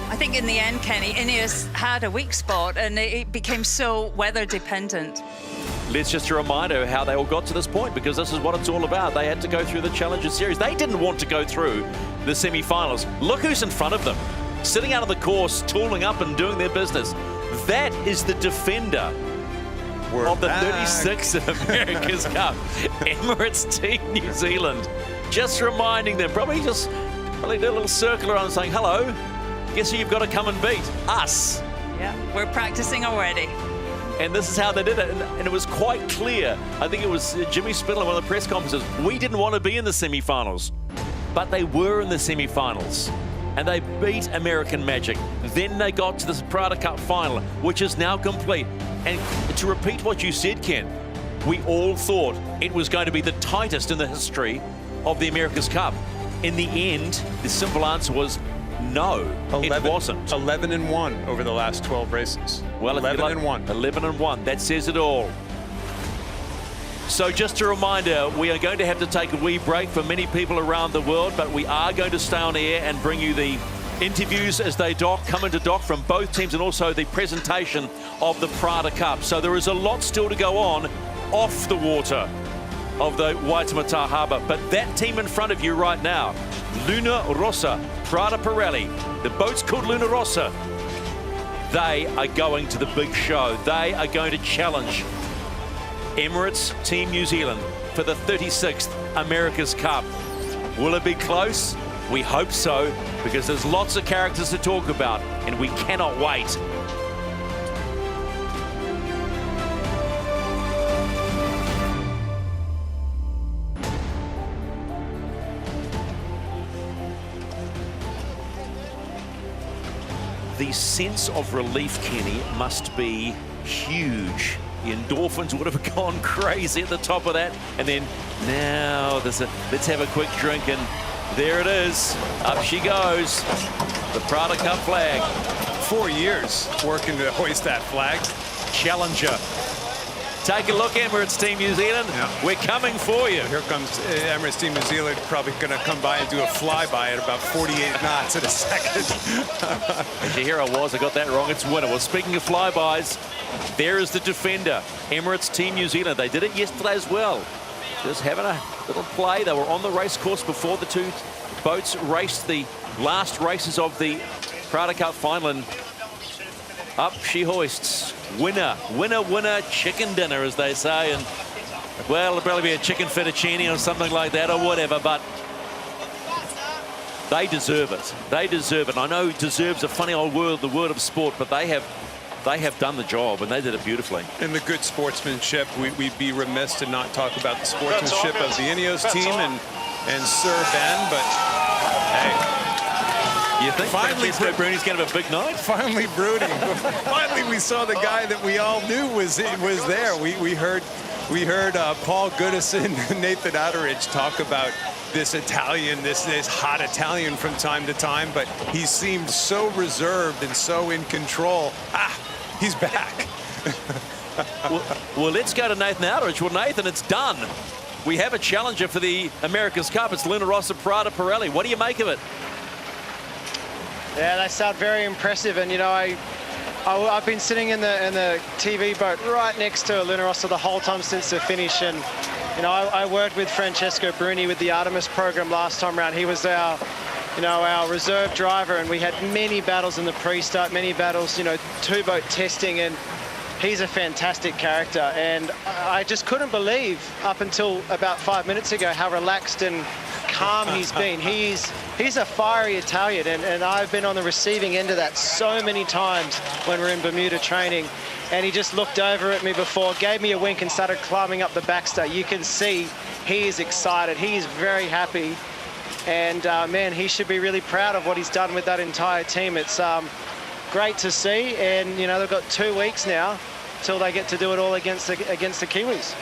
I think in the end, Kenny, INEOS had a weak spot, and it became so weather dependent. Let's just a reminder how they all got to this point, because this is what it's all about. They had to go through the Challenger Series. They didn't want to go through the semi-finals. Look who's in front of them, sitting out of the course, tooling up and doing their business. That is the defender of the 36th America's Cup, Emirates Team New Zealand. Just reminding them, probably did a little circle around saying, hello, guess who you've got to come and beat? Us. Yeah, we're practicing already. And this is how they did it. And it was quite clear. I think it was Jimmy Spindler in one of the press conferences. We didn't want to be in the semi-finals, but they were in the semi-finals. And they beat American Magic. Then they got to this Prada Cup final, which is now complete. And to repeat what you said, Ken, we all thought it was going to be the tightest in the history of the America's Cup. In the end, the simple answer was No, it wasn't. 11-1 over the last 12 races. Well, 11-1. 11-1. That says it all. So just a reminder, we are going to have to take a wee break for many people around the world, but we are going to stay on air and bring you the interviews as they come into dock from both teams, and also the presentation of the Prada Cup. So there is a lot still to go on off the water of the Waitemata Harbour. But that team in front of you right now, Luna Rossa Prada Pirelli, the boat's called Luna Rossa. They are going to the big show. They are going to challenge Emirates Team New Zealand for the 36th America's Cup. Will it be close? We hope so, because there's lots of characters to talk about, and we cannot wait. The sense of relief, Kenny, must be huge. The endorphins would have gone crazy at the top of that. And then now let's have a quick drink, and there it is. Up she goes. The Prada Cup flag. 4 years working to hoist that flag. Challenger. Take a look, Emirates Team New Zealand. Yeah. We're coming for you. Here comes Emirates Team New Zealand, probably going to come by and do a flyby at about 48 knots in a second. As you hear, I got that wrong. It's winner. Well, speaking of flybys, there is the defender, Emirates Team New Zealand. They did it yesterday as well. Just having a little play. They were on the race course before the two boats raced the last races of the Prada Cup final, and up she hoists. Winner, winner, winner, chicken dinner, as they say. And, well, it'll probably be a chicken fettuccine or something like that or whatever, but they deserve it. They deserve it. I know deserves a funny old word, the word of sport, but they have done the job, and they did it beautifully. And the good sportsmanship, we'd be remiss to not talk about the sportsmanship of the INEOS team and Sir Ben, but hey. You think Francesco Bruni's going to have a big night? Finally brooding. Finally we saw the guy that we all knew was there. We heard Paul Goodison and Nathan Utteridge talk about this Italian, this hot Italian from time to time, but he seemed so reserved and so in control. He's back. well, let's go to Nathan Utteridge. Well, Nathan, it's done. We have a challenger for the America's Cup. It's Luna Rossa Prada Pirelli. What do you make of it? Yeah, they sound very impressive, and you know, I've been sitting in the TV boat right next to Luna Rossa the whole time since the finish, and you know, I worked with Francesco Bruni with the Artemis program last time around. He was our reserve driver, and we had many battles in the pre-start, many battles, you know, two-boat testing, and he's a fantastic character. And I just couldn't believe up until about 5 minutes ago how relaxed and calm he's been. He's a fiery Italian, and I've been on the receiving end of that so many times when we're in Bermuda training. And he just looked over at me before, gave me a wink, and started climbing up the backstay. You can see he is excited. He is very happy. And man, he should be really proud of what he's done with that entire team. It's great to see. And you know, they've got 2 weeks now till they get to do it all against the Kiwis.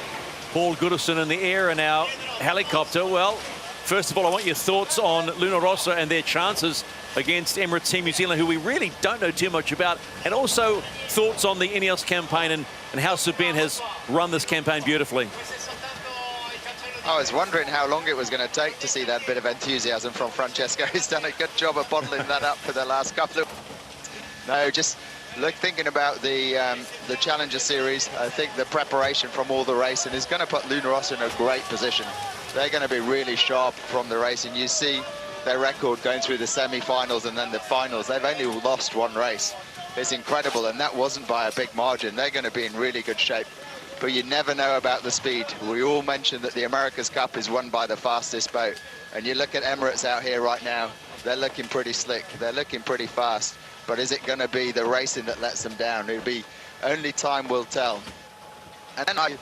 Paul Goodison in the air in our helicopter. Well, first of all, I want your thoughts on Luna Rossa and their chances against Emirates Team New Zealand, who we really don't know too much about, and also thoughts on the INEOS campaign and how Sir Ben has run this campaign beautifully. I was wondering how long it was going to take to see that bit of enthusiasm from Francesco. He's done a good job of bottling that up for the last couple of... No, just thinking about the Challenger Series, I think the preparation from all the racing is going to put Luna Rossa in a great position. They're going to be really sharp from the racing. You see their record going through the semi-finals and then the finals. They've only lost 1 race. It's incredible, and that wasn't by a big margin. They're going to be in really good shape. But you never know about the speed. We all mentioned that the America's Cup is won by the fastest boat. And you look at Emirates out here right now, they're looking pretty slick. They're looking pretty fast. But is it going to be the racing that lets them down? It'll be only time will tell. And then I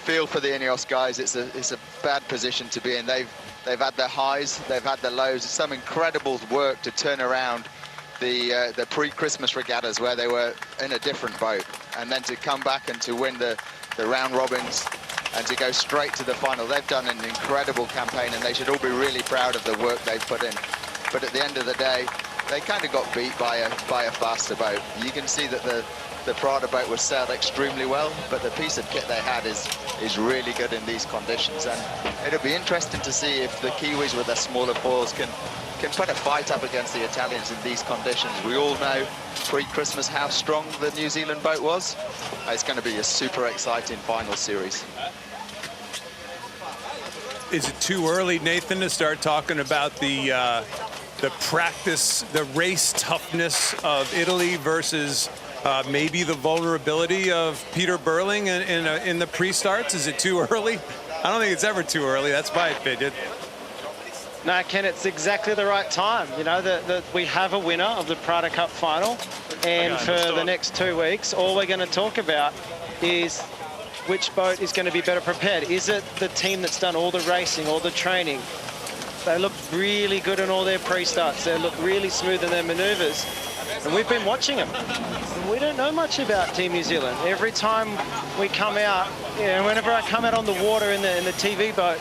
feel for the INEOS guys. It's a bad position to be in. They've had their highs, they've had their lows. It's some incredible work to turn around the pre-Christmas regattas where they were in a different boat, and then to come back and to win the round robins and to go straight to the final. They've done an incredible campaign, and they should all be really proud of the work they've put in. But at the end of the day, they kind of got beat by a faster boat. You can see that the Prada boat was sailed extremely well, but the piece of kit they had is really good in these conditions. And it'll be interesting to see if the Kiwis with their smaller foils can put a fight up against the Italians in these conditions. We all know pre-Christmas how strong the New Zealand boat was. It's going to be a super exciting final series. Is it too early, Nathan, to start talking about the practice, the race toughness of Italy versus maybe the vulnerability of Peter Burling in the pre-starts? Is it too early? I don't think it's ever too early. That's my opinion. No, Ken, it's exactly the right time. You know, we have a winner of the Prada Cup final, and for the next 2 weeks, all we're going to talk about is which boat is going to be better prepared. Is it the team that's done all the racing, all the training? They look really good in all their pre-starts. They look really smooth in their manoeuvres. And we've been watching them. We don't know much about Team New Zealand. Every time we come out, whenever I come out on the water in the TV boat,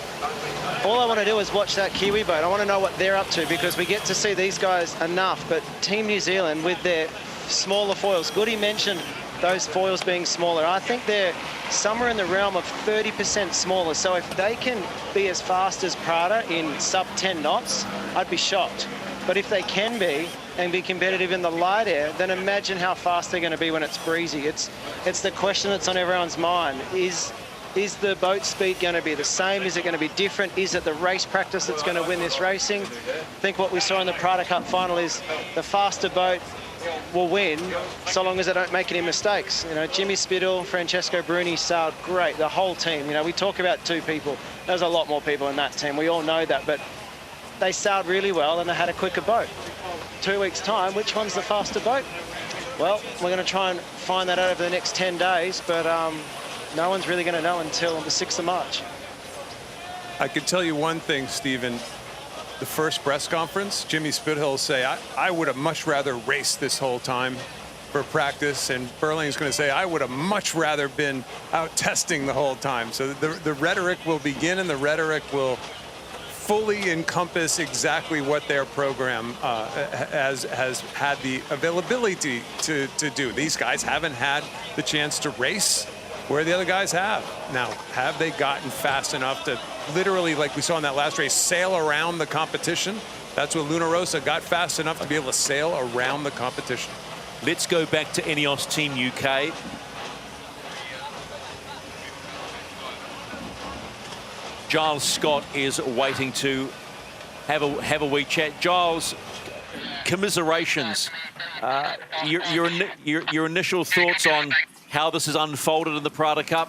all I want to do is watch that Kiwi boat. I want to know what they're up to, because we get to see these guys enough. But Team New Zealand with their smaller foils, Goody mentioned those foils being smaller. I think they're somewhere in the realm of 30% smaller. So if they can be as fast as Prada in sub 10 knots, I'd be shocked. But if they can be and be competitive in the light air, then imagine how fast they're going to be when it's breezy. It's the question that's on everyone's mind. Is the boat speed going to be the same? Is it going to be different? Is it the race practice that's going to win this racing? I think what we saw in the Prada Cup final is the faster boat will win so long as they don't make any mistakes. You know, Jimmy Spittle, Francesco Bruni sailed great, the whole team. You know, we talk about 2 people. There's a lot more people in that team. We all know that, but they sailed really well and they had a quicker boat. 2 weeks' time, which one's the faster boat? Well, we're going to try and find that out over the next 10 days, but no one's really going to know until the 6th of March. I can tell you one thing, Stephen. The first press conference, Jimmy Spithill will say, I would have much rather raced this whole time for practice, and Burling's going to say, I would have much rather been out testing the whole time. So the rhetoric will begin, and the rhetoric will fully encompass exactly what their program has had the availability to do. These guys haven't had the chance to race where the other guys have. Now, have they gotten fast enough to literally, like we saw in that last race, sail around the competition? That's what Luna Rossa got, fast enough to be able to sail around the competition. Let's go back to INEOS Team UK. Giles Scott is waiting to have a wee chat. Giles, commiserations. Your initial thoughts on how this has unfolded in the Prada Cup?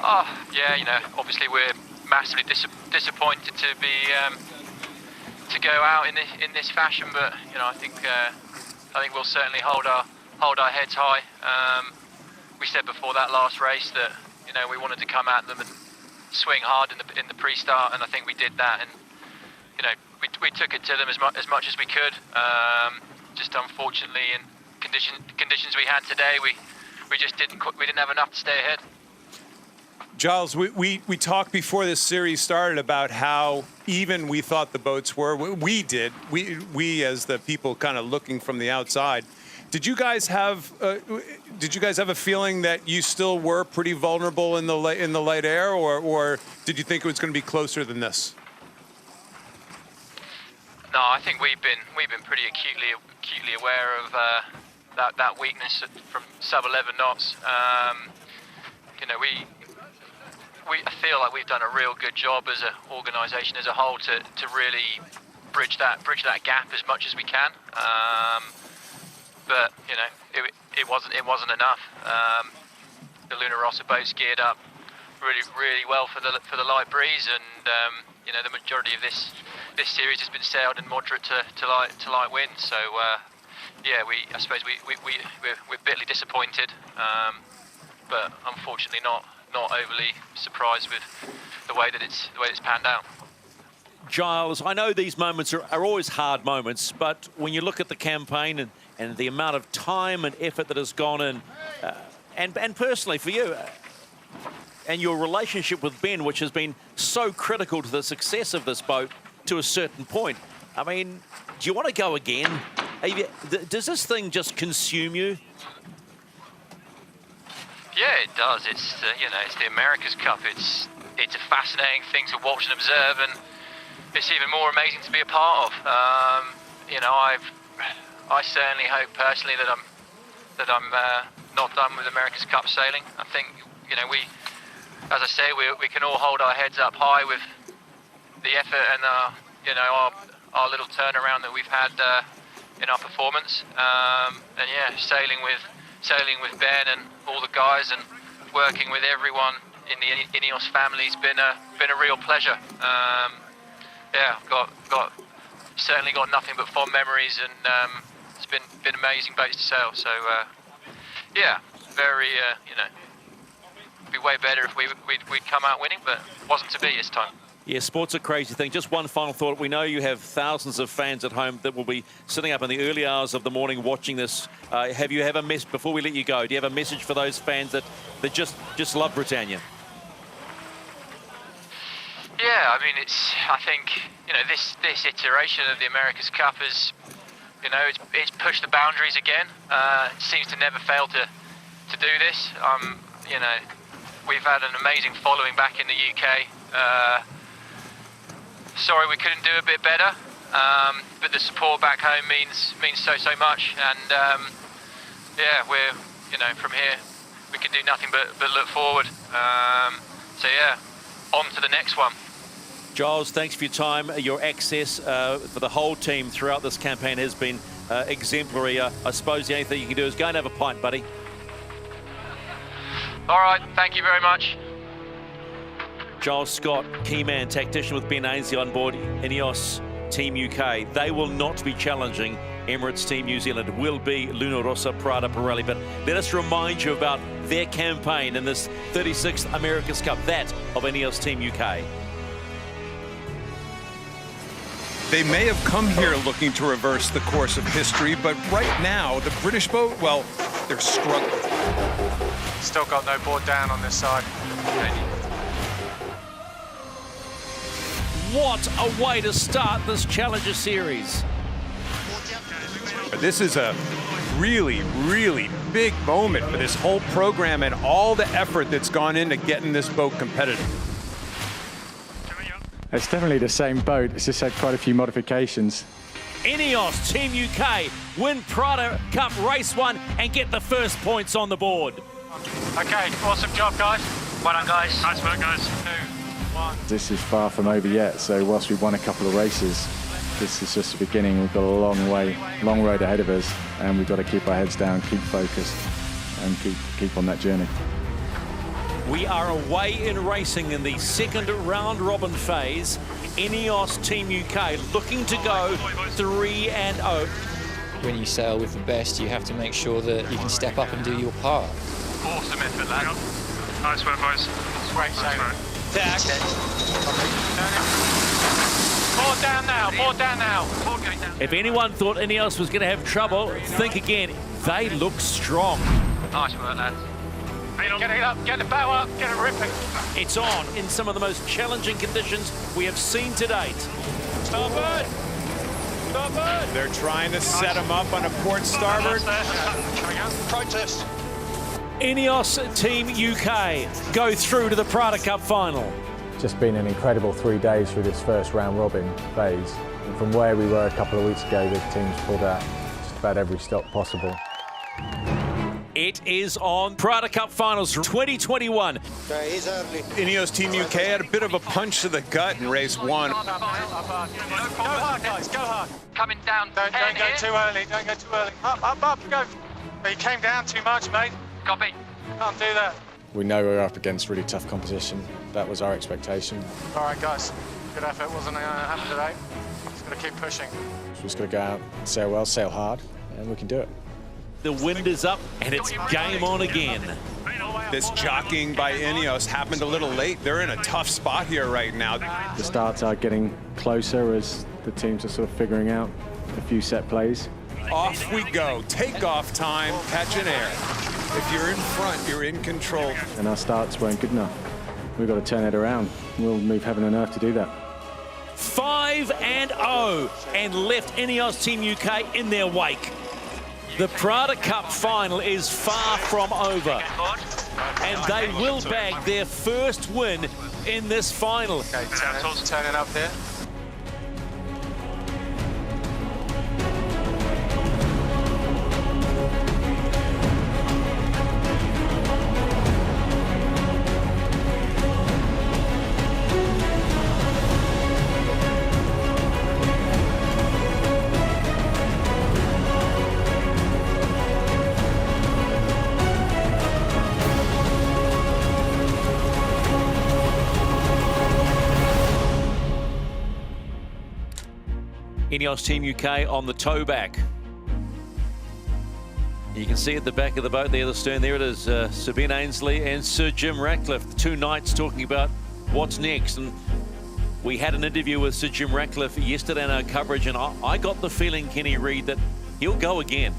Oh, yeah, you know, obviously we're massively disappointed to be to go out in this fashion, but you know, I think we'll certainly hold our heads high. We said before that last race that, you know, we wanted to come at them and swing hard in the pre-start, and I think we did that. And you know, we took it to them as much as we could. Just unfortunately, in conditions we had today, we just didn't have enough to stay ahead. Giles, we talked before this series started about how even we thought the boats were. We did. We as the people kind of looking from the outside. Did you guys have a feeling that you still were pretty vulnerable in the light air, or did you think it was going to be closer than this? No, I think we've been pretty acutely aware of that weakness from sub 11 knots. You know, I feel like we've done a real good job as an organisation as a whole to really bridge that gap as much as we can. But you know, it wasn't enough. The Luna Rossa boats geared up really well for the light breeze, and you know, the majority of this series has been sailed in moderate to light wind. So yeah, I suppose we're bitterly disappointed, but unfortunately not overly surprised with the way that it's panned out. Giles, I know these moments are always hard moments, but when you look at the campaign and the amount of time and effort that has gone in, and personally for you, and your relationship with Ben, which has been so critical to the success of this boat to a certain point, I mean, do you want to go again? Does this thing just consume you? Yeah, it does. It's you know, it's the America's Cup. It's a fascinating thing to watch and observe, and it's even more amazing to be a part of. You know, I certainly hope personally that I'm not done with America's Cup sailing. I think, you know, as I say, we can all hold our heads up high with the effort and you know, our little turnaround that we've had in our performance. And yeah, sailing with Ben and all the guys and working with everyone in the INEOS family has been a real pleasure. Yeah, I've certainly got nothing but fond memories, and it's been amazing boats to sail. So yeah, very you know, it'd be way better if we'd come out winning, but it wasn't to be this time. Yeah, sport's a crazy thing. Just one final thought. We know you have thousands of fans at home that will be sitting up in the early hours of the morning watching this. Have you a message, before we let you go, do you have a message for those fans that just love Britannia? Yeah, I mean, I think, you know, this iteration of the America's Cup is, you know, it's pushed the boundaries again. It seems to never fail to do this. You know, we've had an amazing following back in the UK. Sorry we couldn't do a bit better, but the support back home means so much, and yeah, we're, you know, from here we can do nothing but look forward. So yeah, on to the next one. Giles, thanks for your time. Your access for the whole team throughout this campaign has been exemplary. I suppose the only thing you can do is go and have a pint, buddy. All right, thank you very much. Giles Scott, key man, tactician with Ben Ainsley on board INEOS Team UK. They will not be challenging Emirates Team New Zealand. It will be Rossa Prada Pirelli. But let us remind you about their campaign in this 36th America's Cup, that of INEOS Team UK. They may have come here looking to reverse the course of history, but right now, the British boat, well, they're struggling. Still got no board down on this side. What a way to start this Challenger Series. This is a really, really big moment for this whole program and all the effort that's gone into getting this boat competitive. It's definitely the same boat. It's just had quite a few modifications. INEOS Team UK win Prada Cup Race 1 and get the first points on the board. Okay, awesome job, guys. Well done, guys. Nice work, guys. 2, 1. This is far from over yet, so whilst we've won a couple of races, this is just the beginning. We've got a long road ahead of us, and we've got to keep our heads down, keep focused, and keep on that journey. We are away in racing in the second round robin phase. INEOS Team UK looking to go 3-0. When you sail with the best, you have to make sure that you can step up and do your part. Awesome effort, lad. Nice work, boys. Great sailing. Board down now, board down now. Board going down. If anyone thought INEOS was going to have trouble, think again. They look strong. Nice work, lads. Get it up, get the bow up, get it ripping. It's on in some of the most challenging conditions we have seen to date. Starboard! Starboard! They're trying to set them up on a port starboard. Protest. INEOS Team UK go through to the Prada Cup final. Just been an incredible 3 days through this first round robin phase. And from where we were a couple of weeks ago, the team's pulled out just about every stop possible. It is on Prada Cup Finals 2021. He's early. INEOS Team UK had a bit of a punch to the gut in race 1. Go hard, guys, go hard. Coming down. Don't go too early, don't go too early. Up, go. He came down too much, mate. Copy. Can't do that. We know we're up against really tough competition. That was our expectation. All right, guys. Good effort. Wasn't going to happen today. Just got to keep pushing. We've just got to go out, sail well, sail hard, and we can do it. The wind is up and it's game on again. This jockeying by INEOS happened a little late. They're in a tough spot here right now. The starts are getting closer as the teams are sort of figuring out a few set plays. Off we go. Take off time, catch an air. If you're in front, you're in control. And our starts weren't good enough. We've got to turn it around. We'll move heaven and earth to do that. 5 5-0 and left INEOS Team UK in their wake. The Prada Cup final is far from over, and they will bag their first win in this final. Okay, turning up here. INEOS Team UK on the towback. You can see at the back of the boat there, the stern, there it is, Sir Ben Ainslie and Sir Jim Ratcliffe, the two knights talking about what's next. And we had an interview with Sir Jim Ratcliffe yesterday in our coverage, and I got the feeling, Kenny Reid, that he'll go again.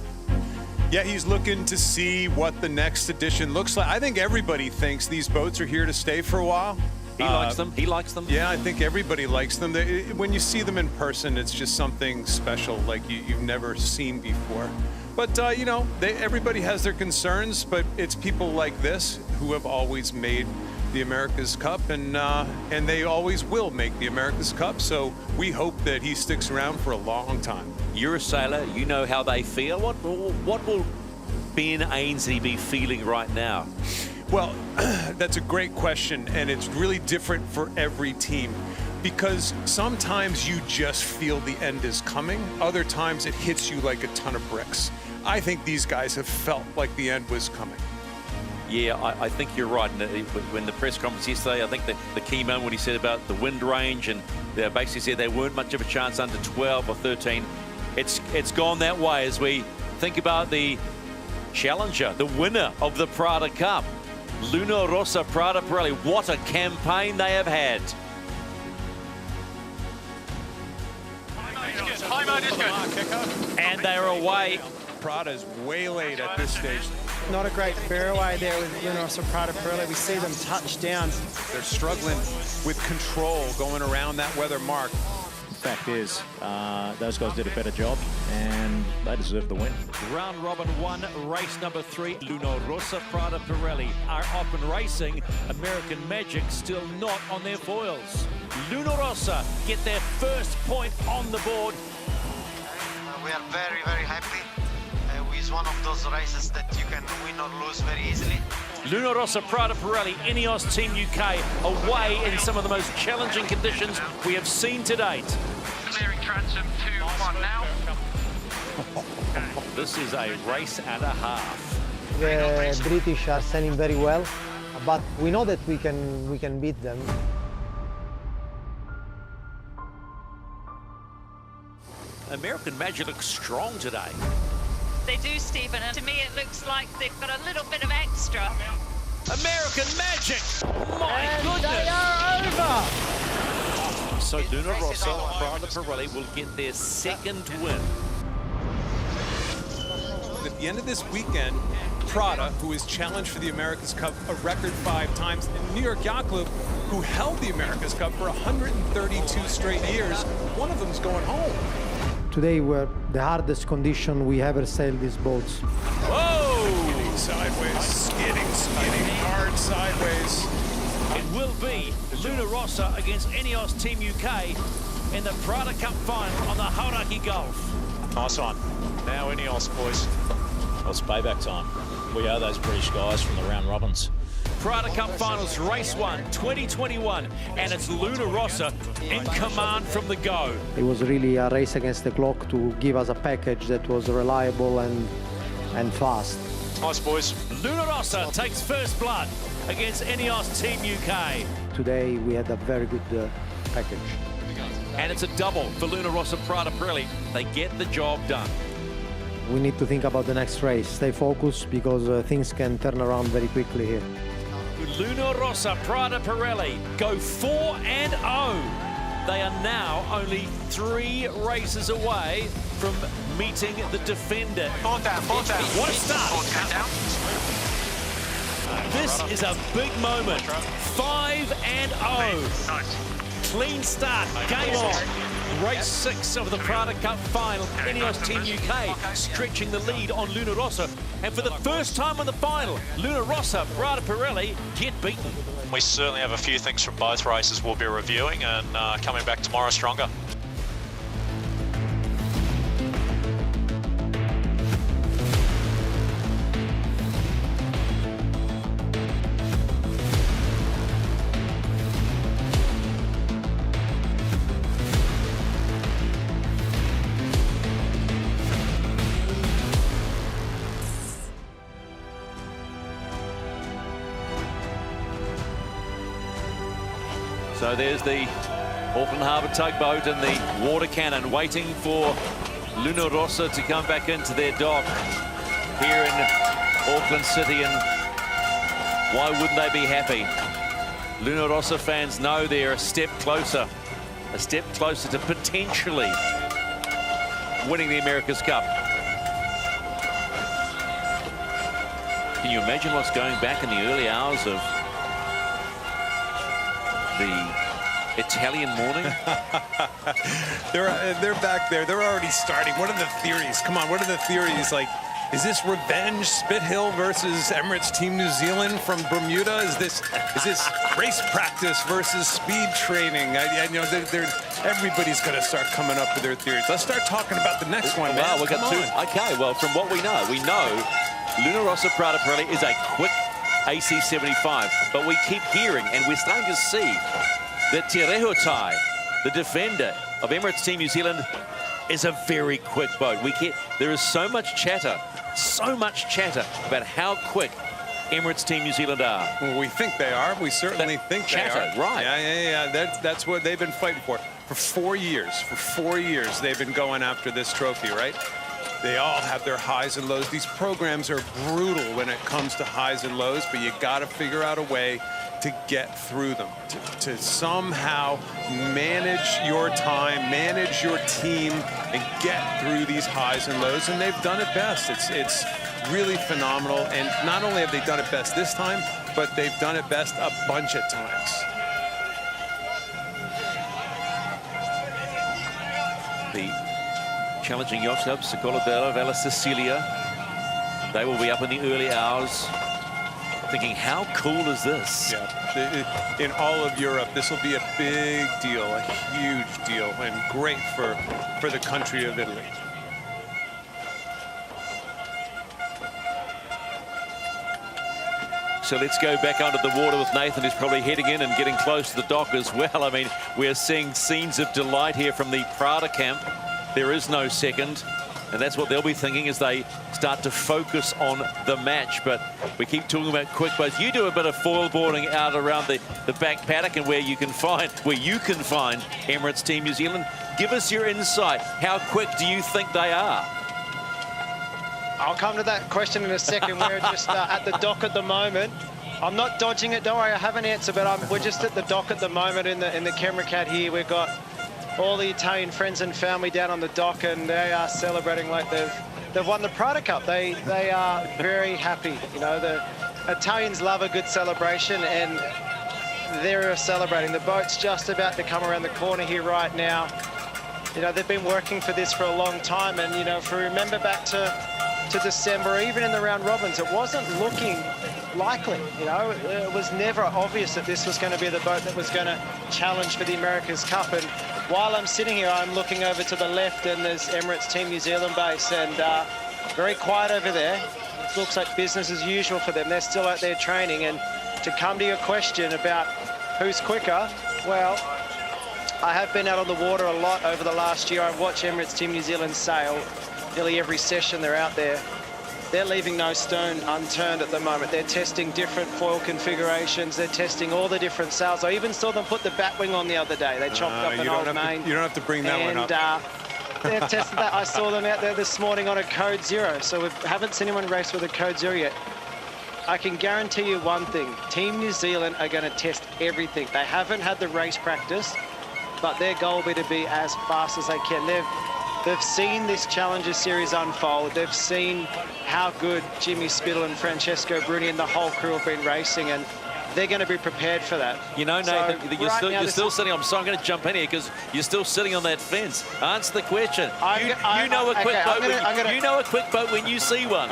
Yeah, he's looking to see what the next edition looks like. I think everybody thinks these boats are here to stay for a while. He likes them. He likes them. Yeah, I think everybody likes them. When you see them in person, it's just something special, like you've never seen before. But, you know, everybody has their concerns, but it's people like this who have always made the America's Cup, and they always will make the America's Cup. So we hope that he sticks around for a long time. You're a sailor. You know how they feel. What will Ben Ainslie be feeling right now? Well, that's a great question, and it's really different for every team, because sometimes you just feel the end is coming. Other times it hits you like a ton of bricks. I think these guys have felt like the end was coming. Yeah, I think you're right. When the press conference yesterday, I think the key moment when he said about the wind range, and they basically said they weren't much of a chance under 12 or 13. It's gone that way as we think about the challenger, the winner of the Prada Cup. Luna Rossa Prada Pirelli, what a campaign they have had. And they're away. Prada's waylaid at this stage. Not a great fairway there with Luna Rossa Prada Pirelli. We see them touch down. They're struggling with control going around that weather mark. Fact is, those guys did a better job, and they deserve the win. Round robin one, race number 3. Luna Rossa Prada Pirelli are up and racing. American Magic still not on their foils. Luna Rossa get their first point on the board. We are very, very happy. It's one of those races that you can win or lose very easily. Luna Rossa Prada Pirelli, INEOS Team UK, away in some of the most challenging conditions we have seen to date. Clearing transom 2-1 now. This is a race and a half. The British are sailing very well, but we know that we can beat them. American Magic looks strong today. They do, Stephen, and to me it looks like they've got a little bit of extra. American Magic! My and goodness! They are over! So Luna Rossa Prada Pirelli will get their second win. At the end of this weekend, Prada, who is challenged for the America's Cup a record 5 times, and New York Yacht Club, who held the America's Cup for 132 straight years, one of them's going home. Today were the hardest condition we ever sailed these boats. Whoa! Skidding sideways, skidding hard sideways. It will be Luna Rossa against INEOS Team UK in the Prada Cup final on the Hauraki Gulf. Nice one. Now INEOS, boys. Well, it's payback time. We are those British guys from the round robins. Prada Cup Finals, Race 1, 2021, and it's Luna Rossa in command from the go. It was really a race against the clock to give us a package that was reliable and fast. Nice, boys. Luna Rossa takes first blood against INEOS Team UK. Today we had a very good package. And it's a double for Luna Rossa Prada Pirelli. They get the job done. We need to think about the next race. Stay focused because things can turn around very quickly here. Luna Rossa Prada Pirelli go 4-0. They are now only 3 races away from meeting the defender. Board down. What a start! This is a big moment. 5-0. clean start. Game on. Race 6 of the Prada Cup final. INEOS Team UK stretching the lead on Luna Rossa. And for the first time in the final, Luna Rossa, Prada Pirelli get beaten. We certainly have a few things from both races we'll be reviewing and coming back tomorrow stronger. So there's the Auckland Harbour tugboat and the water cannon waiting for Luna Rossa to come back into their dock here in Auckland City, and why wouldn't they be happy? Luna Rossa fans know they're a step closer to potentially winning the America's Cup. Can you imagine what's going back in the early hours of the Italian morning? They're back there. They're already starting. What are the theories? Come on, what are the theories? Like, is this revenge Spit Hill versus Emirates Team New Zealand from Bermuda? Is this race practice versus speed training? I know everybody's going to start coming up with their theories. Let's start talking about the next one. Wow, man. we got two. Okay, well, from what we know Luna Rossa Prada Pirelli is a quick AC75, but we keep hearing, and we're starting to see, that Te Rehotai, the defender of Emirates Team New Zealand, is a very quick boat. There is so much chatter about how quick Emirates Team New Zealand are. Well, we think they are. We certainly think they are. Right. Yeah. That's what they've been fighting for 4 years. For 4 years, they've been going after this trophy, right? They all have their highs and lows. These programs are brutal when it comes to highs and lows, but you got to figure out a way to get through them, to somehow manage your time, manage your team, and get through these highs and lows. And they've done it best. It's really phenomenal. And not only have they done it best this time, but they've done it best a bunch of times. The challenging yacht club, Secola della Vella Sicilia, they will be up in the early hours thinking, how cool is this? Yeah, in all of Europe, this will be a big deal, a huge deal, and great for the country of Italy. So let's go back under the water with Nathan, who's probably heading in and getting close to the dock as well. I mean, we're seeing scenes of delight here from the Prada camp. There is no second, and that's what they'll be thinking as they start to focus on the match. But we keep talking about quick boats. You do a bit of foil boarding out around the back paddock and where you can find Emirates Team New Zealand. Give us your insight. How quick do you think they are? I'll come to that question in a second. We're just at the dock at the moment. I'm not dodging it, don't worry, I have an answer, but we're just at the dock at the moment in the camera cat here. We've got all the Italian friends and family down on the dock, and they are celebrating like they've won the Prada Cup. They are very happy. You know, the Italians love a good celebration, and they're celebrating. The boat's just about to come around the corner here right now. You know, they've been working for this for a long time, and you know, if we remember back to December, even in the round robins, it wasn't looking likely. You know, it was never obvious that this was going to be the boat that was going to challenge for the America's Cup. And while I'm sitting here, I'm looking over to the left, and there's Emirates Team New Zealand base, and very quiet over there. It looks like business as usual for them. They're still out there training. And to come to your question about who's quicker, well, I have been out on the water a lot over the last year. I've watched Emirates Team New Zealand sail nearly every session they're out there. They're leaving no stone unturned at the moment. They're testing different foil configurations. They're testing all the different sails. I even saw them put the batwing on the other day. They chopped up an old main. You don't have to bring that one up. They've tested that. I saw them out there this morning on a Code Zero. So we haven't seen anyone race with a Code Zero yet. I can guarantee you one thing. Team New Zealand are going to test everything. They haven't had the race practice, but their goal will be to be as fast as they can. They've seen this Challenger Series unfold. They've seen how good Jimmy Spittle and Francesco Bruni and the whole crew have been racing, and they're going to be prepared for that. You know, Nathan, So you're right now still, sitting. I'm sorry, I'm going to jump in here because you're still sitting on that fence. Answer the question. You know a quick boat when you see one.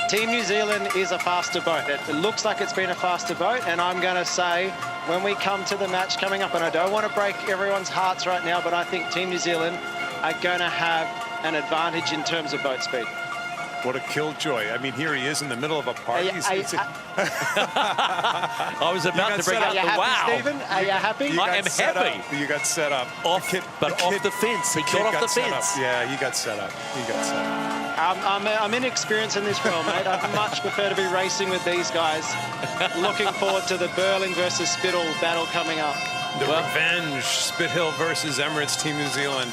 Team New Zealand is a faster boat. It looks like it's been a faster boat, and I'm going to say when we come to the match coming up, and I don't want to break everyone's hearts right now, but I think Team New Zealand are going to have an advantage in terms of boat speed. What a killjoy. I mean, here he is in the middle of a party. I was about to bring up the wow. Stephen? Are you happy? I am happy. You got set up. Off the fence. He got off the fence. Yeah, he got set up. He got set up. I'm inexperienced in this role, mate. I'd much prefer to be racing with these guys. Looking forward to the Burling versus Spittle battle coming up. The revenge, Spithill versus Emirates Team New Zealand.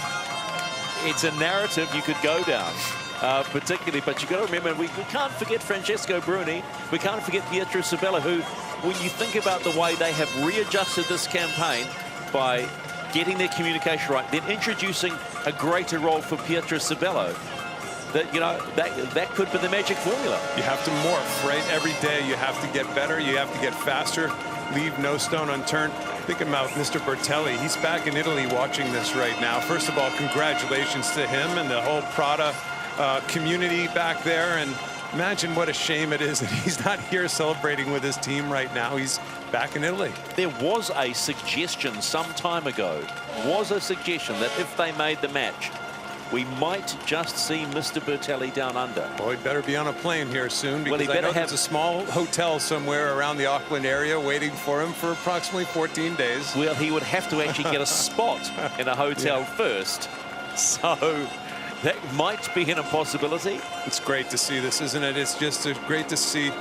It's a narrative you could go down. Particularly, but you've got to remember, we can't forget Francesco Bruni, we can't forget Pietro Sabella, who, when you think about the way they have readjusted this campaign by getting their communication right, then introducing a greater role for Pietro Sabella, that, you know, that could be the magic formula. You have to morph, right? Every day you have to get better, you have to get faster, leave no stone unturned. Think about Mr. Bertelli. He's back in Italy watching this right now. First of all, congratulations to him and the whole Prada community back there, and imagine what a shame it is that he's not here celebrating with his team right now. He's back in Italy. There was a suggestion some time ago, that if they made the match, we might just see Mr. Bertelli down under. Boy, he'd better be on a plane here soon, because well, I know there's a small hotel somewhere around the Auckland area waiting for him for approximately 14 days. Well, he would have to actually get a spot in a hotel first, so that might be an impossibility. It's great to see this, isn't it? It's just great to see.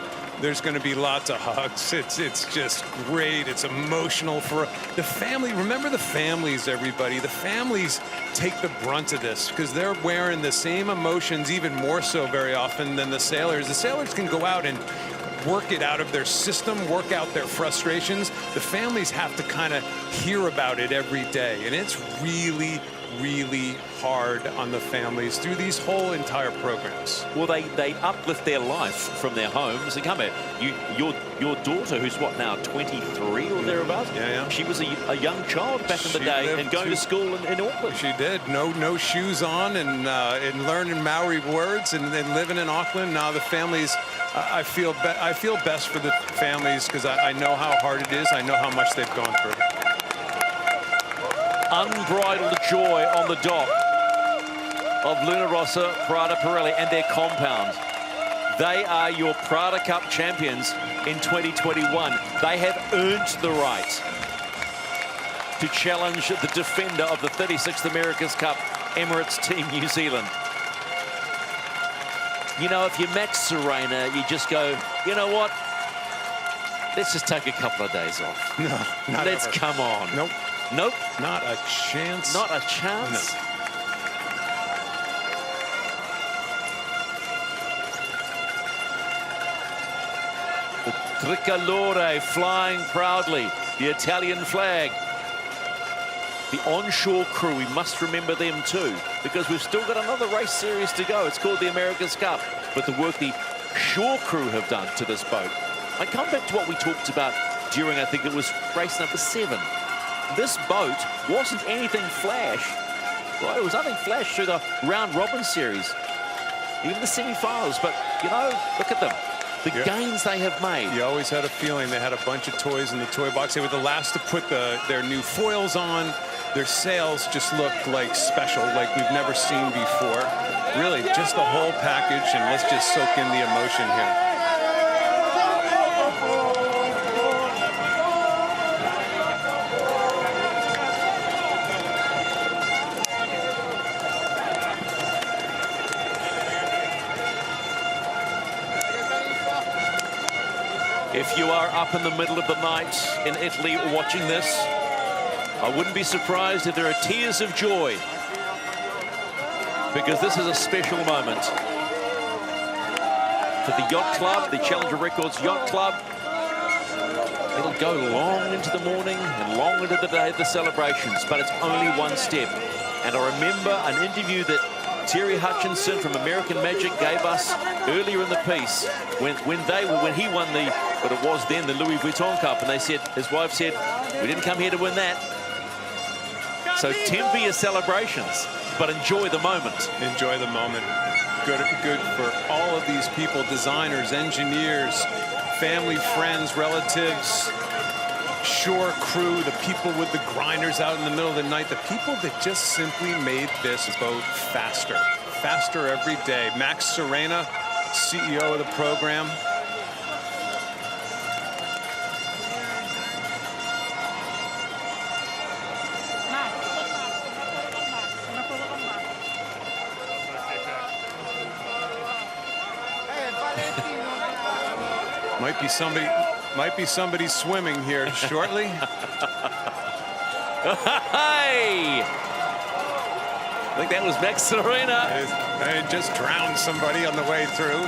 There's going to be lots of hugs. It's just great. It's emotional for the family. Remember the families, everybody. The families take the brunt of this because they're wearing the same emotions, even more so very often than the sailors. The sailors can go out and work it out of their system, work out their frustrations. The families have to kind of hear about it every day. And it's really, really hard on the families through these whole entire programs. Well, they uplift their life from their homes and come here. Your daughter, who's what now, 23 or thereabouts? Yeah. She was a young child back in the day and going to school in Auckland. She did. No shoes on and learning Maori words and living in Auckland. Now the families, I feel best for the families because I know how hard it is. I know how much they've gone through. Unbridled joy on the dock of Rossa Prada Pirelli and their compound. They are your Prada Cup champions in 2021. They have earned the right to challenge the defender of the 36th America's Cup, Emirates Team New Zealand. You know, if you're Max Serena, you just go, you know what? Let's just take a couple of days off. No, not Let's ever. come on. Nope. Nope. Not a chance. Not a chance? No. The tricolore flying proudly, the Italian flag. The onshore crew, we must remember them too, because we've still got another race series to go. It's called the America's Cup. But the work the shore crew have done to this boat. I come back to what we talked about during, I think it was race number 7. This boat wasn't anything flash, right? It was nothing flash through the round robin series, even the semi-finals. But, you know, look at them. The gains they have made. You always had a feeling they had a bunch of toys in the toy box. They were the last to put their new foils on. Their sails just looked like special, like we've never seen before. Really, just the whole package, and let's just soak in the emotion here. If you are up in the middle of the night in Italy watching this, I wouldn't be surprised if there are tears of joy, because this is a special moment for the Yacht Club, the Challenger Records Yacht Club. It'll go long into the morning and long into the day of the celebrations, but it's only one step. And I remember an interview that Terry Hutchinson from American Magic gave us earlier in the piece when he won the but it was then the Louis Vuitton Cup, and they said, his wife said, we didn't come here to win that. So temper your celebrations, but enjoy the moment. Enjoy the moment. Good for all of these people, designers, engineers, family, friends, relatives, shore crew, the people with the grinders out in the middle of the night, the people that just simply made this boat faster. Faster every day. Max Serena, CEO of the program. Might be somebody swimming here shortly. Hey! I think that was Max Serena. I just drowned somebody on the way through.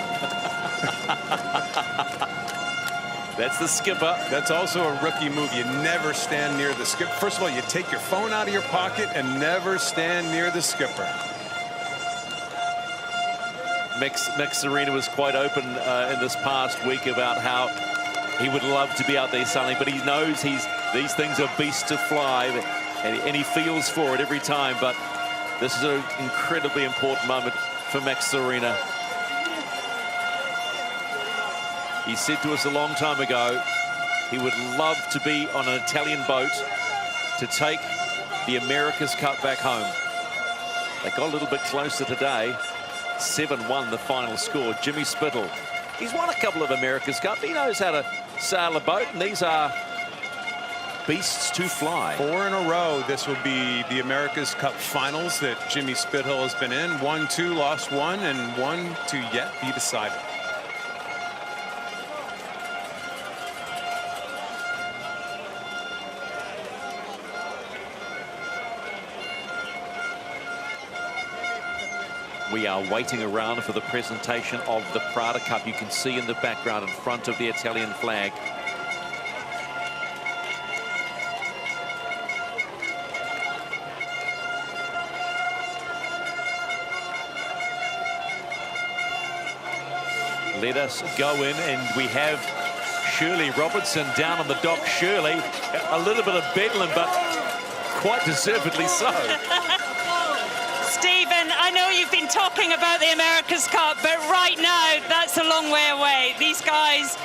That's the skipper. That's also a rookie move. You never stand near the skipper. First of all, you take your phone out of your pocket and never stand near the skipper. Max Serena was quite open in this past week about how he would love to be out there sailing, but he knows these things are beasts to fly, and he feels for it every time. But this is an incredibly important moment for Max Serena. He said to us a long time ago he would love to be on an Italian boat to take the America's Cup back home. They got a little bit closer today. 7-1 the final score. Jimmy Spittle, he's won a couple of America's Cup. He knows how to sail a boat, and these are beasts to fly. 4 in a row. This will be the America's Cup finals that Jimmy Spittle has been in. 1-2, lost 1, and 1 to yet be decided. We are waiting around for the presentation of the Prada Cup. You can see in the background in front of the Italian flag. Let us go in, and we have Shirley Robertson down on the dock. Shirley, a little bit of bedlam, but quite deservedly so. Stephen, I know you've been talking about the America's Cup, but right now, that's a long way away. These guys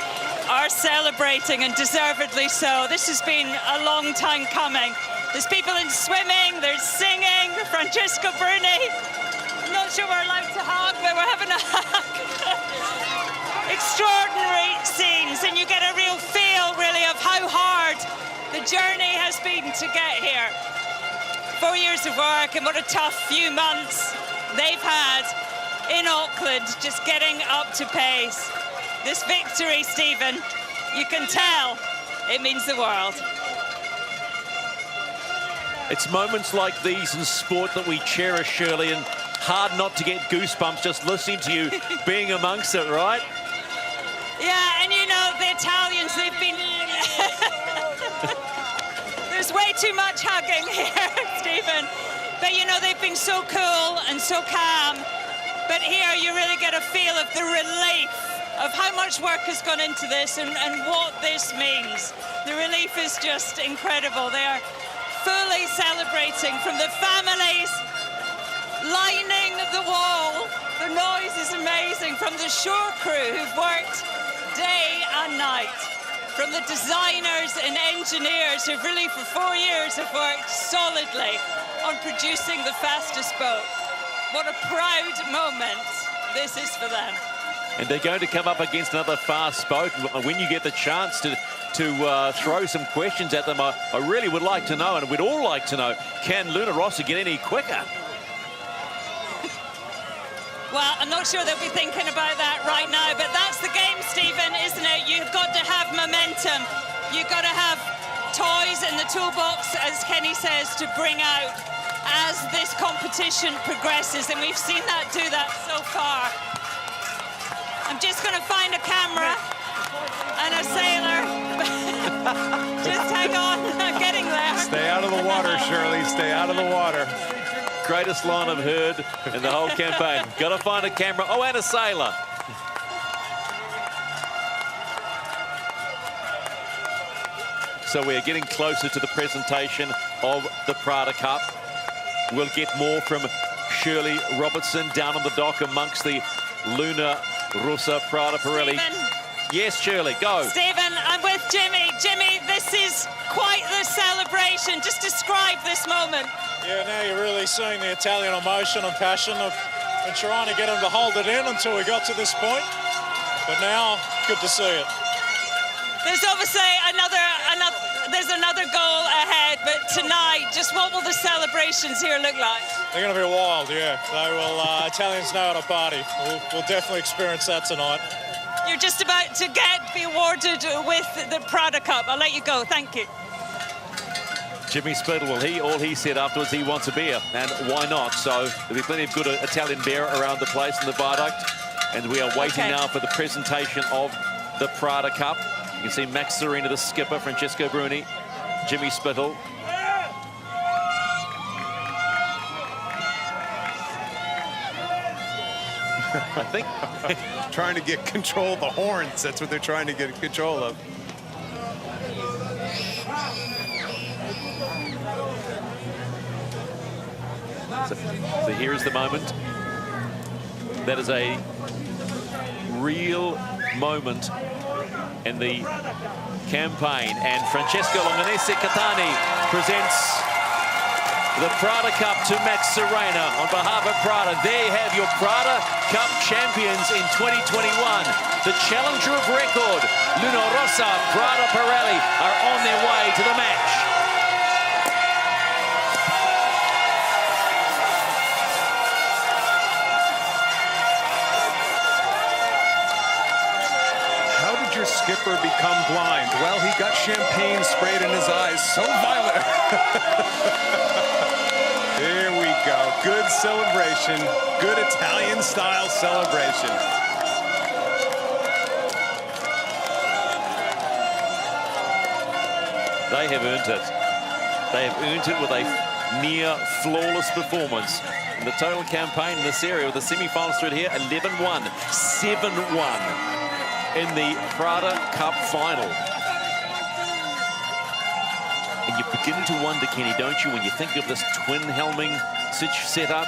are celebrating, and deservedly so. This has been a long time coming. There's people in swimming, there's singing, Francesco Bruni. I'm not sure we're allowed to hug, but we're having a hug. Extraordinary scenes, and you get a real feel, really, of how hard the journey has been to get here. 4 years of work, and what a tough few months they've had in Auckland, just getting up to pace. This victory, Stephen, you can tell it means the world. It's moments like these in sport that we cherish, Shirley, and hard not to get goosebumps just listening to you being amongst it, right? Yeah, and you know, the Italians, they've been... There's way too much hugging here, Stephen. But, you know, they've been so cool and so calm. But here you really get a feel of the relief of how much work has gone into this and what this means. The relief is just incredible. They are fully celebrating, from the families lining the wall. The noise is amazing. From the shore crew who've worked day and night. From the designers and engineers who've really for 4 years have worked solidly on producing the fastest boat. What a proud moment this is for them. And they're going to come up against another fast boat. When you get the chance to throw some questions at them, I really would like to know, and we'd all like to know, can Luna Rossa get any quicker? Well, I'm not sure they'll be thinking about that right now, but that's the game, Stephen, isn't it? You've got to have momentum. You've got to have toys in the toolbox, as Kenny says, to bring out as this competition progresses, and we've seen that do that so far. I'm just going to find a camera and a sailor. Just hang on, I'm getting there. Stay out of the water, Shirley, stay out of the water. Greatest line I've heard in the whole campaign. Got to find a camera. Oh, and a sailor. So we're getting closer to the presentation of the Prada Cup. We'll get more from Shirley Robertson down on the dock amongst the Luna Rossa Prada Pirelli. Stephen. Yes, Shirley, go. Stephen, I'm with Jimmy. Jimmy, this is quite the celebration. Just describe this moment. Yeah, now you're really seeing the Italian emotion and passion. I've been trying to get them to hold it in until we got to this point. But now, good to see it. There's obviously there's another goal ahead, but tonight, just what will the celebrations here look like? They're going to be wild, yeah. They will. Italians know how to party. We'll definitely experience that tonight. You're just about to be awarded with the Prada Cup. I'll let you go. Thank you. Jimmy Spittle, well, all he said afterwards, he wants a beer, and why not? So there'll be plenty of good Italian beer around the place in the viaduct, and we are waiting now for the presentation of the Prada Cup. You can see Max Serena, the skipper, Francesco Bruni, Jimmy Spittle. I think trying to get control of the horns. That's what they're trying to get control of. So here's the moment. That is a real moment in the campaign. And Francesco Longanese Catani presents the Prada Cup to Max Serena on behalf of Prada. There you have your Prada Cup champions in 2021. The challenger of record, Luna Rossa Prada Pirelli, are on their way to the match. How did your skipper become blind? Well, he got champagne sprayed in his eyes, so violent. Here we go. Good celebration. Good Italian-style celebration. They have earned it. They have earned it with a near flawless performance. In the total campaign in this area, with the semi-finals through here, 11-1, 7-1 in the Prada Cup final. And you begin to wonder, Kenny, don't you, when you think of this twin-helming setup,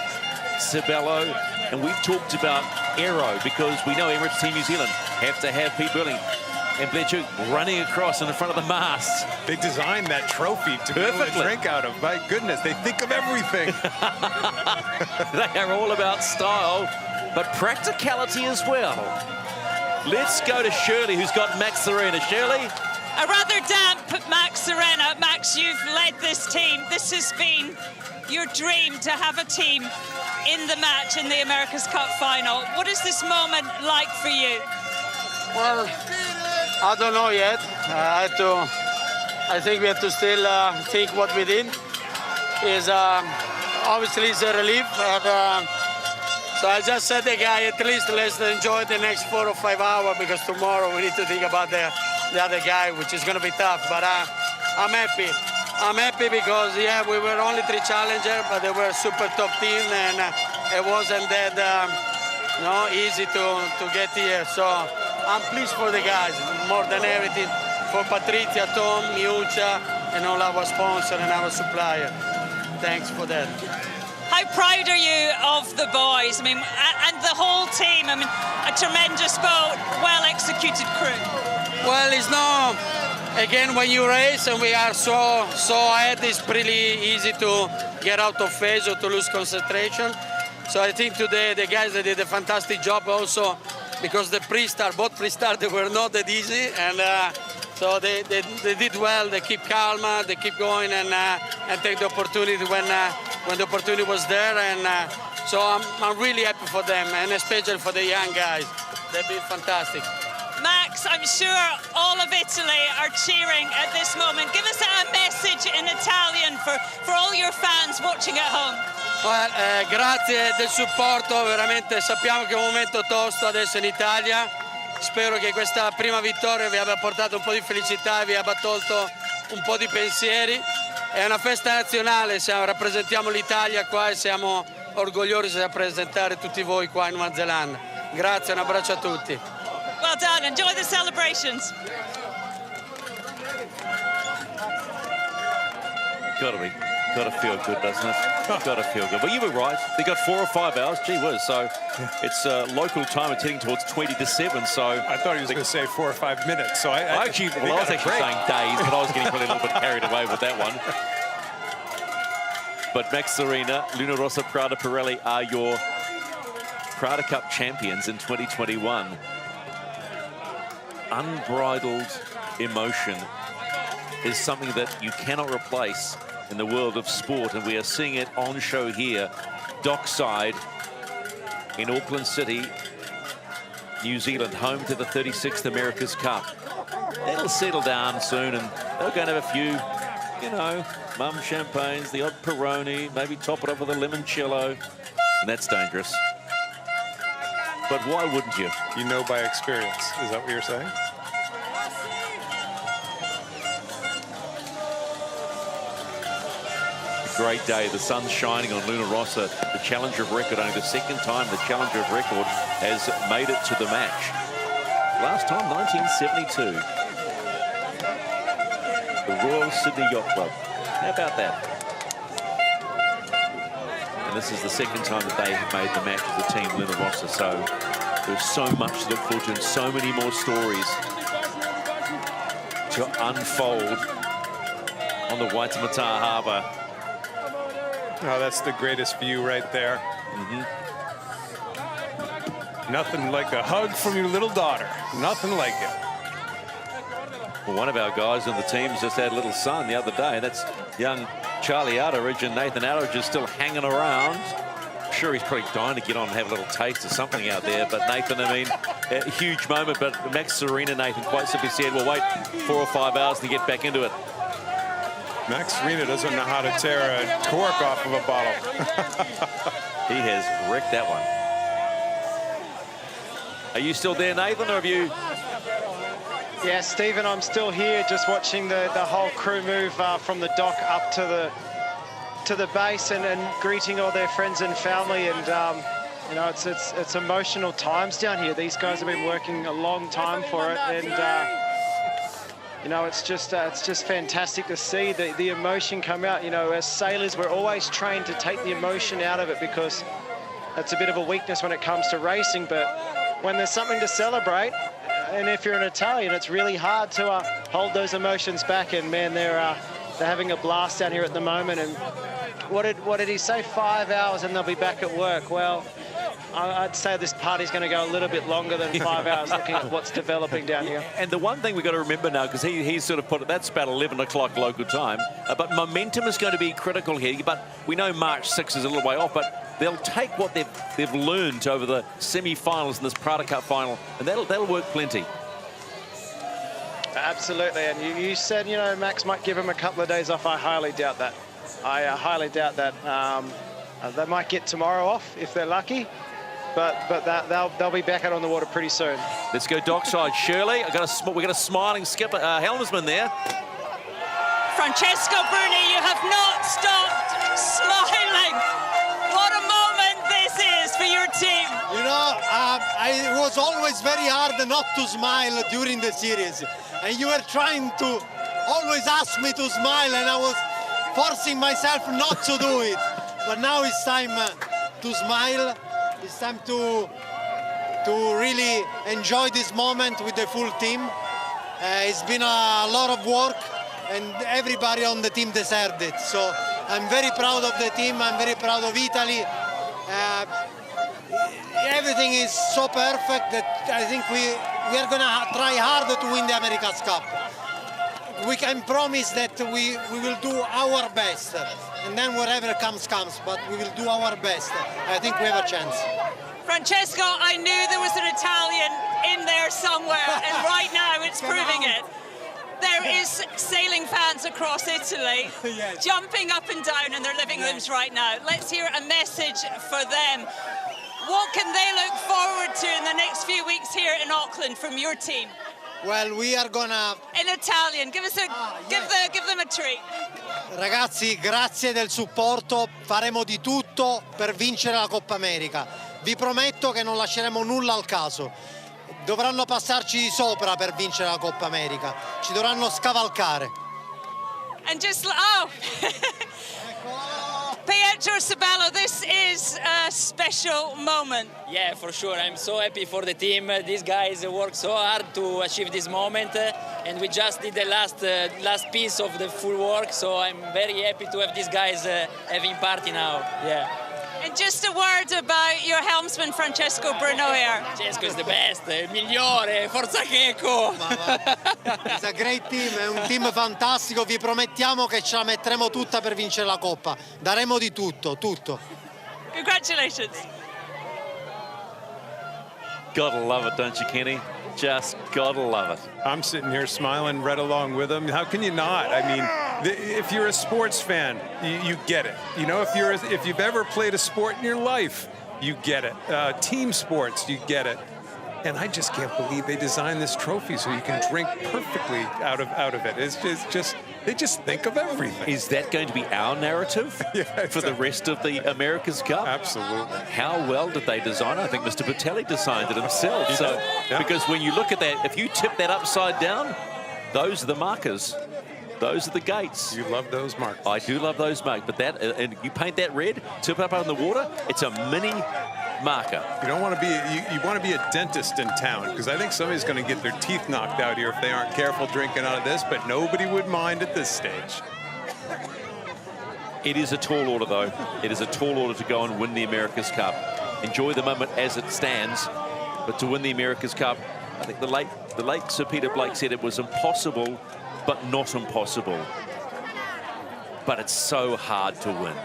Sibello, and we've talked about Aero, because we know Emirates Team New Zealand have to have Pete Burling and Bletcher running across in front of the masts. They designed that trophy to be able to drink out of. My goodness, they think of everything. They are all about style, but practicality as well. Let's go to Shirley, who's got Max Serena. Shirley? A rather damp Max Serena. Max, you've led this team. This has been your dream to have a team in the match in the America's Cup final. What is this moment like for you? Well, I don't know yet. I think we have to still think what we did. Obviously it's a relief. So I just said to the guy, at least let's enjoy the next 4 or 5 hours, because tomorrow we need to think about the other guy, which is going to be tough. But I'm happy. I'm happy because, yeah, we were only 3 challengers, but they were a super top team, and it wasn't that easy to get here. So I'm pleased for the guys, more than everything, for Patrizia, Tom, Miuccia, and all our sponsors and our supplier. Thanks for that. How proud are you of the boys? I mean, and the whole team. I mean, a tremendous boat, well-executed crew. Well, it's not, again, when you race and we are so ahead, it's pretty easy to get out of phase or to lose concentration. So I think today the guys, they did a fantastic job also, because the both pre-start, they were not that easy, and so they did well. They keep calm, they keep going, and take the opportunity when the opportunity was there. And so I'm really happy for them, and especially for the young guys. They've been fantastic. Max, I'm sure all of Italy are cheering at this moment. Give us a message in Italian for all your fans watching at home. Well, grazie del supporto, veramente sappiamo che è un momento tosto adesso in Italia. Spero che questa prima vittoria vi abbia portato un po' di felicità e vi abbia tolto un po' di pensieri. È una festa nazionale, rappresentiamo l'Italia qua e siamo orgogliosi di rappresentare tutti voi qua in Nuova Zelanda. Grazie, un abbraccio a tutti. Well done, enjoy the celebrations. Gotta feel good, doesn't it? Gotta feel good. But you were right. They got 4 or 5 hours. Gee whiz. So it's local time. It's heading towards 20 to 7. So I thought he was going to say 4 or 5 minutes. So I was actually saying days, but I was getting probably a little bit carried away with that one. But Max Serena, Luna Rossa Prada Pirelli are your Prada Cup champions in 2021. Unbridled emotion is something that you cannot replace in the world of sport, and we are seeing it on show here, dockside in Auckland City, New Zealand, home to the 36th America's Cup. It'll settle down soon, and they're going to have a few, you know, mum champagnes, the odd Peroni, maybe top it up with a limoncello, and that's dangerous. But why wouldn't you? You know by experience. Is that what you're saying? Great day. The sun's shining on Luna Rossa, the challenger of record. Only the second time the challenger of record has made it to the match. Last time, 1972. The Royal Sydney Yacht Club. How about that? And this is the second time that they have made the match as a team, Luna Rossa. So there's so much to look forward to and so many more stories to unfold on the Waitemata Harbour. Oh, that's the greatest view right there. Nothing like a hug from your little daughter. Nothing like it. Well, one of our guys on the team's just had a little son the other day. That's young Charlie Outteridge, and Nathan Outteridge is still hanging around. I'm sure he's probably dying to get on and have a little taste of something out there. But Nathan, I mean, a huge moment. But Max Serena, Nathan, quite simply said, well, wait 4 or 5 hours to get back into it. Max Serena doesn't know how to tear a cork off of a bottle. He has wrecked that one. Are you still there, Nathan, or have you? Yeah, Stephen, I'm still here, just watching the whole crew move from the dock up to the base and greeting all their friends and family. And you know, it's emotional times down here. These guys have been working a long time for it, and you know, it's just fantastic to see the emotion come out. You know, as sailors, we're always trained to take the emotion out of it because that's a bit of a weakness when it comes to racing. But when there's something to celebrate, and if you're an Italian, it's really hard to hold those emotions back. And man, they're having a blast down here at the moment. And what did he say? 5 hours and they'll be back at work. Well, I'd say this party's going to go a little bit longer than 5 hours looking at what's developing down here. And the one thing we've got to remember now, because he's sort of put it, that's about 11 o'clock local time, but momentum is going to be critical here. But we know March 6 is a little way off, but they'll take what they've learned over the semi-finals in this Prada Cup final, and that'll work plenty. Absolutely, and you said, you know, Max might give him a couple of days off. I highly doubt that. I highly doubt that. They might get tomorrow off if they're lucky. But they'll be back out on the water pretty soon. Let's go dockside, Shirley. We got a smiling skipper, helmsman there. Francesco Bruni, you have not stopped smiling. What a moment this is for your team. You know, it was always very hard not to smile during the series. And you were trying to always ask me to smile, and I was forcing myself not to do it. But now it's time to smile. It's time to really enjoy this moment with the full team. It's been a lot of work, and everybody on the team deserved it. So I'm very proud of the team. I'm very proud of Italy. Everything is so perfect that I think we are going to try hard to win the America's Cup. We can promise that we will do our best, and then whatever comes, but we will do our best. I think we have a chance. Francesco, I knew there was an Italian in there somewhere, and right now it's proving it. There is sailing fans across Italy jumping up and down in their living rooms right now. Let's hear a message for them. What can they look forward to in the next few weeks here in Auckland from your team? Well, we are gonna... In Italian, give them a treat. Ragazzi, grazie del supporto, faremo di tutto per vincere la Coppa America. Vi prometto che non lasceremo nulla al caso. Dovranno passarci di sopra per vincere la Coppa America. Ci dovranno scavalcare. And just, oh, Pietro Sabello, this is a special moment. Yeah, for sure. I'm so happy for the team. These guys worked so hard to achieve this moment, and we just did the last piece of the full work. So I'm very happy to have these guys having party now. Yeah. And just a word about your helmsman, Francesco Bruno here. Francesco is the best, migliore, forza Checo! It's a great team, è un team fantastico, vi promettiamo che ce la metteremo tutta per vincere la Coppa. Daremo di tutto, tutto. Congratulations. Gotta love it, don't you, Kenny? Just gotta love it. I'm sitting here smiling right along with him. How can you not? I mean, if you're a sports fan, you get it. You know, if you've ever played a sport in your life, you get it. Team sports, you get it. And I just can't believe they designed this trophy so you can drink perfectly out of it. It's just they just think of everything. Is that going to be our narrative for the rest of the America's Cup? Absolutely. How well did they design it? I think Mr. Pirelli designed it himself. So, because when you look at that, if you tip that upside down, those are the markers. Those are the gates. You love those markers. I do love those markers. But that, and you paint that red, tip up in the water, it's a mini marker. You don't want to be, you want to be a dentist in town, because I think somebody's going to get their teeth knocked out here if they aren't careful drinking out of this, but nobody would mind at this stage. It is a tall order, though. It is a tall order to go and win the America's Cup. Enjoy the moment as it stands, but to win the America's Cup, I think the late Sir Peter Blake said it was impossible, but not impossible. But it's so hard to win.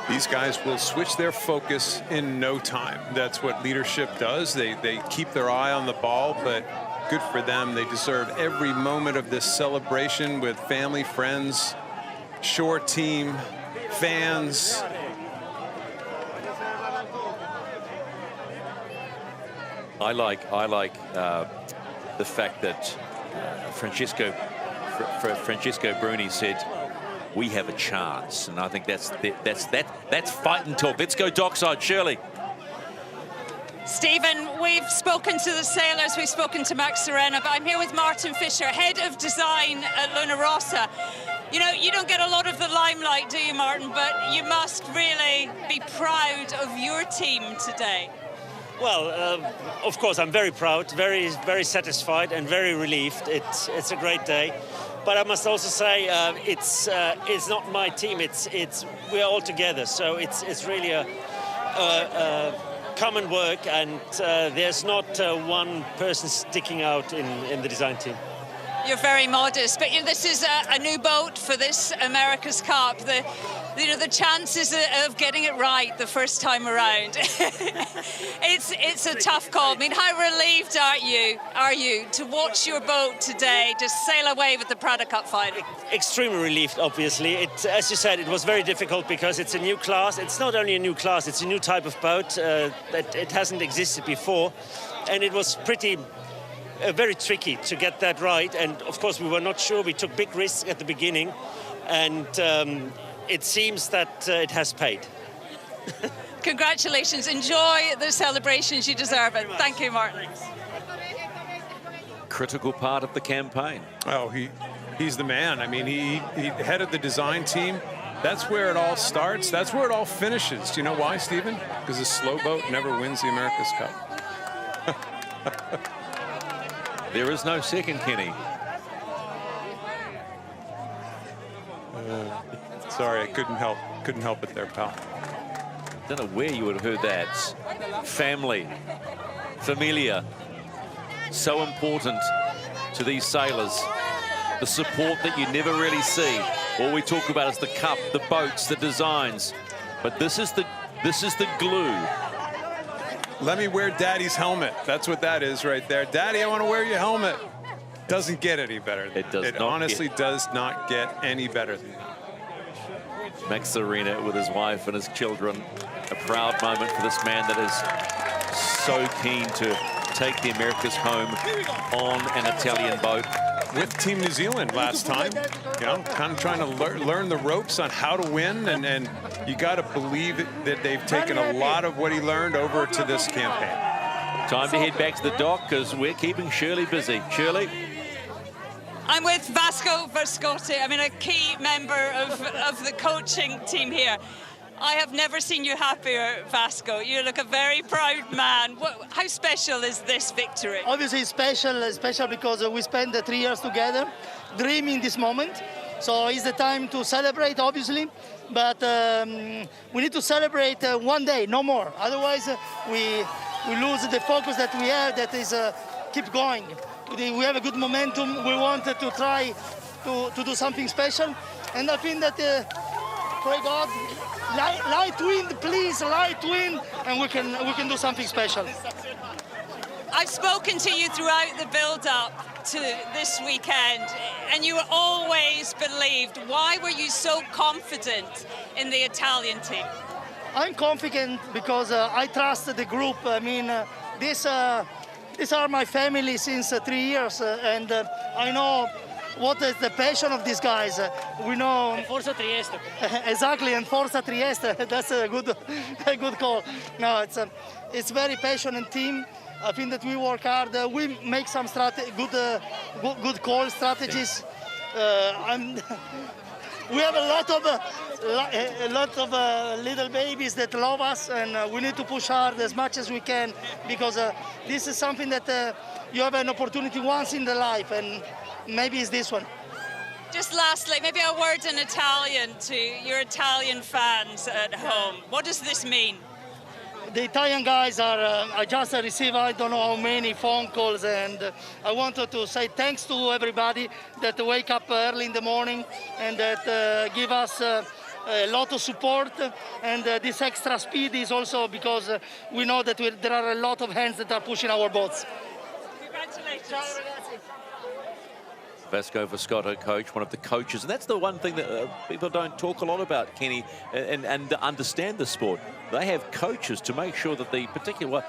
These guys will switch their focus in no time. That's what leadership does. They keep their eye on the ball, but good for them. They deserve every moment of this celebration with family, friends, shore team, fans. I like the fact that Francesco Bruni said, we have a chance, and I think that's fight and talk. Let's go dockside, Shirley. Stephen, we've spoken to the sailors, we've spoken to Max Serena, but I'm here with Martin Fisher, head of design at Luna Rossa. You know, you don't get a lot of the limelight, do you, Martin? But you must really be proud of your team today. Well, of course, I'm very proud, very, very satisfied, and very relieved. It's a great day. But I must also say it's not my team. We're all together. So it's really a common work, and there's not one person sticking out in the design team. You're very modest, but this is a new boat for this America's Cup. The chances of getting it right the first time around, it's a tough call. I mean, how relieved are you to watch your boat today just sail away with the Prada Cup final? Extremely relieved, obviously. As you said, it was very difficult because it's a new class. It's not only a new class, it's a new type of boat that it hasn't existed before, and it was very tricky to get that right. And of course, we were not sure. We took big risks at the beginning, and it seems that it has paid. Congratulations. Enjoy the celebrations. You deserve it. Thank you, Martin. Critical part of the campaign. Oh, he's the man. I mean, he headed the design team. That's where it all starts. That's where it all finishes. Do you know why, Stephen? Because a slow boat never wins the America's Cup. There is no second, Kenny. Sorry, I couldn't help it there, pal. Don't know where you would have heard that. Family, familia, so important to these sailors. The support that you never really see. All we talk about is the cup, the boats, the designs. But this is the glue. Let me wear Daddy's helmet. That's what that is right there. Daddy, I want to wear your helmet. Doesn't get any better than that. It honestly does not get any better than that. Max Serena with his wife and his children. A proud moment for this man that is so keen to take the Americas home on an Italian boat. With Team New Zealand last time, you know, kind of trying to learn the ropes on how to win, and you got to believe that they've taken a lot of what he learned over to this campaign. Time to head back to the dock because we're keeping Shirley busy. Shirley? I'm with Vasco Verscotti. I mean, a key member of the coaching team here. I have never seen you happier, Vasco. You look a very proud man. How special is this victory? Obviously special because we spent 3 years together, dreaming this moment. So it's the time to celebrate, obviously, but we need to celebrate one day, no more. Otherwise, we lose the focus that we have, that is keep going. We have a good momentum. We wanted to try to do something special, and I think that, pray God, light wind, please, light wind, and we can do something special. I've spoken to you throughout the build-up to this weekend, and you always believed. Why were you so confident in the Italian team? I'm confident because I trust the group. I mean, these are my family since 3 years, and I know what is the passion of these guys. We know. And Forza Trieste. Exactly, and Forza Trieste. That's a good call. No, it's very passionate team. I think that we work hard. We make some good call strategies. We have a lot of little babies that love us, and we need to push hard as much as we can, because this is something that you have an opportunity once in the life, and maybe it's this one. Just lastly, maybe a word in Italian to your Italian fans at home. What does this mean? The Italian guys are, I just received I don't know how many phone calls, and I wanted to say thanks to everybody that wake up early in the morning and that give us a lot of support, and this extra speed is also because we know that there are a lot of hands that are pushing our boats. Congratulations. Vasco Verscotti, coach, one of the coaches. And that's the one thing that people don't talk a lot about, Kenny, and understand the sport. They have coaches to make sure that the particular...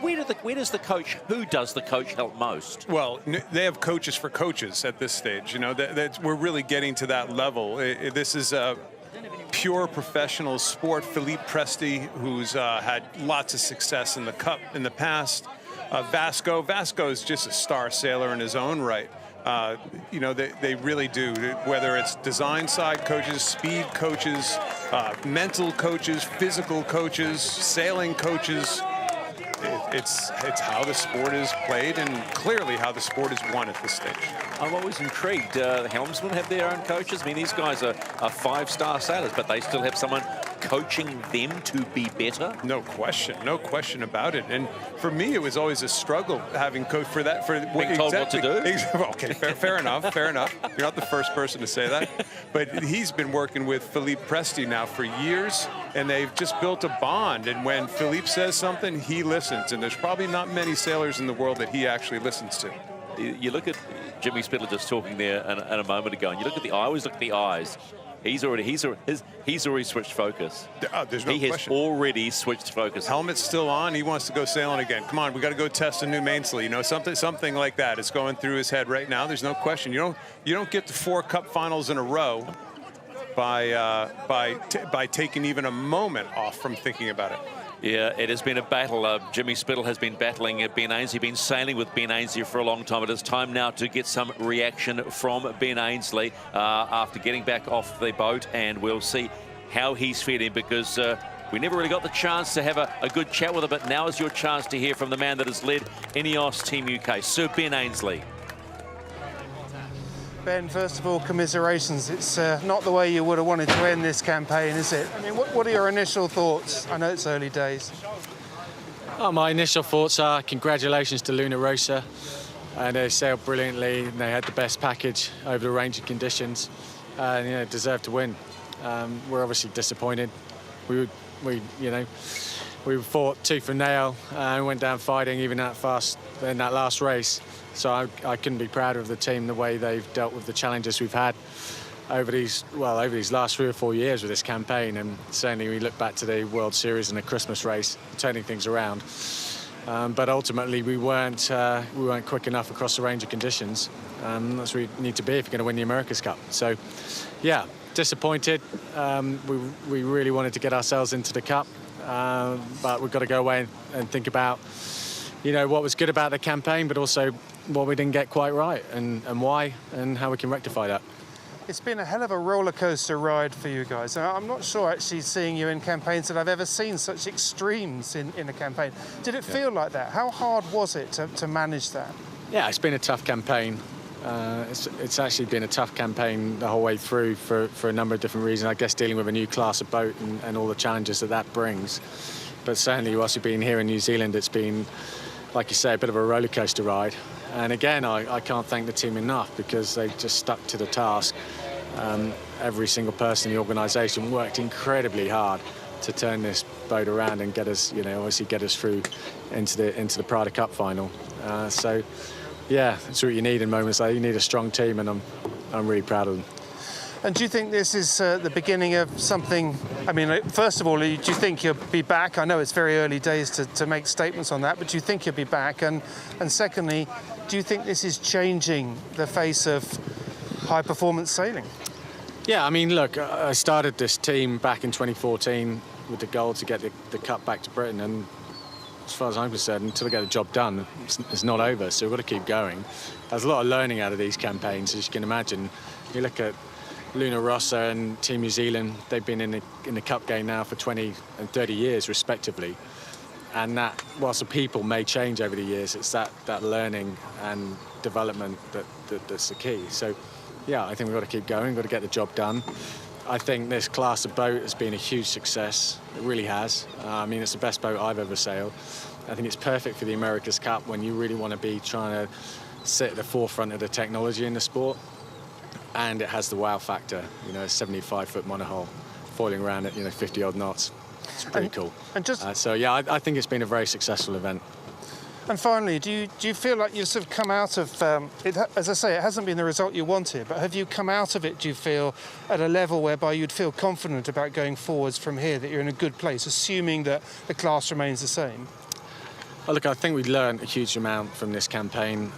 Where does the coach, who does the coach help most? Well, they have coaches for coaches at this stage. You know, we're really getting to that level. This is a pure professional sport. Philippe Presti, who's had lots of success in the Cup in the past. Vasco is just a star sailor in his own right. You know, they really do, whether it's design side coaches, speed coaches, mental coaches, physical coaches, sailing coaches. It's how the sport is played, and clearly how the sport is won at this stage. I'm always intrigued. The helmsmen have their own coaches. I mean, these guys are five-star sailors, but they still have someone coaching them to be better. No question about it. And for me, it was always a struggle having coach for that. For being told what to do. Okay, fair enough. You're not the first person to say that. But he's been working with Philippe Presti now for years, and they've just built a bond. And when Philippe says something, he listens. And there's probably not many sailors in the world that he actually listens to. You look at Jimmy Spittle just talking there a moment ago, and you look at the eye. Always look at the eyes. He's already switched focus. There's no question. He has already switched focus. Helmet's still on. He wants to go sailing again. Come on, we got to go test a new mainsail. You know, something like that. It's going through his head right now. There's no question. You don't get to 4 Cup finals in a row by taking even a moment off from thinking about it. Yeah, it has been a battle. Jimmy Spittle has been battling Ben Ainslie, been sailing with Ben Ainslie for a long time. It is time now to get some reaction from Ben Ainslie after getting back off the boat, and we'll see how he's feeling, because we never really got the chance to have a good chat with him, but now is your chance to hear from the man that has led INEOS Team UK, Sir Ben Ainslie. Ben, first of all, commiserations. It's not the way you would have wanted to end this campaign, is it? I mean, what are your initial thoughts? I know it's early days. Oh, my initial thoughts are congratulations to Luna Rossa. And they sailed brilliantly, and they had the best package over the range of conditions, and, you know, deserved to win. We're obviously disappointed. We fought tooth and nail and went down fighting even that fast in that last race. So I couldn't be prouder of the team, the way they've dealt with the challenges we've had over these last 3 or 4 years with this campaign. And certainly we look back to the World Series and the Christmas race, turning things around. But ultimately we weren't quick enough across the range of conditions. That's where we need to be if you're going to win the America's Cup. So, yeah, disappointed. We really wanted to get ourselves into the Cup, but we've got to go away and think about, you know, what was good about the campaign, but also what we didn't get quite right and why and how we can rectify that. It's been a hell of a roller coaster ride for you guys. I'm not sure actually seeing you in campaigns that I've ever seen such extremes in a campaign. Did it feel like that? How hard was it to manage that? Yeah, it's been a tough campaign. It's actually been a tough campaign the whole way through for a number of different reasons. I guess dealing with a new class of boat and all the challenges that brings. But certainly whilst we've been here in New Zealand, it's been, like you say, a bit of a roller coaster ride. And again, I can't thank the team enough because they just stuck to the task. Every single person in the organisation worked incredibly hard to turn this boat around and get us, obviously get us through into the Prada Cup final. So, yeah, it's what you need in moments like that. You need a strong team, and I'm really proud of them. And do you think this is the beginning of something? I mean, first of all, do you think you'll be back? I know it's very early days to make statements on that, but do you think you'll be back? And secondly, do you think this is changing the face of high-performance sailing? Yeah, I mean, look, I started this team back in 2014 with the goal to get the Cup back to Britain, and as far as I'm concerned, until I get the job done, it's not over, so we've got to keep going. There's a lot of learning out of these campaigns, as you can imagine. You look at Luna Rossa and Team New Zealand, they've been in the Cup game now for 20 and 30 years, respectively. And that, whilst the people may change over the years, it's that learning and development that's the key. So, yeah, I think we've got to keep going, we've got to get the job done. I think this class of boat has been a huge success. It really has. I mean, it's the best boat I've ever sailed. I think it's perfect for the America's Cup when you really want to be trying to sit at the forefront of the technology in the sport. And it has the wow factor, a 75-foot monohull foiling around at 50-odd knots. It's pretty cool. And just so yeah, I think it's been a very successful event. And finally, do you feel like you've sort of come out of it? As I say, it hasn't been the result you wanted, but have you come out of it? Do you feel at a level whereby you'd feel confident about going forwards from here, that you're in a good place, assuming that the class remains the same? Well, look, I think we've learned a huge amount from this campaign.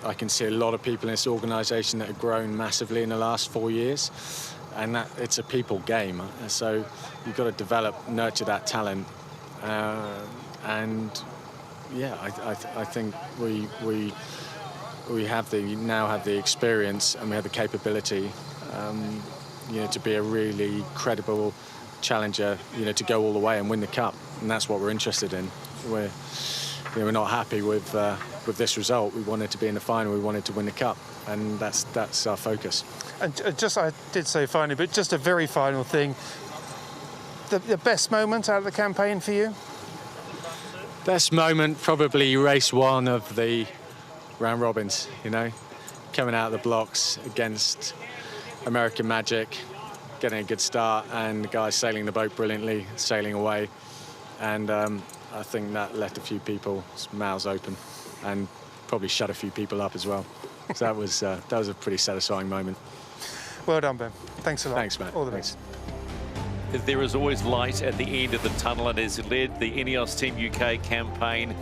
I can see a lot of people in this organisation that have grown massively in the last 4 years, and that it's a people game. So you've got to develop, nurture that talent, and yeah, I think we now have the experience and we have the capability, to be a really credible challenger, to go all the way and win the Cup, and that's what we're interested in. We're not happy with this result. We wanted to be in the final. We wanted to win the Cup, and that's our focus. And just, I did say finally, but just a very final thing. The best moment out of the campaign for you? Best moment, probably race one of the round robins. Coming out of the blocks against American Magic, getting a good start, and the guys sailing the boat brilliantly, sailing away, and I think that left a few people's mouths open and probably shut a few people up as well. So that was a pretty satisfying moment. Well done, Ben. Thanks a lot. Thanks, Matt. All the best. There is always light at the end of the tunnel, and has led the INEOS Team UK campaign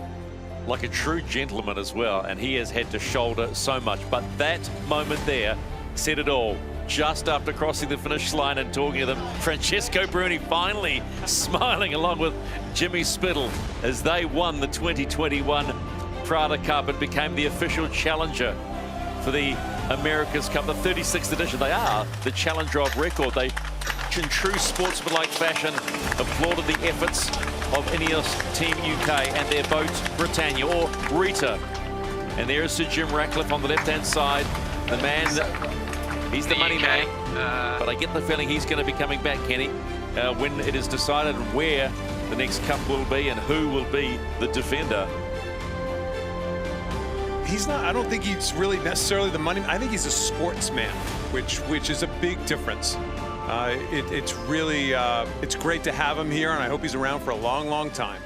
like a true gentleman as well, and he has had to shoulder so much. But that moment there said it all. Just after crossing the finish line and talking to them, Francesco Bruni finally smiling along with Jimmy Spittle as they won the 2021 Prada Cup and became the official challenger for the America's Cup, the 36th edition. They are the challenger of record. They, in true sportsmanlike fashion, applauded the efforts of INEOS Team UK and their boat Britannia, or Rita. And there is Sir Jim Ratcliffe on the left-hand side, the man that... He's the money man, but I get the feeling he's going to be coming back, Kenny, when it is decided where the next Cup will be and who will be the defender. He's not, I don't think he's really necessarily the money. I think he's a sportsman, which is a big difference. It's really, it's great to have him here, and I hope he's around for a long, long time.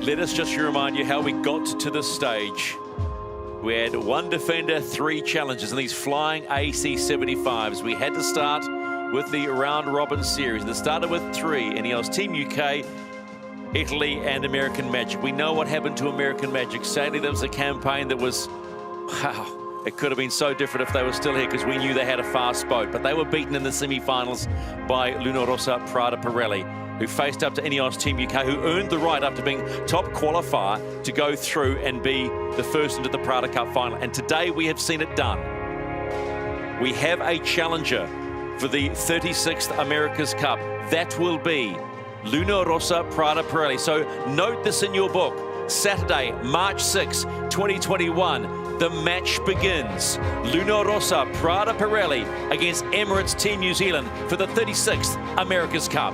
Let us just remind you how we got to this stage. We had one defender, 3 challenges, and these flying AC-75s. We had to start with the round robin series. They started with 3, INEOS Team UK, Italy, and American Magic. We know what happened to American Magic. Sadly, there was a campaign that was, wow, it could have been so different if they were still here, because we knew they had a fast boat. But they were beaten in the semi-finals by Luna Rossa Prada Pirelli. who faced up to INEOS Team UK, who earned the right after being top qualifier to go through and be the first into the Prada Cup final. And today we have seen it done. We have a challenger for the 36th America's Cup. That will be Rossa Prada Pirelli. So note this in your book. Saturday, March 6, 2021, the match begins. Rossa Prada Pirelli against Emirates Team New Zealand for the 36th America's Cup.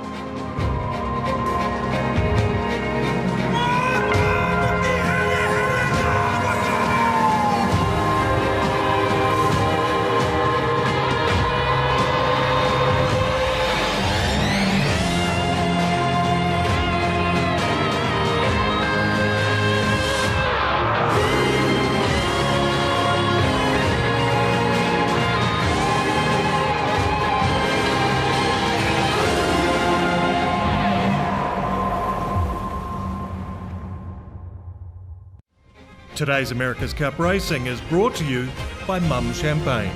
Today's America's Cup Racing is brought to you by Mum Champagne.